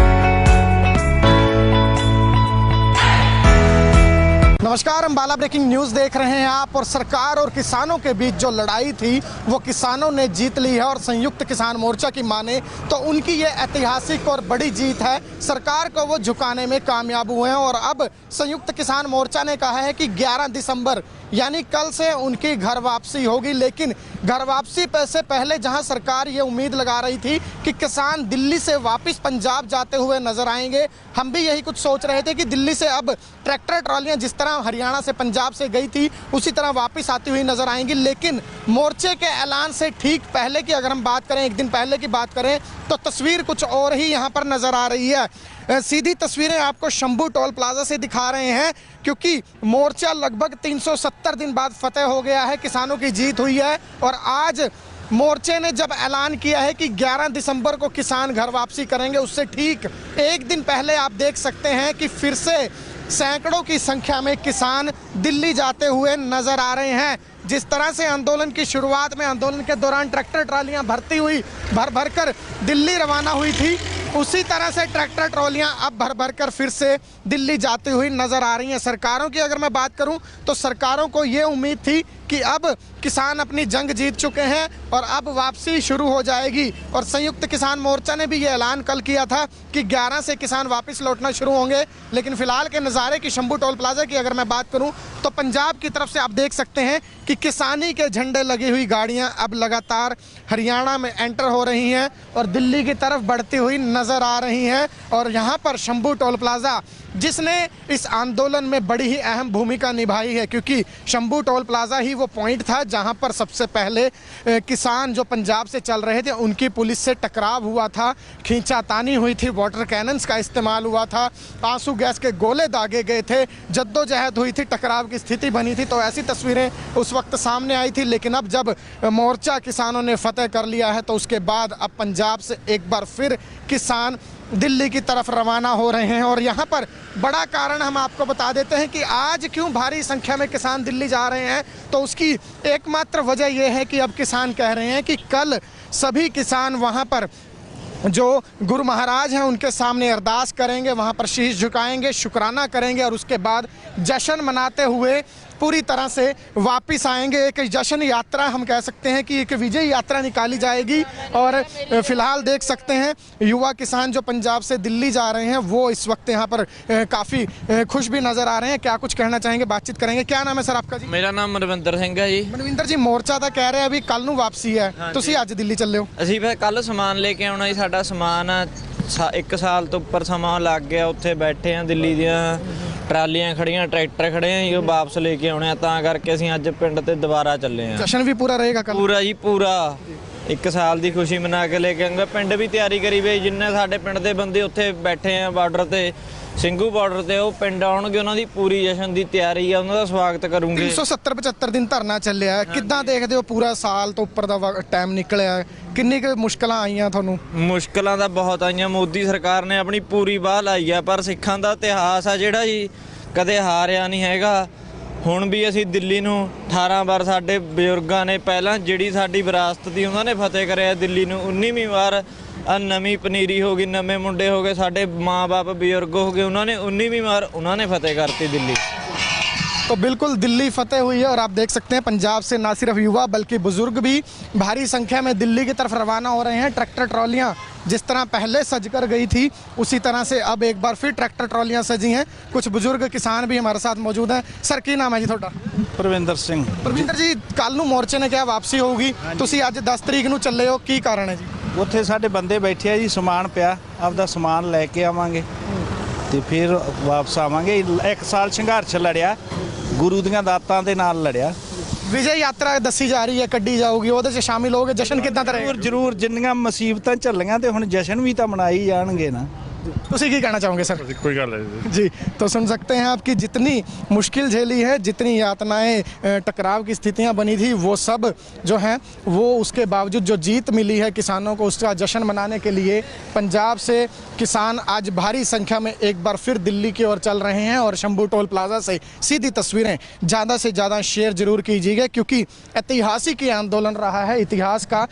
नमस्कार, अम्बाला ब्रेकिंग न्यूज़ देख रहे हैं आप। और सरकार और किसानों के बीच जो लड़ाई थी वो किसानों ने जीत ली है। और संयुक्त किसान मोर्चा की माने तो उनकी ये ऐतिहासिक और बड़ी जीत है। सरकार को वो झुकाने में कामयाब हुए हैं। और अब संयुक्त किसान मोर्चा ने कहा है कि 11 दिसंबर यानी कल से उनकी घर वापसी होगी। लेकिन घर वापसी से पहले जहां सरकार ये उम्मीद लगा रही थी कि किसान दिल्ली से वापस पंजाब जाते हुए नजर आएंगे, हम भी यही कुछ सोच रहे थे कि दिल्ली से अब ट्रैक्टर ट्रॉलियां जिस तरह हरियाणा से पंजाब से गई थी उसी तरह वापस आती हुई नजर आएंगी। लेकिन मोर्चे के ऐलान से ठीक पहले की अगर हम बात करें, एक दिन पहले की बात करें, तो तस्वीर कुछ और ही यहाँ पर नजर आ रही है। सीधी तस्वीरें आपको शंभू टोल प्लाजा से दिखा रहे हैं, क्योंकि मोर्चा लगभग 370 दिन बाद फतेह हो गया है, किसानों की जीत हुई है। और आज मोर्चे ने जब ऐलान किया है कि 11 दिसंबर को किसान घर वापसी करेंगे, उससे ठीक एक दिन पहले आप देख सकते हैं कि फिर से सैकड़ों की संख्या में किसान दिल्ली जाते हुए नजर आ रहे हैं। जिस तरह से आंदोलन की शुरुआत में, आंदोलन के दौरान ट्रैक्टर ट्रॉलियां भर भर कर दिल्ली रवाना हुई थी, उसी तरह से ट्रैक्टर ट्रॉलियां अब भर भर कर फिर से दिल्ली जाती हुई नजर आ रही हैं। सरकारों की अगर मैं बात करूं तो सरकारों को ये उम्मीद थी कि अब किसान अपनी जंग जीत चुके हैं और अब वापसी शुरू हो जाएगी। और संयुक्त किसान मोर्चा ने भी ये ऐलान कल किया था कि 11 से किसान वापस लौटना शुरू होंगे। लेकिन फिलहाल के नज़ारे की शंभू टोल प्लाजा की अगर मैं बात करूं तो पंजाब की तरफ से आप देख सकते हैं कि किसानी के झंडे लगी हुई गाड़ियां अब लगातार हरियाणा में एंटर हो रही हैं और दिल्ली की तरफ बढ़ती हुई नजर आ रही हैं। और यहाँ पर शंभू टोल प्लाजा जिसने इस आंदोलन में बड़ी ही अहम भूमिका निभाई है, क्योंकि शंभू टोल प्लाजा ही वो पॉइंट था जहां पर सबसे पहले किसान जो पंजाब से चल रहे थे उनकी पुलिस से टकराव हुआ था, खींचातानी हुई थी, वाटर कैनन्स का इस्तेमाल हुआ था, आंसू गैस के गोले दागे गए थे, जद्दोजहद हुई थी, टकराव की स्थिति बनी थी। तो ऐसी तस्वीरें उस वक्त सामने आई थी। लेकिन अब जब मोर्चा किसानों ने फतेह कर लिया है तो उसके बाद अब पंजाब से एक बार फिर किसान दिल्ली की तरफ रवाना हो रहे हैं। और यहाँ पर बड़ा कारण हम आपको बता देते हैं कि आज क्यों भारी संख्या में किसान दिल्ली जा रहे हैं। तो उसकी एकमात्र वजह यह है कि अब किसान कह रहे हैं कि कल सभी किसान वहाँ पर जो गुरु महाराज हैं उनके सामने अरदास करेंगे, वहाँ पर शीश झुकाएंगे, शुक्राना करेंगे और उसके बाद जश्न मनाते हुए पूरी तरह से वापस आएंगे। एक जश्न यात्रा हम कह सकते हैं कि एक विजय यात्रा निकाली जाएगी। और फिलहाल देख सकते हैं युवा किसान जो पंजाब से दिल्ली जा रहे हैं वो इस वक्त यहाँ पर काफ़ी खुश भी नज़र आ रहे हैं। क्या कुछ कहना चाहेंगे, बातचीत करेंगे। क्या नाम है सर आपका जी? ਮੇਰਾ ਨਾਮ ਮਨਵਿੰਦਰ ਸਿੰਘ ਹੈ ਜੀ। मनविंदर जी, मोर्चा ਤਾਂ ਕਹਿ ਰਿਹਾ ਵੀ ਕੱਲ ਨੂੰ ਵਾਪਸੀ ਹੈ, ਤੁਸੀਂ ਅੱਜ ਦਿੱਲੀ ਚੱਲੇ ਹੋ। ਅਸੀਂ ਫਿਰ ਕੱਲ ਸਮਾਨ ਲੈ ਕੇ ਆਉਣਾ ਜੀ। ਸਾਡਾ ਸਮਾਨ 1 ਸਾਲ ਤੋਂ ਉੱਪਰ ਸਮਾਂ ਲੱਗ ਗਿਆ। ਉੱਥੇ ਬੈਠੇ ਆ, ਦਿੱਲੀ ਦੀਆਂ ਟਰਾਲੀਆਂ ਖੜੀਆਂ, ਟਰੈਕਟਰ ਖੜੇ ਆ ਜੀ, ਉਹ ਵਾਪਸ ਲੈ ਕੇ ਆਉਣੇ ਆ। ਤਾਂ ਕਰਕੇ ਅਸੀਂ ਅੱਜ ਪਿੰਡ ਤੇ ਦੁਬਾਰਾ ਚੱਲੇ ਆ। जश्न भी पूरा रहेगा कल? ਪੂਰਾ ਜੀ ਪੂਰਾ 1 ਸਾਲ ਦੀ ਖੁਸ਼ੀ ਮਨਾ ਕੇ ਲੈ ਕੇ ਆਉਂਗੇ। ਪਿੰਡ ਵੀ ਤਿਆਰੀ ਕਰੀ ਵੇ, ਜਿੰਨੇ ਸਾਡੇ ਪਿੰਡ ਦੇ ਬੰਦੇ ਉੱਥੇ ਬੈਠੇ ਆ ਬਾਰਡਰ ਤੇ, ਸਿੰਘੂ ਬਾਰਡਰ ਤੇ, ਉਹ ਪਿੰਡ ਆਉਣਗੇ। ਉਹਨਾਂ ਦੀ ਪੂਰੀ ਜਸ਼ਨ ਦੀ ਤਿਆਰੀ ਆ, ਉਹਨਾਂ ਦਾ ਸਵਾਗਤ ਕਰੂੰਗੇ। 370-75 ਦਿਨ ਧਰਨਾ ਚੱਲਿਆ ਹੈ। ਕਿੱਦਾਂ ਦੇਖਦੇ ਹੋ ਪੂਰਾ ਸਾਲ ਤੋਂ ਉੱਪਰ ਦਾ ਟਾਈਮ ਨਿਕਲਿਆ ਹੈ, ਕਿੰਨੀ ਕੁ ਮੁਸ਼ਕਲਾਂ ਆਈਆਂ ਤੁਹਾਨੂੰ? ਮੁਸ਼ਕਲਾਂ ਤਾਂ ਬਹੁਤ ਆਈਆਂ। ਮੋਦੀ ਸਰਕਾਰ ਨੇ ਆਪਣੀ ਪੂਰੀ ਬਾਹ ਲਾਈ ਆ, ਪਰ ਸਿੱਖਾਂ ਦਾ ਇਤਿਹਾਸ ਆ ਜਿਹੜਾ ਜੀ ਕਦੇ ਹਾਰਿਆ ਨਹੀਂ ਹੈਗਾ। ਹੁਣ ਵੀ ਅਸੀਂ ਦਿੱਲੀ ਨੂੰ 18 ਵਾਰ, ਸਾਡੇ ਬਜ਼ੁਰਗਾਂ ਨੇ ਪਹਿਲਾਂ ਜਿਹੜੀ ਸਾਡੀ ਵਿਰਾਸਤ ਦੀ ਉਹਨਾਂ ਨੇ ਫਤਿਹ ਕਰਿਆ ਦਿੱਲੀ ਨੂੰ। 19ਵੀਂ ਵਾਰ ਆ ਨਵੀਂ ਪਨੀਰੀ ਹੋ ਗਈ, ਨਵੇਂ ਮੁੰਡੇ ਹੋ ਗਏ, ਸਾਡੇ ਮਾਂ-ਬਾਪ ਬਜ਼ੁਰਗ ਹੋ ਗਏ, ਉਹਨਾਂ ਨੇ 19ਵੀਂ ਵਾਰ ਉਹਨਾਂ ਨੇ ਫਤਿਹ ਕਰਤੀ ਦਿੱਲੀ। तो बिल्कुल दिल्ली फतेह हुई है और आप देख सकते हैं पंजाब से ना सिर्फ युवा बल्कि बुजुर्ग भी भारी संख्या में दिल्ली की तरफ रवाना हो रहे हैं। ट्रैक्टर ट्रॉलियां जिस तरह पहले सज कर गई थी उसी तरह से अब एक बार फिर ट्रैक्टर ट्रॉलियां सजी हैं। कुछ बुजुर्ग किसान भी हमारे साथ मौजूद हैं। सर की नाम है जी ਤੁਹਾਡਾ? ਪ੍ਰਵਿੰਦਰ ਸਿੰਘ। ਪ੍ਰਵਿੰਦਰ ਜੀ, ਕੱਲ ਨੂੰ ਮੋਰਚੇ ਨੇ ਕਿਹਾ ਵਾਪਸੀ ਹੋਊਗੀ, ਤੁਸੀਂ ਅੱਜ 10 ਤਰੀਕ ਨੂੰ ਚੱਲੇ ਹੋ, ਕੀ ਕਾਰਨ ਹੈ ਜੀ? ਉੱਥੇ ਸਾਡੇ ਬੰਦੇ ਬੈਠੇ ਆ ਜੀ, ਸਮਾਨ ਪਿਆ, ਆਪਦਾ ਸਮਾਨ ਲੈ ਕੇ ਆਵਾਂਗੇ ਤੇ ਫਿਰ ਵਾਪਸ ਆਵਾਂਗੇ। 1 ਸਾਲ ਸੰਘਰਸ਼ ਲੜਿਆ, ਗੁਰੂ ਦੀਆਂ ਦਾਤਾਂ ਦੇ ਨਾਲ ਲੜਿਆ। ਵਿਜੇ ਯਾਤਰਾ ਦੱਸੀ ਜਾ ਰਹੀ ਹੈ, ਕੱਢੀ ਜਾਊਗੀ, ਉਹਦੇ 'ਚ ਸ਼ਾਮਿਲ ਹੋਗੇ। ਜਸ਼ਨ ਕਿੱਦਾਂ ਦਾ ਰਹੇਗਾ? ਜ਼ਰੂਰ ਜਿੰਨੀਆਂ ਮੁਸੀਬਤਾਂ ਝੱਲੀਆਂ ਤੇ ਹੁਣ ਜਸ਼ਨ ਵੀ ਤਾਂ ਮਨਾਈ ਜਾਣਗੇ ਨਾ। ਤੁਸੀਂ ਕੀ कहना चाहोगे सर? कोई गल है जी, तो सुन सकते हैं आपकी जितनी मुश्किल झेली है, जितनी यातनाएं, टकराव की स्थितियां बनी थी, वो सब जो हैं वो उसके बावजूद जो जीत मिली है किसानों को, उसका जश्न मनाने के लिए पंजाब से किसान आज भारी संख्या में एक बार फिर दिल्ली की ओर चल रहे हैं। और शंभू टोल प्लाजा से सीधी तस्वीरें ज़्यादा से ज़्यादा शेयर जरूर कीजिएगा, क्योंकि ऐतिहासिक ये आंदोलन रहा है, इतिहास का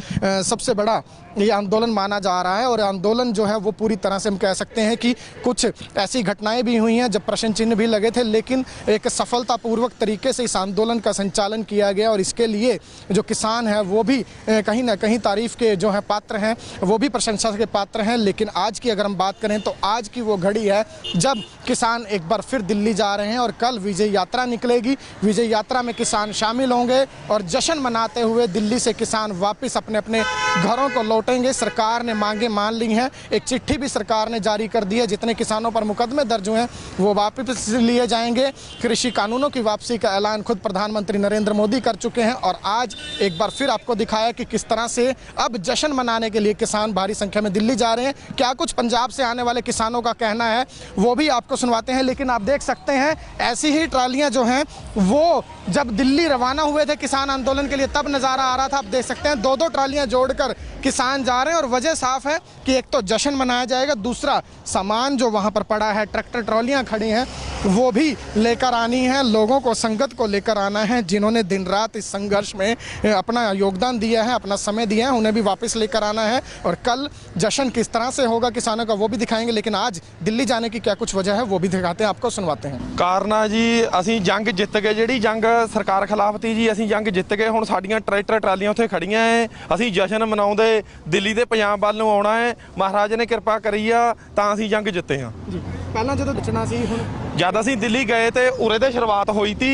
सबसे बड़ा ये आंदोलन माना जा रहा है। और आंदोलन जो है वो पूरी तरह से हम कह सकते हैं कि कुछ ऐसी घटनाएं भी हुई हैं जब प्रश्न चिन्ह भी लगे थे, लेकिन एक सफलतापूर्वक तरीके से इस आंदोलन का संचालन किया गया। और इसके लिए जो किसान हैं वो भी कहीं ना कहीं तारीफ के जो है पात्र हैं, वो भी प्रशंसा के पात्र हैं। लेकिन आज की अगर हम बात करें तो आज की वो घड़ी है जब किसान एक बार फिर दिल्ली जा रहे हैं और कल विजय यात्रा निकलेगी। विजय यात्रा में किसान शामिल होंगे और जश्न मनाते हुए दिल्ली से किसान वापस अपने अपने घरों को लौटेंगे। सरकार ने मांगे मान ली हैं, एक चिट्ठी भी सरकार ने जारी कर दी है। जितने किसानों पर मुकदमे दर्ज हुए हैं वो वापस लिए जाएंगे। कृषि कानूनों की वापसी का ऐलान खुद प्रधानमंत्री नरेंद्र मोदी कर चुके हैं। और आज एक बार फिर आपको दिखाया कि किस तरह से अब जश्न मनाने के लिए किसान भारी संख्या में दिल्ली जा रहे हैं। क्या कुछ पंजाब से आने वाले किसानों का कहना है वो भी आपको सुनवाते हैं। लेकिन आप देख सकते हैं ऐसी ही ट्रालियां जो हैं वो जब दिल्ली रवाना हुए थे किसान आंदोलन के लिए तब नज़ारा आ रहा था। आप देख सकते हैं 2-2 ट्रालियां जोड़कर किसान जा रहे हैं। और वजह साफ है कि एक तो जश्न मनाया जाएगा, दूसरा सामान जो वहाँ पर पड़ा है, ट्रैक्टर ट्रॉलियाँ खड़ी हैं, वो भी लेकर आनी है। लोगों को, संगत को लेकर आना है जिन्होंने दिन रात इस संघर्ष में अपना योगदान दिया है, अपना समय दिया है, उन्हें भी वापस लेकर आना है। और कल जश्न किस तरह से होगा किसानों का वो भी दिखाएंगे। लेकिन आज दिल्ली जाने की क्या कुछ वजह है वो भी दिखाते हैं, आपको सुनवाते हैं। ਕਾਰਨ ਆ ਜੀ ਅਸੀਂ ਜੰਗ ਜਿੱਤ ਗਏ। ਜਿਹੜੀ ਜੰਗ ਸਰਕਾਰ ਖਿਲਾਫ ਤੀ ਜੀ, ਅਸੀਂ ਜੰਗ ਜਿੱਤ ਗਏ। ਹੁਣ ਸਾਡੀਆਂ ਟਰੈਕਟਰ ਟਰਾਲੀਆਂ ਉੱਥੇ ਖੜੀਆਂ ਐ। ਅਸੀਂ ਜਸ਼ਨ ਮਨਾਉਂਦੇ ਦਿੱਲੀ ਦੇ ਪੰਜਾਬ ਵੱਲ ਨੂੰ ਆਉਣਾ ਹੈ। ਮਹਾਰਾਜ ਨੇ ਕਿਰਪਾ ਕਰੀ ਆ ਤਾਂ ਅਸੀਂ ਜੰਗ ਜਿੱਤੇ ਹਾਂ ਜੀ। ਪਹਿਲਾਂ ਜਦੋਂ ਦੱਸਣਾ ਸੀ, ਹੁਣ ਜਦ ਅਸੀਂ ਦਿੱਲੀ ਗਏ ਤੇ ਉਰੇ ਦੇ ਸ਼ੁਰੂਆਤ ਹੋਈ ਤੀ।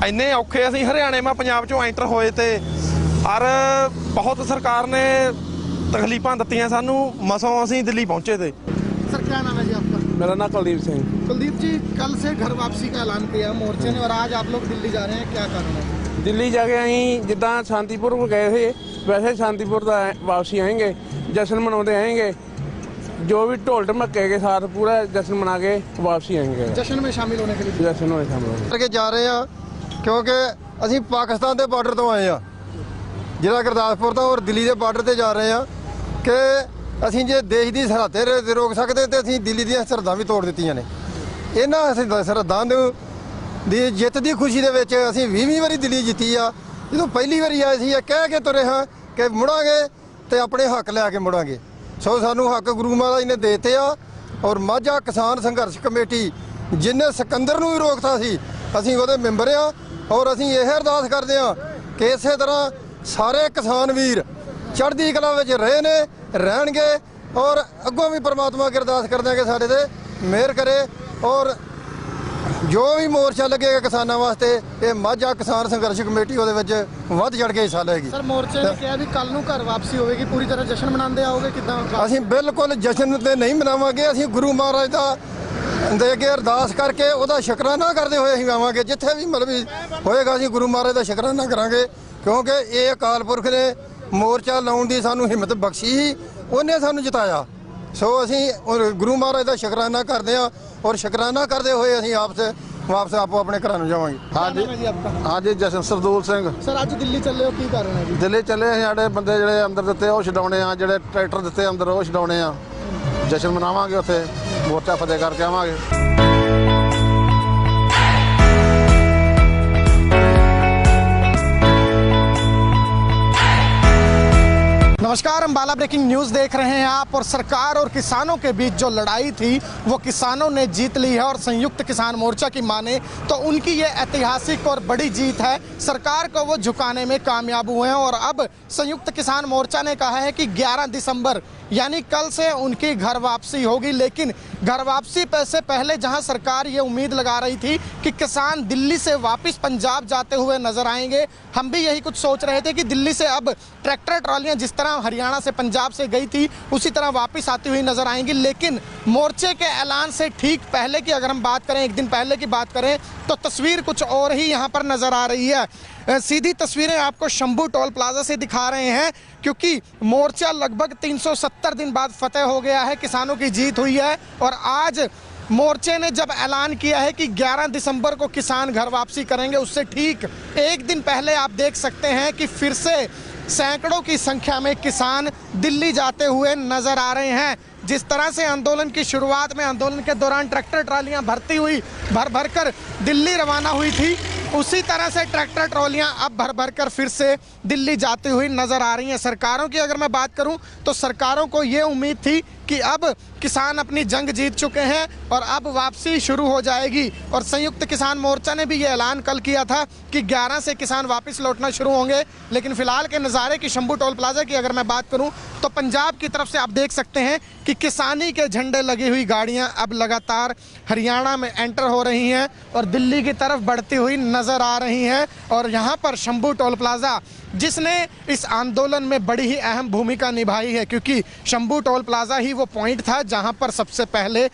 ਇੰਨੇ ਔਖੇ ਅਸੀਂ ਹਰਿਆਣੇ ਮਾ ਪੰਜਾਬ ਚੋਂ ਐਂਟਰ ਹੋਏ ਤੇ ਔਰ ਬਹੁਤ ਸਰਕਾਰ ਨੇ ਤਕਲੀਫਾਂ ਦਿੱਤੀਆਂ ਸਾਨੂੰ। ਮਸੋਂ ਅਸੀਂ ਦਿੱਲੀ ਪਹੁੰਚੇ ਤੇ। सर क्या नाम है जी आपका? ਮੇਰਾ ਨਾਮ ਕੁਲਦੀਪ ਸਿੰਘ। कुलदीप जी, कल से घर वापसी का ऐलान किया मोर्चे ने और आज आप लोग दिल्ली जा रहे हैं, क्या कारण है? ਦਿੱਲੀ ਜਾ ਕੇ ਅਸੀਂ ਜਿੱਦਾਂ ਸ਼ਾਂਤੀਪੁਰ ਗਏ ਸੀ ਵੈਸੇ ਸ਼ਾਂਤੀਪੁਰ ਦਾ ਵਾਪਸੀ ਆएंगे, जश्न मनाते आएंगे। जो भी ढोल ढमक्के के साथ पूरा जश्न मना के वापसी आएंगे। जश्न में शामिल होने के लिए जश्न में शामिल होंगे। ਕਰਕੇ ਜਾ ਰਹੇ ਆ ਕਿਉਂਕਿ ਅਸੀਂ ਪਾਕਿਸਤਾਨ ਦੇ ਬਾਰਡਰ ਤੋਂ ਆਏ ਆ, ਜ਼ਿਲ੍ਹਾ ਗੁਰਦਾਸਪੁਰ ਤੋਂ, ਔਰ ਦਿੱਲੀ ਦੇ ਬਾਰਡਰ ਤੇ ਜਾ ਰਹੇ ਆ ਕਿ ਅਸੀਂ ਜੇ ਦੇਸ਼ ਦੀ ਸਰਹੱਦ ਤੇ ਰੋਕ ਸਕਦੇ ਤੇ ਅਸੀਂ ਦਿੱਲੀ ਦੀਆਂ ਸਰਹੱਦਾਂ ਵੀ ਤੋੜ ਦਿੱਤੀਆਂ ਨੇ। ਇਹਨਾਂ ਅਸੀਂ ਸਰਹੱਦਾਂ ਦੀ ਜਿੱਤ ਦੀ ਖੁਸ਼ੀ ਦੇ ਵਿੱਚ ਅਸੀਂ 20ਵੀਂ ਵਾਰੀ ਦਿੱਲੀ ਜਿੱਤੀ ਆ। ਜਦੋਂ ਪਹਿਲੀ ਵਾਰੀ ਆਏ ਸੀ ਇਹ ਕਹਿ ਕੇ ਤੁਰੇ ਹਾਂ ਕਿ ਮੁੜਾਂਗੇ ਤੇ ਆਪਣੇ ਹੱਕ ਲੈ ਕੇ ਮੁੜਾਂਗੇ। ਸੋ ਸਾਨੂੰ ਹੱਕ ਗੁਰੂ ਮਹਾਰਾਜ ਨੇ ਦੇਤੇ ਆ। ਔਰ ਮਾਝਾ ਕਿਸਾਨ ਸੰਘਰਸ਼ ਕਮੇਟੀ ਜਿਨੇ ਸਿਕੰਦਰ ਨੂੰ ਵੀ ਰੋਕਤਾ ਸੀ, ਅਸੀਂ ਉਹਦੇ ਮੈਂਬਰ ਆ। ਔਰ ਅਸੀਂ ਇਹ ਅਰਦਾਸ ਕਰਦੇ ਆ ਕਿ ਇਸੇ ਤਰ੍ਹਾਂ ਸਾਰੇ ਕਿਸਾਨ ਵੀਰ ਚੜ੍ਹਦੀ ਕਲਾ ਵਿੱਚ ਰਹੇ ਨੇ, ਰਹਿਣਗੇ। ਔਰ ਅੱਗੋਂ ਵੀ ਪ੍ਰਮਾਤਮਾ ਅੱਗੇ ਅਰਦਾਸ ਕਰਦੇ ਆ ਕਿ ਸਾਡੇ ਤੇ ਮਿਹਰ ਕਰੇ। ਔਰ ਜੋ ਵੀ ਮੋਰਚਾ ਲੱਗੇਗਾ ਕਿਸਾਨਾਂ ਵਾਸਤੇ ਇਹ ਮਾਝਾ ਕਿਸਾਨ ਸੰਘਰਸ਼ ਕਮੇਟੀ ਉਹਦੇ ਵਿੱਚ ਵੱਧ ਚੜ੍ਹ ਕੇ ਹਿੱਸਾ ਲਏਗੀ। ਸਰ ਮੋਰਚੇ ਨੇ ਕਿਹਾ ਵੀ ਕੱਲ ਨੂੰ ਘਰ ਵਾਪਸੀ ਹੋਵੇਗੀ, ਪੂਰੀ ਤਰ੍ਹਾਂ ਜਸ਼ਨ ਮਨਾਉਂਦੇ ਆਓਗੇ ਕਿੱਦਾਂ? ਅਸੀਂ ਬਿਲਕੁਲ ਜਸ਼ਨ ਤੇ ਨਹੀਂ ਮਨਾਵਾਂਗੇ। ਅਸੀਂ ਗੁਰੂ ਮਹਾਰਾਜ ਦਾ ਦੇ ਕੇ ਅਰਦਾਸ ਕਰਕੇ ਉਹਦਾ ਸ਼ੁਕਰਾਨਾ ਕਰਦੇ ਹੋਏ ਅਸੀਂ ਆਵਾਂਗੇ। ਜਿੱਥੇ ਵੀ ਮਤਲਬ ਹੋਏਗਾ ਅਸੀਂ ਗੁਰੂ ਮਹਾਰਾਜ ਦਾ ਸ਼ੁਕਰਾਨਾ ਕਰਾਂਗੇ, ਕਿਉਂਕਿ ਇਹ ਅਕਾਲ ਪੁਰਖ ਨੇ ਮੋਰਚਾ ਲਾਉਣ ਦੀ ਸਾਨੂੰ ਹਿੰਮਤ ਬਖਸ਼ੀ ਸੀ, ਉਹਨੇ ਸਾਨੂੰ ਜਿਤਾਇਆ। ਸੋ ਅਸੀਂ ਗੁਰੂ ਮਹਾਰਾਜ ਦਾ ਸ਼ੁਕਰਾਨਾ ਕਰਦੇ ਹਾਂ। ਔਰ ਸ਼ੁਕਰਾਨਾ ਕਰਦੇ ਹੋਏ ਅਸੀਂ ਵਾਪਸ ਆਪੋ ਆਪਣੇ ਘਰਾਂ ਨੂੰ ਜਾਵਾਂਗੇ। ਹਾਂਜੀ ਜਸ਼ਨ ਸਰਦੂਲ ਸਿੰਘ। ਸਰ ਅੱਜ ਦਿੱਲੀ ਚੱਲੇ ਹੋ, ਕੀ ਕਾਰਨ ਹੈ ਜੀ? ਦਿੱਲੀ ਚੱਲੇ ਅਸੀਂ, ਸਾਡੇ ਬੰਦੇ ਜਿਹੜੇ ਅੰਦਰ ਦਿੱਤੇ ਉਹ ਛਡਾਉਣੇ ਆ, ਜਿਹੜੇ ਟਰੈਕਟਰ ਦਿੱਤੇ ਅੰਦਰ ਉਹ ਛਡਾਉਣੇ ਆ। ਜਸ਼ਨ ਮਨਾਵਾਂਗੇ, ਉੱਥੇ ਮੋਰਚਾ ਫਤਿਹ ਕਰਕੇ ਆਵਾਂਗੇ। नमस्कार, अम्बाला ब्रेकिंग न्यूज देख रहे हैं आप। और सरकार और किसानों के बीच जो लड़ाई थी वो किसानों ने जीत ली है। और संयुक्त किसान मोर्चा की माने तो उनकी ये ऐतिहासिक और बड़ी जीत है। सरकार को वो झुकाने में कामयाब हुए हैं। और अब संयुक्त किसान मोर्चा ने कहा है कि 11 दिसंबर यानी कल से उनकी घर वापसी होगी। लेकिन घर वापसी से पहले जहां सरकार ये उम्मीद लगा रही थी कि किसान दिल्ली से वापस पंजाब जाते हुए नजर आएंगे, हम भी यही कुछ सोच रहे थे कि दिल्ली से अब ट्रैक्टर ट्रॉलियां जिस तरह हरियाणा से पंजाब से गई थी उसी तरह वापस आती हुई नजर आएंगी। लेकिन मोर्चे के ऐलान से ठीक पहले की अगर हम बात करें, एक दिन पहले की बात करें, तो तस्वीर कुछ और ही यहाँ पर नजर आ रही है। सीधी तस्वीरें आपको शंभू टोल प्लाजा से दिखा रहे हैं, क्योंकि मोर्चा लगभग 370 दिन बाद फतेह हो गया है, किसानों की जीत हुई है। और आज मोर्चे ने जब ऐलान किया है कि 11 दिसंबर को किसान घर वापसी करेंगे, उससे ठीक एक दिन पहले आप देख सकते हैं कि फिर से सैकड़ों की संख्या में किसान दिल्ली जाते हुए नजर आ रहे हैं। जिस तरह से आंदोलन की शुरुआत में, आंदोलन के दौरान ट्रैक्टर ट्रॉलियां भर भर कर दिल्ली रवाना हुई थी, उसी तरह से ट्रैक्टर ट्रॉलियां अब भर भर कर फिर से दिल्ली जाती हुई नजर आ रही हैं। सरकारों की अगर मैं बात करूं तो सरकारों को ये उम्मीद थी कि अब किसान अपनी जंग जीत चुके हैं और अब वापसी शुरू हो जाएगी। और संयुक्त किसान मोर्चा ने भी ये ऐलान कल किया था कि 11 से किसान वापस लौटना शुरू होंगे। लेकिन फिलहाल के नज़ारे की शंभू टोल प्लाजा की अगर मैं बात करूं तो पंजाब की तरफ से आप देख सकते हैं कि किसानी के झंडे लगी हुई गाड़ियां अब लगातार हरियाणा में एंटर हो रही हैं और दिल्ली की तरफ बढ़ती हुई नजर आ रही हैं। और यहाँ पर शंभू टोल प्लाजा जिसने इस आंदोलन में बड़ी ही अहम भूमिका निभाई है, क्योंकि शंभू टोल प्लाजा ही वो पॉइंट था जहां पर सबसे पहले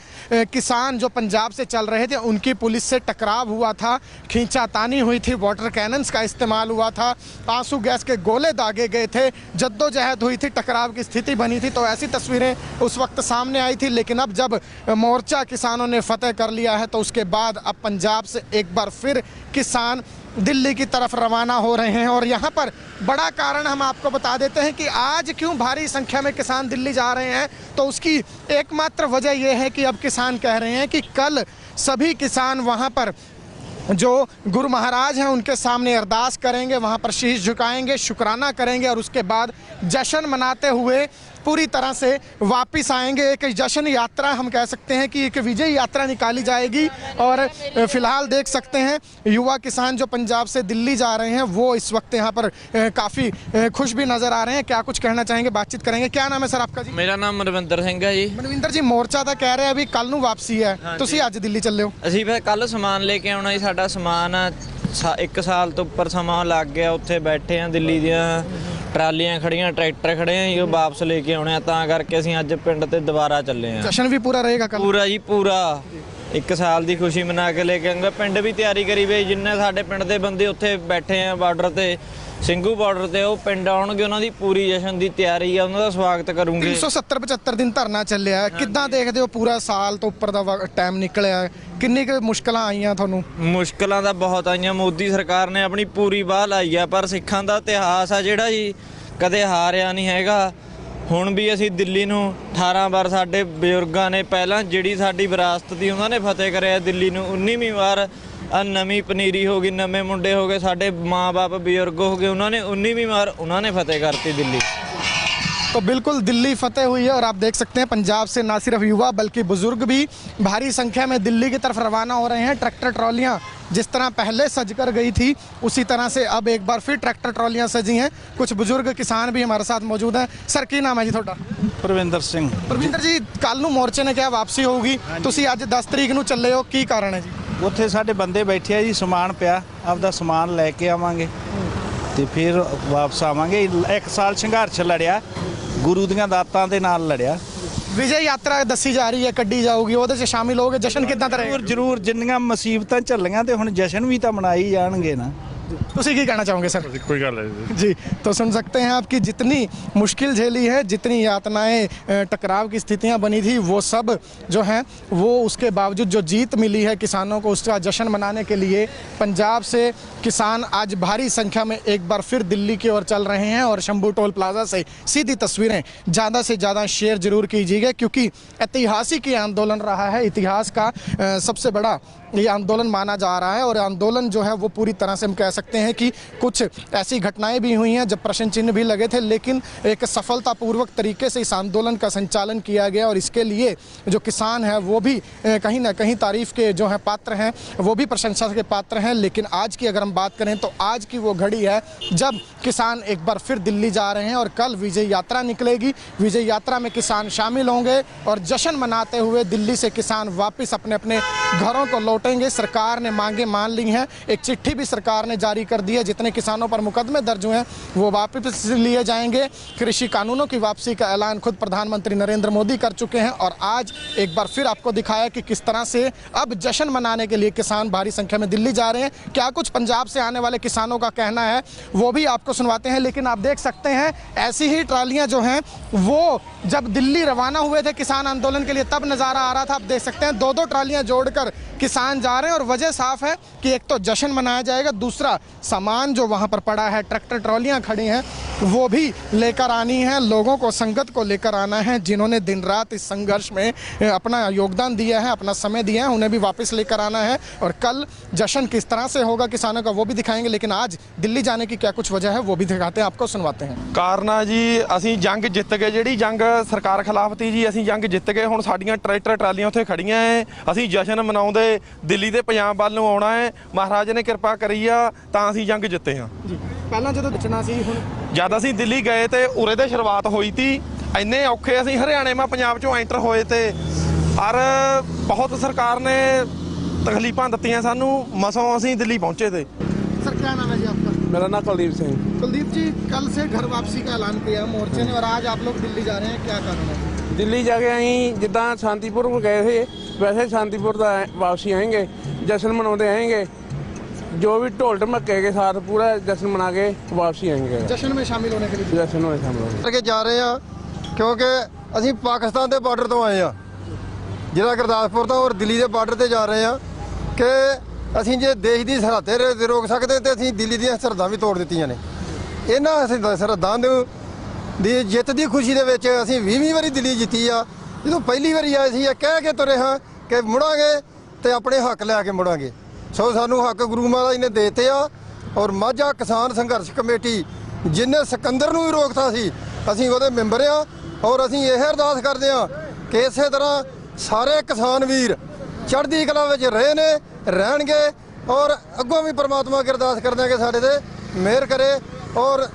किसान जो पंजाब से चल रहे थे उनकी पुलिस से टकराव हुआ था, खींचातानी हुई थी, वाटर कैनन्स का इस्तेमाल हुआ था, आंसू गैस के गोले दागे गए थे, जद्दोजहद हुई थी, टकराव की स्थिति बनी थी। तो ऐसी तस्वीरें उस वक्त सामने आई थी। लेकिन अब जब मोर्चा किसानों ने फतेह कर लिया है तो उसके बाद अब पंजाब से एक बार फिर किसान दिल्ली की तरफ रवाना हो रहे हैं। और यहाँ पर बड़ा कारण हम आपको बता देते हैं कि आज क्यों भारी संख्या में किसान दिल्ली जा रहे हैं। तो उसकी एकमात्र वजह यह है कि अब किसान कह रहे हैं कि कल सभी किसान वहाँ पर जो गुरु महाराज हैं उनके सामने अरदास करेंगे, वहाँ पर शीश झुकाएंगे, शुक्राना करेंगे और उसके बाद जश्न मनाते हुए पूरी तरह से वापस आएंगे। एक जश्न यात्रा हम कह सकते हैं कि एक विजय यात्रा निकाली जाएगी। और फिलहाल देख सकते हैं युवा किसान जो पंजाब से दिल्ली जा रहे हैं वो इस वक्त यहाँ पर काफ़ी खुश भी नज़र आ रहे हैं। क्या कुछ कहना चाहेंगे, बातचीत करेंगे। क्या नाम है सर आपका जी? मेरा नाम मनविंदर सिंह है जी। मनविंदर जी, मोर्चा ਤਾਂ ਕਹਿ ਰਿਹਾ ਵੀ ਕੱਲ ਨੂੰ ਵਾਪਸੀ ਹੈ, ਤੁਸੀਂ ਅੱਜ ਦਿੱਲੀ ਚੱਲੇ ਹੋ। ਅਸੀਂ ਫਿਰ ਕੱਲ ਸਮਾਨ ਲੈ ਕੇ ਆਉਣਾ ਜੀ। ਸਾਡਾ ਸਮਾਨ 1 ਸਾਲ ਤੋਂ ਉੱਪਰ ਸਮਾਂ ਲੱਗ ਗਿਆ, ਉੱਥੇ ਬੈਠੇ ਆ, ਦਿੱਲੀ ਦੀਆਂ ਟਰਾਲੀਆਂ ਖੜੀਆਂ, ਟਰੈਕਟਰ ਖੜੇ ਆ ਜੀ, ਉਹ ਵਾਪਸ ਲੈ ਕੇ ਆਉਣੇ ਆ। ਤਾਂ ਕਰਕੇ ਅਸੀਂ ਅੱਜ ਪਿੰਡ ਤੇ ਦੁਬਾਰਾ ਚੱਲੇ ਆ। ਜਸ਼ਨ ਵੀ ਪੂਰਾ ਰਹੇਗਾ ਕੱਲ? ਪੂਰਾ ਜੀ ਪੂਰਾ, 1 ਸਾਲ ਦੀ ਖੁਸ਼ੀ ਮਨਾ ਕੇ ਲੈ ਕੇ ਆਂਗੇ। ਪਿੰਡ ਵੀ ਤਿਆਰੀ ਕਰੀ ਵੇ, ਜਿੰਨੇ ਸਾਡੇ ਪਿੰਡ ਦੇ ਬੰਦੇ ਉੱਥੇ ਬੈਠੇ ਆ ਬਾਰਡਰ ਤੇ, ਸਿੰਘੂ ਬਾਰਡਰ ਤੇ, ਉਹ ਪਿੰਡ ਆਉਣਗੇ, ਉਹਨਾਂ ਦੀ ਪੂਰੀ ਜਸ਼ਨ ਦੀ ਤਿਆਰੀ ਆ, ਉਹਨਾਂ ਦਾ ਸਵਾਗਤ ਕਰੂੰਗੇ। 370-75 ਦਿਨ ਧਰਨਾ ਚੱਲਿਆ, ਕਿੱਦਾਂ ਦੇਖਦੇ ਹੋ? ਪੂਰਾ ਸਾਲ ਤੋਂ ਉੱਪਰ ਦਾ ਟਾਈਮ ਨਿਕਲਿਆ, ਕਿੰਨੀ ਕੁ ਮੁਸ਼ਕਲਾਂ ਆਈਆਂ ਤੁਹਾਨੂੰ? ਮੁਸ਼ਕਲਾਂ ਤਾਂ ਬਹੁਤ ਆਈਆਂ। ਮੋਦੀ ਸਰਕਾਰ ਨੇ ਆਪਣੀ ਪੂਰੀ ਬਾਹ ਲਾਈ ਆ, ਪਰ ਸਿੱਖਾਂ ਦਾ ਇਤਿਹਾਸ ਆ ਜਿਹੜਾ ਜੀ ਕਦੇ ਹਾਰਿਆ ਨਹੀਂ ਹੈਗਾ। ਹੁਣ ਵੀ ਅਸੀਂ ਦਿੱਲੀ ਨੂੰ 18 ਵਾਰ ਸਾਡੇ ਬਜ਼ੁਰਗਾਂ ਨੇ ਪਹਿਲਾਂ ਜਿਹੜੀ ਸਾਡੀ ਵਿਰਾਸਤ ਦੀ ਉਹਨਾਂ ਨੇ ਫਤਿਹ ਕਰਿਆ ਦਿੱਲੀ ਨੂੰ 19ਵੀਂ ਵਾਰ। ਆ ਨਵੀਂ ਪਨੀਰੀ ਹੋ ਗਈ, ਨਵੇਂ ਮੁੰਡੇ ਹੋ ਗਏ, ਸਾਡੇ ਮਾँ-बाप ਬਜ਼ੁਰਗ ਹੋ ਗਏ, उन्होंने 19वीं बार उन्होंने फतेह करती दिल्ली। तो बिल्कुल दिल्ली फतेह हुई है और आप देख सकते हैं पंजाब से ना सिर्फ युवा बल्कि बुजुर्ग भी भारी संख्या में दिल्ली की तरफ रवाना हो रहे हैं। ट्रैक्टर ट्रॉलियां जिस तरह पहले सज कर गई थी उसी तरह से अब एक बार फिर ट्रैक्टर ट्रॉलियां सजी हैं। कुछ बुजुर्ग किसान भी हमारे साथ मौजूद हैं। सर की नाम है जी थोड़ा? ਪ੍ਰਵਿੰਦਰ ਸਿੰਘ। प्रविंदर जी कल नूं मोर्चे ने क्या वापसी होगी, तुसी अज 10 तरीक नूं ਚੱਲੇ ਹੋ, ਕੀ ਕਾਰਨ ਹੈ ਜੀ? ਉੱਥੇ ਸਾਡੇ ਬੰਦੇ ਬੈਠੇ ਆ ਜੀ, ਸਮਾਨ ਪਿਆ, ਆਪਦਾ ਸਮਾਨ ਲੈ ਕੇ ਆਵਾਂਗੇ ਤੇ ਫਿਰ ਵਾਪਸ ਆਵਾਂਗੇ। 1 ਸਾਲ ਸੰਘਰਸ਼ ਲੜਿਆ, ਗੁਰੂ ਦੀਆਂ ਦਾਤਾਂ ਦੇ ਨਾਲ ਲੜਿਆ। ਵਿਜੇ ਯਾਤਰਾ ਦੱਸੀ ਜਾ ਰਹੀ ਹੈ, ਕੱਢੀ ਜਾਊਗੀ, ਉਹਦੇ 'ਚ ਸ਼ਾਮਿਲ ਹੋਗੇ। ਜਸ਼ਨ ਕਿੱਦਾਂ ਦਾ ਜ਼ਰੂਰ ਰਹੇਗਾ? ਜ਼ਰੂਰ, ਜਿੰਨੀਆਂ ਮੁਸੀਬਤਾਂ ਝੱਲੀਆਂ ਤੇ ਹੁਣ ਜਸ਼ਨ ਵੀ ਤਾਂ ਮਨਾਈ ਜਾਣਗੇ ਨਾ। तुसी की कहना चाहोगे सर? कोई गल है जी, तो सुन सकते हैं आपकी जितनी मुश्किल झेली है, जितनी यातनाएं, टकराव की स्थितियां बनी थी, वो सब जो हैं वो उसके बावजूद जो जीत मिली है किसानों को, उसका जश्न मनाने के लिए पंजाब से किसान आज भारी संख्या में एक बार फिर दिल्ली की ओर चल रहे हैं। और शंभू टोल प्लाजा से सीधी तस्वीरें ज़्यादा से ज़्यादा शेयर जरूर कीजिएगा, क्योंकि ऐतिहासिक ये आंदोलन रहा है, इतिहास का सबसे बड़ा ये आंदोलन माना जा रहा है। और आंदोलन जो है वो पूरी तरह से हम कह सकते हैं कि कुछ ऐसी घटनाएं भी हुई हैं जब प्रश्न चिन्ह भी लगे थे, लेकिन एक सफलतापूर्वक तरीके से इस आंदोलन का संचालन किया गया। और इसके लिए जो किसान हैं वो भी कहीं ना कहीं तारीफ के जो है पात्र हैं, वो भी प्रशंसा के पात्र हैं। लेकिन आज की अगर हम बात करें तो आज की वो घड़ी है जब किसान एक बार फिर दिल्ली जा रहे हैं और कल विजय यात्रा निकलेगी। विजय यात्रा में किसान शामिल होंगे और जश्न मनाते हुए दिल्ली से किसान वापस अपने अपने घरों को लौटेंगे। सरकार ने मांगे मान ली हैं, एक चिट्ठी भी सरकार ने जारी कर दी है। जितने किसानों पर मुकदमे दर्ज हुए हैं वो वापस लिए जाएंगे। कृषि कानूनों की वापसी का ऐलान खुद प्रधानमंत्री नरेंद्र मोदी कर चुके हैं। और आज एक बार फिर आपको दिखाया कि किस तरह से अब जश्न मनाने के लिए किसान भारी संख्या में दिल्ली जा रहे हैं। क्या कुछ पंजाब से आने वाले किसानों का कहना है वो भी आपको सुनवाते हैं। लेकिन आप देख सकते हैं ऐसी ही ट्रालियां जो हैं वो जब दिल्ली रवाना हुए थे किसान आंदोलन के लिए तब नज़ारा आ रहा था। आप देख सकते हैं 2-2 ट्रालियां जोड़कर किसान जा रहे हैं। और वजह साफ है कि एक तो जश्न मनाया जाएगा, दूसरा सामान जो वहाँ पर पड़ा है, ट्रैक्टर ट्रॉलियाँ खड़ी हैं, वो भी लेकर आनी है। लोगों को, संगत को लेकर आना है जिन्होंने दिन रात इस संघर्ष में अपना योगदान दिया है, अपना समय दिया है, उन्हें भी वापस लेकर आना है। और कल जश्न किस तरह से होगा किसानों का वो भी दिखाएंगे। लेकिन आज दिल्ली जाने की क्या कुछ वजह है वो भी दिखाते हैं, आपको सुनवाते हैं। ਕਾਰਨ ਆ ਜੀ ਅਸੀਂ ਜੰਗ ਜਿੱਤ ਗਏ, ਜਿਹੜੀ ਜੰਗ ਸਰਕਾਰ ਖਿਲਾਫ ਤੀ ਜੀ ਅਸੀਂ ਜੰਗ ਜਿੱਤ ਗਏ। ਹੁਣ ਸਾਡੀਆਂ ਟਰੈਕਟਰ ਟਰਾਲੀਆਂ ਉੱਥੇ ਖੜੀਆਂ ਐ, ਅਸੀਂ ਜਸ਼ਨ ਮਨਾਉਂਦੇ ਦਿੱਲੀ ਦੇ ਪੰਜਾਬ ਵੱਲ ਨੂੰ ਆਉਣਾ ਹੈ। ਮਹਾਰਾਜ ਨੇ ਕਿਰਪਾ ਕਰੀ ਆ ਤਾਂ ਅਸੀਂ ਜੰਗ ਜਿੱਤੇ ਹਾਂ ਜੀ। ਪਹਿਲਾਂ ਜਦੋਂ ਬਚਣਾ ਸੀ, ਹੁਣ ਜਦ ਅਸੀਂ ਦਿੱਲੀ ਗਏ ਤੇ ਉਰੇ ਦੇ ਸ਼ੁਰੂਆਤ ਹੋਈ ਤੀ, ਇੰਨੇ ਔਖੇ ਅਸੀਂ ਹਰਿਆਣੇ ਮਾ ਪੰਜਾਬ ਚੋਂ ਐਂਟਰ ਹੋਏ ਤੇ ਔਰ ਬਹੁਤ ਸਰਕਾਰ ਨੇ ਤਕਲੀਫਾਂ ਦਿੱਤੀਆਂ ਸਾਨੂੰ, ਮਸੋਂ ਅਸੀਂ ਦਿੱਲੀ ਪਹੁੰਚੇ ਤੇ। सर क्या नाम है जी आपका? ਮੇਰਾ ਨਾਮ ਕੁਲਦੀਪ ਸਿੰਘ। कुलदीप जी, कल से घर वापसी का ऐलान किया मोर्चे ने और आज आप लोग दिल्ली जा रहे हैं, क्या कारण है? ਦਿੱਲੀ ਜਾ ਕੇ ਅਸੀਂ ਜਿੱਦਾਂ ਸ਼ਾਂਤੀਪੁਰ ਗਏ ਸੀ ਵੈਸੇ ਸ਼ਾਂਤੀपुर ਦਾ वापसी आएंगे, जश्न मनाते आएंगे। जो भी ढोल ढमक्के के साथ पूरा जश्न मना के वापसी आएंगे। जश्न में शामिल होने के लिए जश्न में शामिल होंगे। ਕਰਕੇ ਜਾ ਰਹੇ ਆ ਕਿਉਂਕਿ ਅਸੀਂ ਪਾਕਿਸਤਾਨ ਦੇ ਬਾਰਡਰ ਤੋਂ ਆਏ ਆ, ਜ਼ਿਲ੍ਹਾ ਗੁਰਦਾਸਪੁਰ ਤੋਂ, ਔਰ ਦਿੱਲੀ ਦੇ ਬਾਰਡਰ ਤੇ ਜਾ ਰਹੇ ਆ ਕਿ ਅਸੀਂ ਜੇ ਦੇਸ਼ ਦੀ ਸਰਹੱਦਾਂ ਰੋਕ ਸਕਦੇ ਤੇ ਅਸੀਂ ਦਿੱਲੀ ਦੀਆਂ ਸਰਹੱਦਾਂ ਵੀ ਤੋੜ ਦਿੱਤੀਆਂ ਨੇ। ਇਹਨਾਂ ਸਰਹੱਦਾਂ ਦੀ ਜਿੱਤ ਦੀ ਖੁਸ਼ੀ ਦੇ ਵਿੱਚ ਅਸੀਂ 20ਵੀਂ ਵਾਰੀ ਦਿੱਲੀ ਜਿੱਤੀ ਆ। ਜਦੋਂ ਪਹਿਲੀ ਵਾਰੀ ਆਏ ਸੀ ਇਹ ਕਹਿ ਕੇ ਤੁਰੇ ਹਾਂ ਕਿ ਮੁੜਾਂਗੇ ਤੇ ਆਪਣੇ ਹੱਕ ਲੈ ਕੇ ਮੁੜਾਂਗੇ। ਸੋ ਸਾਨੂੰ ਹੱਕ ਗੁਰੂ ਮਹਾਰਾਜ ਨੇ ਦੇਤੇ ਆ। ਔਰ ਮਾਝਾ ਕਿਸਾਨ ਸੰਘਰਸ਼ ਕਮੇਟੀ ਜਿਹਨੇ ਸਿਕੰਦਰ ਨੂੰ ਵੀ ਰੋਕਤਾ ਸੀ, ਅਸੀਂ ਉਹਦੇ ਮੈਂਬਰ ਆ। ਔਰ ਅਸੀਂ ਇਹ ਅਰਦਾਸ ਕਰਦੇ ਆ ਕਿ ਇਸੇ ਤਰ੍ਹਾਂ ਸਾਰੇ ਕਿਸਾਨ ਵੀਰ ਚੜ੍ਹਦੀ ਕਲਾ ਵਿੱਚ ਰਹੇ ਨੇ, ਰਹਿਣਗੇ। ਔਰ ਅੱਗੋਂ ਵੀ ਪ੍ਰਮਾਤਮਾ ਅੱਗੇ ਅਰਦਾਸ ਕਰਦੇ ਆ ਕਿ ਸਾਡੇ ਤੇ ਮਿਹਰ ਕਰੇ। ਔਰ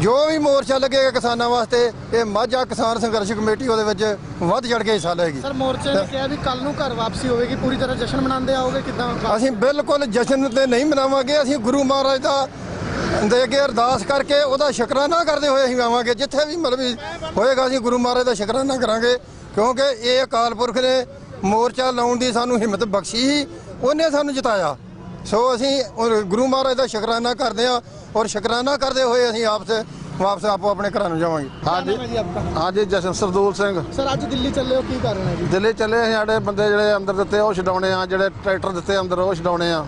ਜੋ ਵੀ ਮੋਰਚਾ ਲੱਗੇਗਾ ਕਿਸਾਨਾਂ ਵਾਸਤੇ, ਇਹ ਮਾਝਾ ਕਿਸਾਨ ਸੰਘਰਸ਼ ਕਮੇਟੀ ਉਹਦੇ ਵਿੱਚ ਵੱਧ ਚੜ੍ਹ ਕੇ ਹਿੱਸਾ ਲਏਗੀ। ਸਰ ਮੋਰਚੇ ਨੇ ਕਿਹਾ ਵੀ ਕੱਲ ਨੂੰ ਘਰ ਵਾਪਸੀ ਹੋਵੇਗੀ, ਪੂਰੀ ਤਰ੍ਹਾਂ ਜਸ਼ਨ ਮਨਾਉਂਦੇ ਆਓਗੇ, ਕਿੱਦਾਂ? ਅਸੀਂ ਬਿਲਕੁਲ ਜਸ਼ਨ ਤੇ ਨਹੀਂ ਮਨਾਵਾਂਗੇ। ਅਸੀਂ ਗੁਰੂ ਮਹਾਰਾਜ ਦਾ ਦੇ ਅੱਗੇ ਅਰਦਾਸ ਕਰਕੇ ਉਹਦਾ ਸ਼ੁਕਰਾਨਾ ਕਰਦੇ ਹੋਏ ਅਸੀਂ ਆਵਾਂਗੇ। ਜਿੱਥੇ ਵੀ ਮਤਲਬ ਹੋਏਗਾ ਅਸੀਂ ਗੁਰੂ ਮਹਾਰਾਜ ਦਾ ਸ਼ੁਕਰਾਨਾ ਕਰਾਂਗੇ, ਕਿਉਂਕਿ ਇਹ ਅਕਾਲ ਪੁਰਖ ਨੇ ਮੋਰਚਾ ਲਾਉਣ ਦੀ ਸਾਨੂੰ ਹਿੰਮਤ ਬਖਸ਼ੀ ਸੀ, ਉਹਨੇ ਸਾਨੂੰ ਜਿਤਾਇਆ। ਸੋ ਅਸੀਂ ਗੁਰੂ ਮਹਾਰਾਜ ਦਾ ਸ਼ੁਕਰਾਨਾ ਕਰਦੇ ਹਾਂ ਔਰ ਸ਼ੁਕਰਾਨਾ ਕਰਦੇ ਹੋਏ ਅਸੀਂ ਵਾਪਸ ਆਪੋ ਆਪਣੇ ਘਰਾਂ ਨੂੰ ਜਾਵਾਂਗੇ। ਹਾਂਜੀ ਜਸ਼ਨ ਸਰਦੂਲ ਸਿੰਘ। ਸਰ ਅੱਜ ਦਿੱਲੀ ਚੱਲੇ ਹੋ, ਕੀ ਕਾਰਨ ਹੈ ਜੀ? ਦਿੱਲੀ ਚੱਲੇ ਅਸੀਂ, ਸਾਡੇ ਬੰਦੇ ਜਿਹੜੇ ਅੰਦਰ ਦਿੱਤੇ ਉਹ ਛਡਾਉਣੇ ਆ, ਜਿਹੜੇ ਟਰੈਕਟਰ ਦਿੱਤੇ ਅੰਦਰ ਉਹ ਛਡਾਉਣੇ ਆ।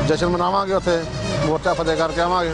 ਜਸ਼ਨ ਮਨਾਵਾਂਗੇ, ਉੱਥੇ ਮੋਰਚਾ ਫਤਿਹ ਕਰਕੇ ਆਵਾਂਗੇ।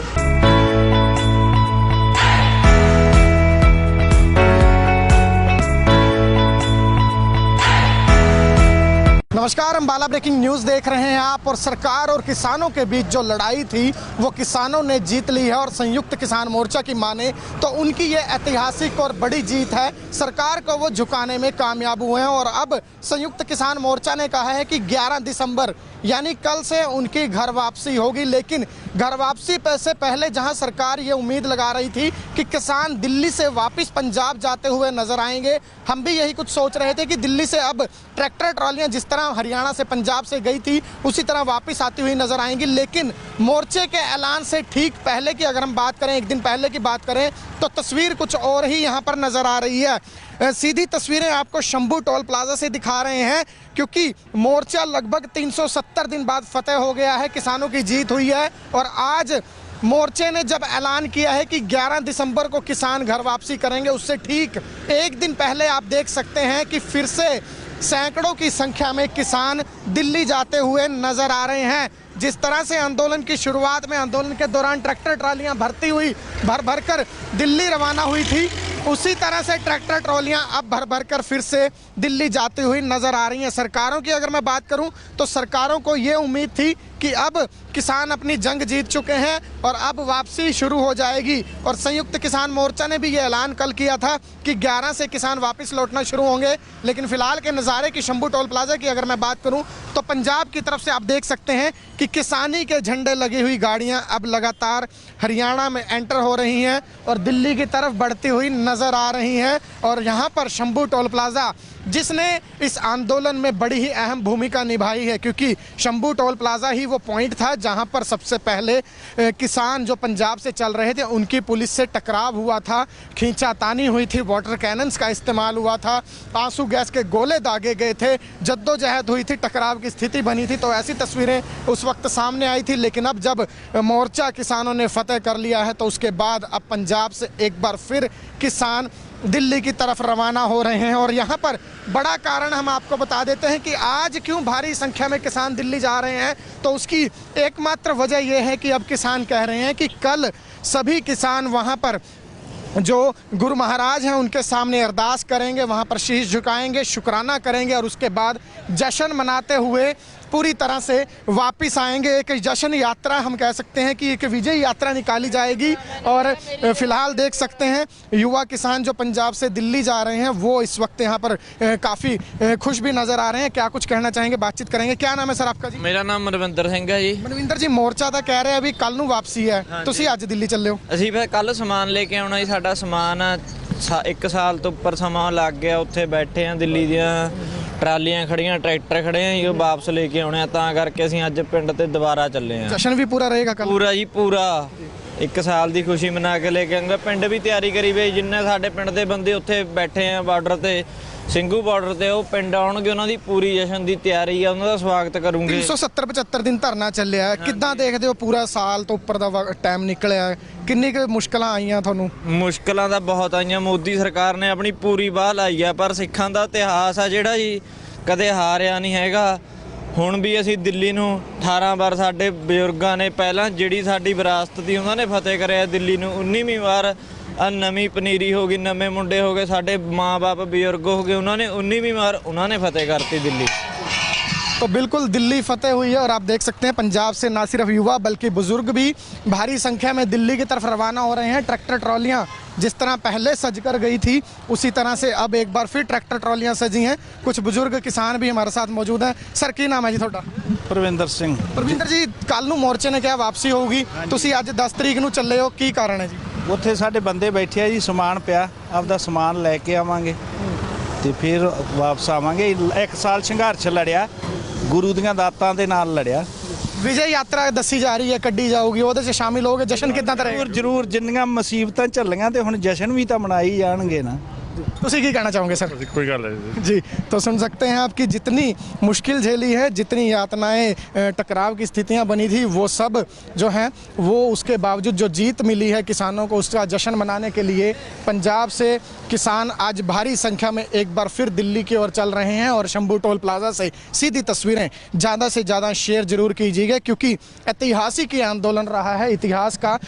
नमस्कार, अम्बाला ब्रेकिंग न्यूज़ देख रहे हैं आप। और सरकार और किसानों के बीच जो लड़ाई थी वो किसानों ने जीत ली है और संयुक्त किसान मोर्चा की माने तो उनकी ये ऐतिहासिक और बड़ी जीत है। सरकार को वो झुकाने में कामयाब हुए हैं और अब संयुक्त किसान मोर्चा ने कहा है कि 11 दिसंबर यानी कल से उनकी घर वापसी होगी। लेकिन घर वापसी से पहले जहां सरकार ये उम्मीद लगा रही थी कि किसान दिल्ली से वापस पंजाब जाते हुए नजर आएंगे, हम भी यही कुछ सोच रहे थे कि दिल्ली से अब ट्रैक्टर ट्रॉलियां जिस तरह हरियाणा से पंजाब से गई थी उसी तरह वापस आती हुई नजर आएंगी। लेकिन मोर्चे के ऐलान से ठीक पहले की अगर हम बात करें, एक दिन पहले की बात करें, तो तस्वीर कुछ और ही यहाँ पर नजर आ रही है। सीधी तस्वीरें आपको शंभू टोल प्लाजा से दिखा रहे हैं क्योंकि मोर्चा लगभग 370 दिन बाद फतेह हो गया है, किसानों की जीत हुई है। और आज मोर्चे ने जब ऐलान किया है कि 11 दिसंबर को किसान घर वापसी करेंगे, उससे ठीक एक दिन पहले आप देख सकते हैं कि फिर से सैकड़ों की संख्या में किसान दिल्ली जाते हुए नजर आ रहे हैं। जिस तरह से आंदोलन की शुरुआत में, आंदोलन के दौरान ट्रैक्टर ट्रालियां भर भर कर दिल्ली रवाना हुई थी, उसी तरह से ट्रैक्टर ट्रॉलियां अब भर भर कर फिर से दिल्ली जाती हुई नजर आ रही हैं। सरकारों की अगर मैं बात करूं तो सरकारों को ये उम्मीद थी कि अब किसान अपनी जंग जीत चुके हैं और अब वापसी शुरू हो जाएगी। और संयुक्त किसान मोर्चा ने भी ये ऐलान कल किया था कि 11 से किसान वापस लौटना शुरू होंगे। लेकिन फिलहाल के नज़ारे की शंभू टोल प्लाजा की अगर मैं बात करूं तो पंजाब की तरफ से आप देख सकते हैं कि किसानी के झंडे लगी हुई गाड़ियां अब लगातार हरियाणा में एंटर हो रही हैं और दिल्ली की तरफ बढ़ती हुई नजर आ रही हैं। और यहाँ पर शंभू टोल प्लाजा जिसने इस आंदोलन में बड़ी ही अहम भूमिका निभाई है, क्योंकि शंभू टोल प्लाजा ही वो पॉइंट था जहां पर सबसे पहले किसान जो पंजाब से चल रहे थे उनकी पुलिस से टकराव हुआ था, खींचातानी हुई थी, वाटर कैनन्स का इस्तेमाल हुआ था, आंसू गैस के गोले दागे गए थे, जद्दोजहद हुई थी, टकराव की स्थिति बनी थी। तो ऐसी तस्वीरें उस वक्त सामने आई थी। लेकिन अब जब मोर्चा किसानों ने फतेह कर लिया है तो उसके बाद अब पंजाब से एक बार फिर किसान दिल्ली की तरफ रवाना हो रहे हैं। और यहाँ पर बड़ा कारण हम आपको बता देते हैं कि आज क्यों भारी संख्या में किसान दिल्ली जा रहे हैं। तो उसकी एकमात्र वजह यह है कि अब किसान कह रहे हैं कि कल सभी किसान वहाँ पर जो गुरु महाराज हैं उनके सामने अरदास करेंगे, वहाँ पर शीश झुकाएंगे, शुक्राना करेंगे और उसके बाद जश्न मनाते हुए पूरी तरह से वापस आएंगे। एक जश्न यात्रा हम कह सकते हैं कि एक विजय यात्रा निकाली जाएगी। और फिलहाल देख सकते हैं युवा किसान जो पंजाब से दिल्ली जा रहे हैं वो इस वक्त यहाँ पर काफ़ी खुश भी नज़र आ रहे हैं। क्या कुछ कहना चाहेंगे, बातचीत करेंगे। क्या नाम है सर आपका जी? मेरा नाम मनविंਦਰ ਸਿੰਘ है जी। मनविंਦਰ जी, मोर्चा तो कह रहे हैं अभी कल ਨੂੰ वापसी है, ਤੁਸੀਂ ਅੱਜ ਦਿੱਲੀ ਚੱਲੇ ਹੋ? ਅਸੀਂ ਫਿਰ ਕੱਲ ਸਮਾਨ ਲੈ ਕੇ ਆਉਣਾ ਜੀ। ਸਾਡਾ ਸਮਾਨ 1 ਸਾਲ ਤੋਂ ਉੱਪਰ ਸਮਾਂ ਲੱਗ ਗਿਆ, ਉੱਥੇ ਬੈਠੇ ਆ, ਦਿੱਲੀ ਦੀਆਂ ਟਰਾਲੀਆਂ ਖੜੀਆਂ, ਟਰੈਕਟਰ ਖੜੇ ਆ ਜੀ, ਉਹ ਵਾਪਸ ਲੈ ਕੇ ਆਉਣੇ ਆ। ਤਾਂ ਕਰਕੇ ਅਸੀਂ ਅੱਜ ਪਿੰਡ ਤੇ ਦੁਬਾਰਾ ਚੱਲੇ ਆ। जश्न भी पूरा रहेगा कल? ਪੂਰਾ ਜੀ ਪੂਰਾ 1 ਸਾਲ ਦੀ ਖੁਸ਼ੀ ਮਨਾ ਕੇ ਲੈ ਕੇ ਆਂਗੇ। ਪਿੰਡ ਵੀ ਤਿਆਰੀ ਕਰੀ ਵੇ, ਜਿੰਨੇ ਸਾਡੇ ਪਿੰਡ ਦੇ ਬੰਦੇ ਉੱਥੇ ਬੈਠੇ ਆ ਬਾਰਡਰ ਤੇ, ਸਿੰਘੂ ਬਾਰਡਰ ਤੇ, ਉਹ ਪਿੰਡ ਆਉਣਗੇ, ਉਹਨਾਂ ਦੀ ਪੂਰੀ ਜਸ਼ਨ ਦੀ ਤਿਆਰੀ ਆ, ਉਹਨਾਂ ਦਾ ਸਵਾਗਤ ਕਰੂੰਗੇ। 370-75 ਦਿਨ ਧਰਨਾ ਚੱਲਿਆ, ਕਿੱਦਾਂ ਦੇਖਦੇ ਹੋ? ਪੂਰਾ ਸਾਲ ਤੋਂ ਉੱਪਰ ਦਾ ਟਾਈਮ ਨਿਕਲਿਆ, ਕਿੰਨੀ ਕੁ ਮੁਸ਼ਕਲਾਂ ਆਈਆਂ ਤੁਹਾਨੂੰ? ਮੁਸ਼ਕਲਾਂ ਤਾਂ ਬਹੁਤ ਆਈਆਂ। ਮੋਦੀ ਸਰਕਾਰ ਨੇ ਆਪਣੀ ਪੂਰੀ ਬਾਹ ਲਾਈ ਆ, ਪਰ ਸਿੱਖਾਂ ਦਾ ਇਤਿਹਾਸ ਆ ਜਿਹੜਾ ਜੀ ਕਦੇ ਹਾਰਿਆ ਨਹੀਂ ਹੈਗਾ। ਹੁਣ ਵੀ ਅਸੀਂ ਦਿੱਲੀ ਨੂੰ 18 ਵਾਰ ਸਾਡੇ ਬਜ਼ੁਰਗਾਂ ਨੇ, ਪਹਿਲਾਂ ਜਿਹੜੀ ਸਾਡੀ ਵਿਰਾਸਤ ਦੀ ਉਹਨਾਂ ਨੇ ਫਤਿਹ ਕਰਿਆ ਦਿੱਲੀ ਨੂੰ, 19ਵੀਂ ਵਾਰ ਆ ਨਵੀਂ ਪਨੀਰੀ ਹੋ ਗਈ, ਨਵੇਂ ਮੁੰਡੇ ਹੋ ਗਏ, ਸਾਡੇ ਮਾਂ-ਬਾਪ ਬਜ਼ੁਰਗ ਹੋ ਗਏ, ਉਹਨਾਂ ਨੇ 19ਵੀਂ ਵਾਰ ਉਹਨਾਂ ਨੇ ਫਤਿਹ ਕਰਤੀ ਦਿੱਲੀ। तो बिल्कुल दिल्ली फतेह हुई है और आप देख सकते हैं पंजाब से ना सिर्फ युवा बल्कि बुजुर्ग भी भारी संख्या में दिल्ली की तरफ रवाना हो रहे हैं। ट्रैक्टर ट्रॉलियां जिस तरह पहले सज कर गई थी उसी तरह से अब एक बार फिर ट्रैक्टर ट्रॉलियां सजी हैं। कुछ बुजुर्ग किसान भी हमारे साथ मौजूद हैं। सर की नाम है जी थोड़ा? ਪ੍ਰਵਿੰਦਰ ਸਿੰਘ। परविंदर जी, कल ਨੂੰ मोर्चे ने क्या वापसी होगी, ਤੁਸੀਂ ਅੱਜ 10 ਤਰੀਕ ਨੂੰ ਚੱਲੇ ਹੋ, ਕੀ ਕਾਰਨ ਹੈ ਜੀ? ਉੱਥੇ ਸਾਡੇ ਬੰਦੇ ਬੈਠੇ ਆ ਜੀ, ਸਮਾਨ ਪਿਆ, ਆਪਦਾ ਸਮਾਨ ਲੈ ਕੇ ਆਵਾਂਗੇ ਤੇ ਫਿਰ ਵਾਪਸ ਆਵਾਂਗੇ। 1 ਸਾਲ ਸੰਘਰਸ਼ ਲੜਿਆ, ਗੁਰੂ ਦੀਆਂ ਦਾਤਾਂ ਦੇ ਨਾਲ ਲੜਿਆ। ਵਿਜੇ ਯਾਤਰਾ ਦੱਸੀ ਜਾ ਰਹੀ ਹੈ, ਕੱਢੀ ਜਾਊਗੀ, ਉਹਦੇ 'ਚ ਸ਼ਾਮਿਲ ਹੋਗੇ। ਜਸ਼ਨ ਕਿੱਦਾਂ ਦਾ ਰਹੇਗਾ? ਜ਼ਰੂਰ ਜਿੰਨੀਆਂ ਮੁਸੀਬਤਾਂ ਝੱਲੀਆਂ ਤੇ ਹੁਣ ਜਸ਼ਨ ਵੀ ਤਾਂ ਮਨਾਈ ਜਾਣਗੇ ਨਾ। ਤੁਸੀਂ ਕੀ ਕਹਿਣਾ ਚਾहोगे सर? कोई गल है जी, तो सुन सकते हैं आपकी जितनी मुश्किल झेली है, जितनी यातनाएं, टकराव की स्थितियां बनी थी, वो सब जो हैं वो उसके बावजूद जो जीत मिली है किसानों को, उसका जश्न मनाने के लिए पंजाब से किसान आज भारी संख्या में एक बार फिर दिल्ली की ओर चल रहे हैं। और शंभू टोल प्लाजा से सीधी तस्वीरें ज़्यादा से ज़्यादा शेयर जरूर कीजिएगा क्योंकि ऐतिहासिक ये आंदोलन रहा है, इतिहास का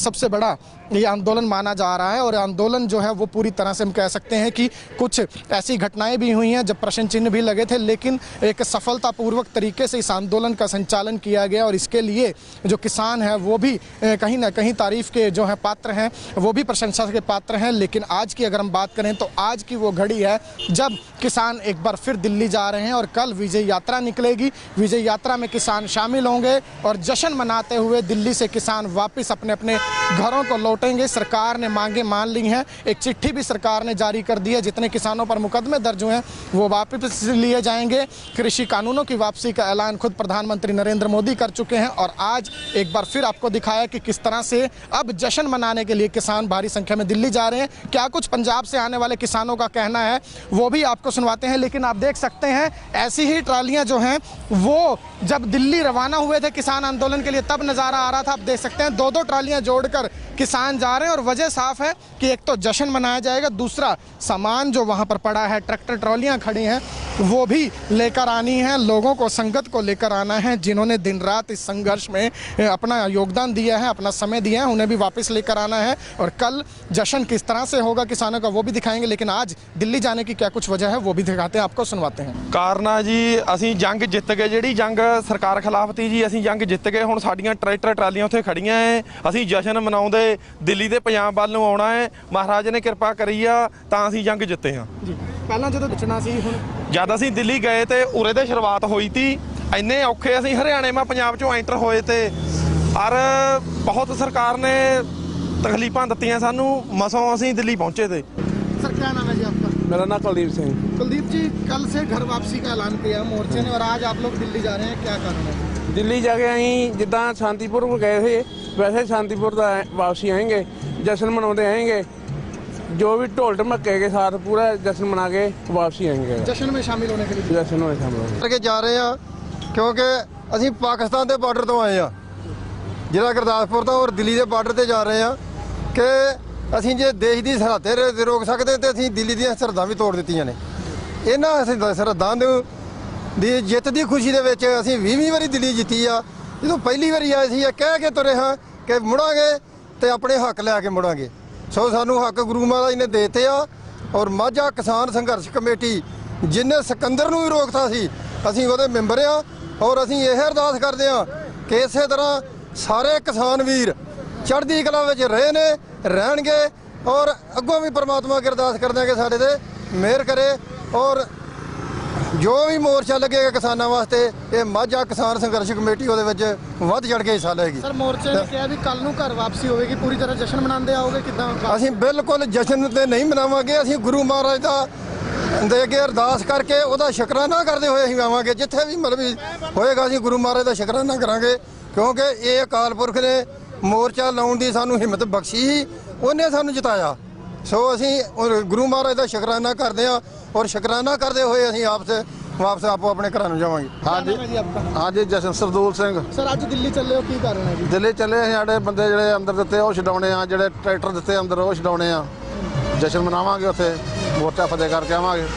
सबसे बड़ा ये आंदोलन माना जा रहा है। और आंदोलन जो है वो पूरी तरह से हम कह सकते हैं हैं कि कुछ ऐसी घटनाएं भी हुई हैं जब प्रश्न चिन्ह भी लगे थे, लेकिन एक सफलतापूर्वक तरीके से इस आंदोलन का संचालन किया गया और इसके लिए जो किसान हैं वो भी कहीं ना कहीं तारीफ के जो है पात्र हैं, वो भी प्रशंसा के पात्र हैं। लेकिन आज की अगर हम बात करें तो आज की वो घड़ी है जब किसान एक बार फिर दिल्ली जा रहे हैं और कल विजय यात्रा निकलेगी। विजय यात्रा में किसान शामिल होंगे और जश्न मनाते हुए दिल्ली से किसान वापस अपने अपने घरों को लौटेंगे। सरकार ने मांगे मान ली हैं, एक चिट्ठी भी सरकार ने जारी कर दी है। जितने किसानों पर मुकदमे दर्ज हुए हैं वो वापस लिए जाएंगे। कृषि कानूनों की वापसी का ऐलान खुद प्रधानमंत्री नरेंद्र मोदी कर चुके हैं और आज एक बार फिर आपको दिखाया कि किस तरह से अब जश्न मनाने के लिए किसान भारी संख्या में दिल्ली जा रहे हैं। क्या कुछ पंजाब से आने वाले किसानों का कहना है वो भी आपको सुनवाते हैं। लेकिन आप देख सकते हैं ऐसी ही ट्रालियां जो हैं वो जब दिल्ली रवाना हुए थे किसान आंदोलन के लिए तब नज़ारा आ रहा था। आप देख सकते हैं 2-2 ट्रालियां जोड़कर किसान जा रहे हैं और वजह साफ है कि एक तो जश्न मनाया जाएगा, दूसरा सामान जो वहां पर पड़ा है, ट्रैक्टर ट्रॉलियां खड़ी हैं वो भी लेकर आनी है। लोगों को, संगत को लेकर आना है जिन्होंने दिन रात इस संघर्ष में अपना योगदान दिया है, अपना समय दिया है, उन्हें भी वापस लेकर आना है। और कल जश्न किस तरह से होगा किसानों का वो भी दिखाएंगे। लेकिन आज दिल्ली जाने की क्या कुछ वजह है वो भी दिखाते हैं, आपको सुनवाते हैं। ਕਾਰਨ ਜੀ ਅਸੀਂ ਜੰਗ ਜਿੱਤ ਗਏ, ਜਿਹੜੀ ਜੰਗ ਸਰਕਾਰ ਖਿਲਾਫ ਤੀ ਜੀ ਅਸੀਂ ਜੰਗ ਜਿੱਤ ਗਏ। ਹੁਣ ਸਾਡੀਆਂ ਟਰੈਕਟਰ ਟਰਾਲੀਆਂ ਉੱਥੇ ਖੜੀਆਂ ਐ, ਅਸੀਂ ਜਸ਼ਨ ਮਨਾਉਂਦੇ ਦਿੱਲੀ ਤੇ ਪੰਜਾਬ ਵੱਲ ਨੂੰ ਆਉਣਾ ਹੈ। ਮਹਾਰਾਜ ਨੇ ਕਿਰਪਾ ਕਰੀ ਆ ਤਾਂ ਅਸੀਂ ਜੰਗ ਜਿੱਤੇ ਹਾਂ ਜੀ। ਪਹਿਲਾਂ ਜਦੋਂ ਬਚਣਾ ਸੀ ਹੁਣ ਜਦ ਅਸੀਂ ਦਿੱਲੀ ਗਏ ਤੇ ਉਰੇ ਦੇ ਸ਼ੁਰੂਆਤ ਹੋਈ ਤੀ, ਇੰਨੇ ਔਖੇ ਅਸੀਂ ਹਰਿਆਣੇ ਮਾ ਪੰਜਾਬ ਚੋਂ ਐਂਟਰ ਹੋਏ ਤੇ ਔਰ ਬਹੁਤ ਸਰਕਾਰ ਨੇ ਤਕਲੀਫਾਂ ਦਿੱਤੀਆਂ ਸਾਨੂੰ, ਮਸੋਂ ਅਸੀਂ ਦਿੱਲੀ ਪਹੁੰਚੇ ਤੇ। सर क्या नाम है जी आपका? मेरा नाम कुलदीप सिंह। कुलदीप जी, कल से घर वापसी का ऐलान किया मोर्चे ने और आज आप लोग दिल्ली जा रहे हैं, क्या कारण है? ਦਿੱਲੀ ਜਾ ਕੇ ਅਸੀਂ ਜਿੱਦਾਂ ਸ਼ਾਂਤੀਪੁਰ ਗਏ ਸੀ ਵੈਸੇ ਸ਼ਾਂਤੀਪੁਰ ਦਾ ਵਾਪਸੀ ਆएंगे, जश्न मनाते आएंगे। जो भी ढोल ढमक्के के साथ पूरा जश्न मना के वापसी आएंगे। जश्न में शामिल होने के लिए जश्न में शामिल होंगे। ਕਰਕੇ ਜਾ ਰਹੇ ਆ ਕਿਉਂਕਿ ਅਸੀਂ ਪਾਕਿਸਤਾਨ ਦੇ ਬਾਰਡਰ ਤੋਂ ਆਏ ਆ, ਜ਼ਿਲ੍ਹਾ ਗੁਰਦਾਸਪੁਰ ਤੋਂ ਔਰ ਦਿੱਲੀ ਦੇ ਬਾਰਡਰ ਤੇ ਜਾ ਰਹੇ ਆ ਕਿ ਅਸੀਂ ਜੇ ਦੇਸ਼ ਦੀ ਸਰਹੱਦੇ ਰੋਕ ਸਕਦੇ ਤੇ ਅਸੀਂ ਦਿੱਲੀ ਦੀਆਂ ਸਰਹੱਦਾਂ ਵੀ ਤੋੜ ਦਿੱਤੀਆਂ ਨੇ। ਇਹਨਾਂ ਅਸੀਂ ਸਰਹੱਦਾਂ ਦੀ ਜਿੱਤ ਦੀ ਖੁਸ਼ੀ ਦੇ ਵਿੱਚ ਅਸੀਂ 20ਵੀਂ ਵਾਰੀ ਦਿੱਲੀ ਜਿੱਤੀ ਆ। ਜਦੋਂ ਪਹਿਲੀ ਵਾਰੀ ਆਏ ਸੀ ਇਹ ਕਹਿ ਕੇ ਤੁਰੇ ਹਾਂ ਕਿ ਮੁੜਾਂਗੇ ਤੇ ਆਪਣੇ ਹੱਕ ਲੈ ਕੇ ਮੁੜਾਂਗੇ। ਸੋ ਸਾਨੂੰ ਹੱਕ ਗੁਰੂ ਮਹਾਰਾਜ ਨੇ ਦੇਤੇ ਆ। ਔਰ ਮਾਝਾ ਕਿਸਾਨ ਸੰਘਰਸ਼ ਕਮੇਟੀ ਜਿਹਨੇ ਸਿਕੰਦਰ ਨੂੰ ਵੀ ਰੋਕਤਾ ਸੀ, ਅਸੀਂ ਉਹਦੇ ਮੈਂਬਰ ਆ। ਔਰ ਅਸੀਂ ਇਹ ਅਰਦਾਸ ਕਰਦੇ ਆ ਕਿ ਇਸੇ ਤਰ੍ਹਾਂ ਸਾਰੇ ਕਿਸਾਨ ਵੀਰ ਚੜ੍ਹਦੀ ਕਲਾ ਵਿੱਚ ਰਹੇ ਨੇ, ਰਹਿਣਗੇ। ਔਰ ਅੱਗੋਂ ਵੀ ਪ੍ਰਮਾਤਮਾ ਅੱਗੇ ਅਰਦਾਸ ਕਰਦੇ ਆ ਕਿ ਸਾਡੇ ਤੇ ਮਿਹਰ ਕਰੇ। ਔਰ ਜੋ ਵੀ ਮੋਰਚਾ ਲੱਗੇਗਾ ਕਿਸਾਨਾਂ ਵਾਸਤੇ ਇਹ ਮਾਝਾ ਕਿਸਾਨ ਸੰਘਰਸ਼ ਕਮੇਟੀ ਉਹਦੇ ਵਿੱਚ ਵੱਧ ਚੜ੍ਹ ਕੇ ਹਿੱਸਾ ਲਏਗੀ। ਸਰ ਮੋਰਚੇ ਨੇ ਕਿਹਾ ਵੀ ਕੱਲ ਨੂੰ ਘਰ ਵਾਪਸੀ ਹੋਵੇਗੀ, ਪੂਰੀ ਤਰ੍ਹਾਂ ਜਸ਼ਨ ਮਨਾਉਂਦੇ ਆਓਗੇ ਕਿਦਾਂ? ਅਸੀਂ ਬਿਲਕੁਲ ਜਸ਼ਨ ਤੇ ਨਹੀਂ ਮਨਾਵਾਂਗੇ। ਅਸੀਂ ਗੁਰੂ ਮਹਾਰਾਜ ਦਾ ਦੇ ਅੱਗੇ ਅਰਦਾਸ ਕਰਕੇ ਉਹਦਾ ਸ਼ੁਕਰਾਨਾ ਕਰਦੇ ਹੋਏ ਅਸੀਂ ਆਵਾਂਗੇ। ਜਿੱਥੇ ਵੀ ਮਤਲਬ ਹੋਏਗਾ ਅਸੀਂ ਗੁਰੂ ਮਹਾਰਾਜ ਦਾ ਸ਼ੁਕਰਾਨਾ ਕਰਾਂਗੇ ਕਿਉਂਕਿ ਇਹ ਅਕਾਲ ਪੁਰਖ ਨੇ ਮੋਰਚਾ ਲਾਉਣ ਦੀ ਸਾਨੂੰ ਹਿੰਮਤ ਬਖਸ਼ੀ ਸੀ, ਉਹਨੇ ਸਾਨੂੰ ਜਿਤਾਇਆ। ਸੋ ਅਸੀਂ ਗੁਰੂ ਮਹਾਰਾਜ ਦਾ ਸ਼ੁਕਰਾਨਾ ਕਰਦੇ ਹਾਂ ਔਰ ਸ਼ੁਕਰਾਨਾ ਕਰਦੇ ਹੋਏ ਅਸੀਂ ਵਾਪਸ ਆਪੋ ਆਪਣੇ ਘਰਾਂ ਨੂੰ ਜਾਵਾਂਗੇ। ਹਾਂਜੀ ਜਸ਼ਨ ਸਰਦੂਲ ਸਿੰਘ। ਸਰ ਅੱਜ ਦਿੱਲੀ ਚੱਲੇ ਹੋ, ਕੀ ਕਾਰਨ ਹੈ ਜੀ? ਦਿੱਲੀ ਚੱਲੇ ਅਸੀਂ, ਸਾਡੇ ਬੰਦੇ ਜਿਹੜੇ ਅੰਦਰ ਦਿੱਤੇ ਉਹ ਛਡਾਉਣੇ ਆ, ਜਿਹੜੇ ਟਰੈਕਟਰ ਦਿੱਤੇ ਅੰਦਰ ਉਹ ਛਡਾਉਣੇ ਆ। ਜਸ਼ਨ ਮਨਾਵਾਂਗੇ, ਉੱਥੇ ਮੋਰਚਾ ਫਤਿਹ ਕਰਕੇ ਆਵਾਂਗੇ।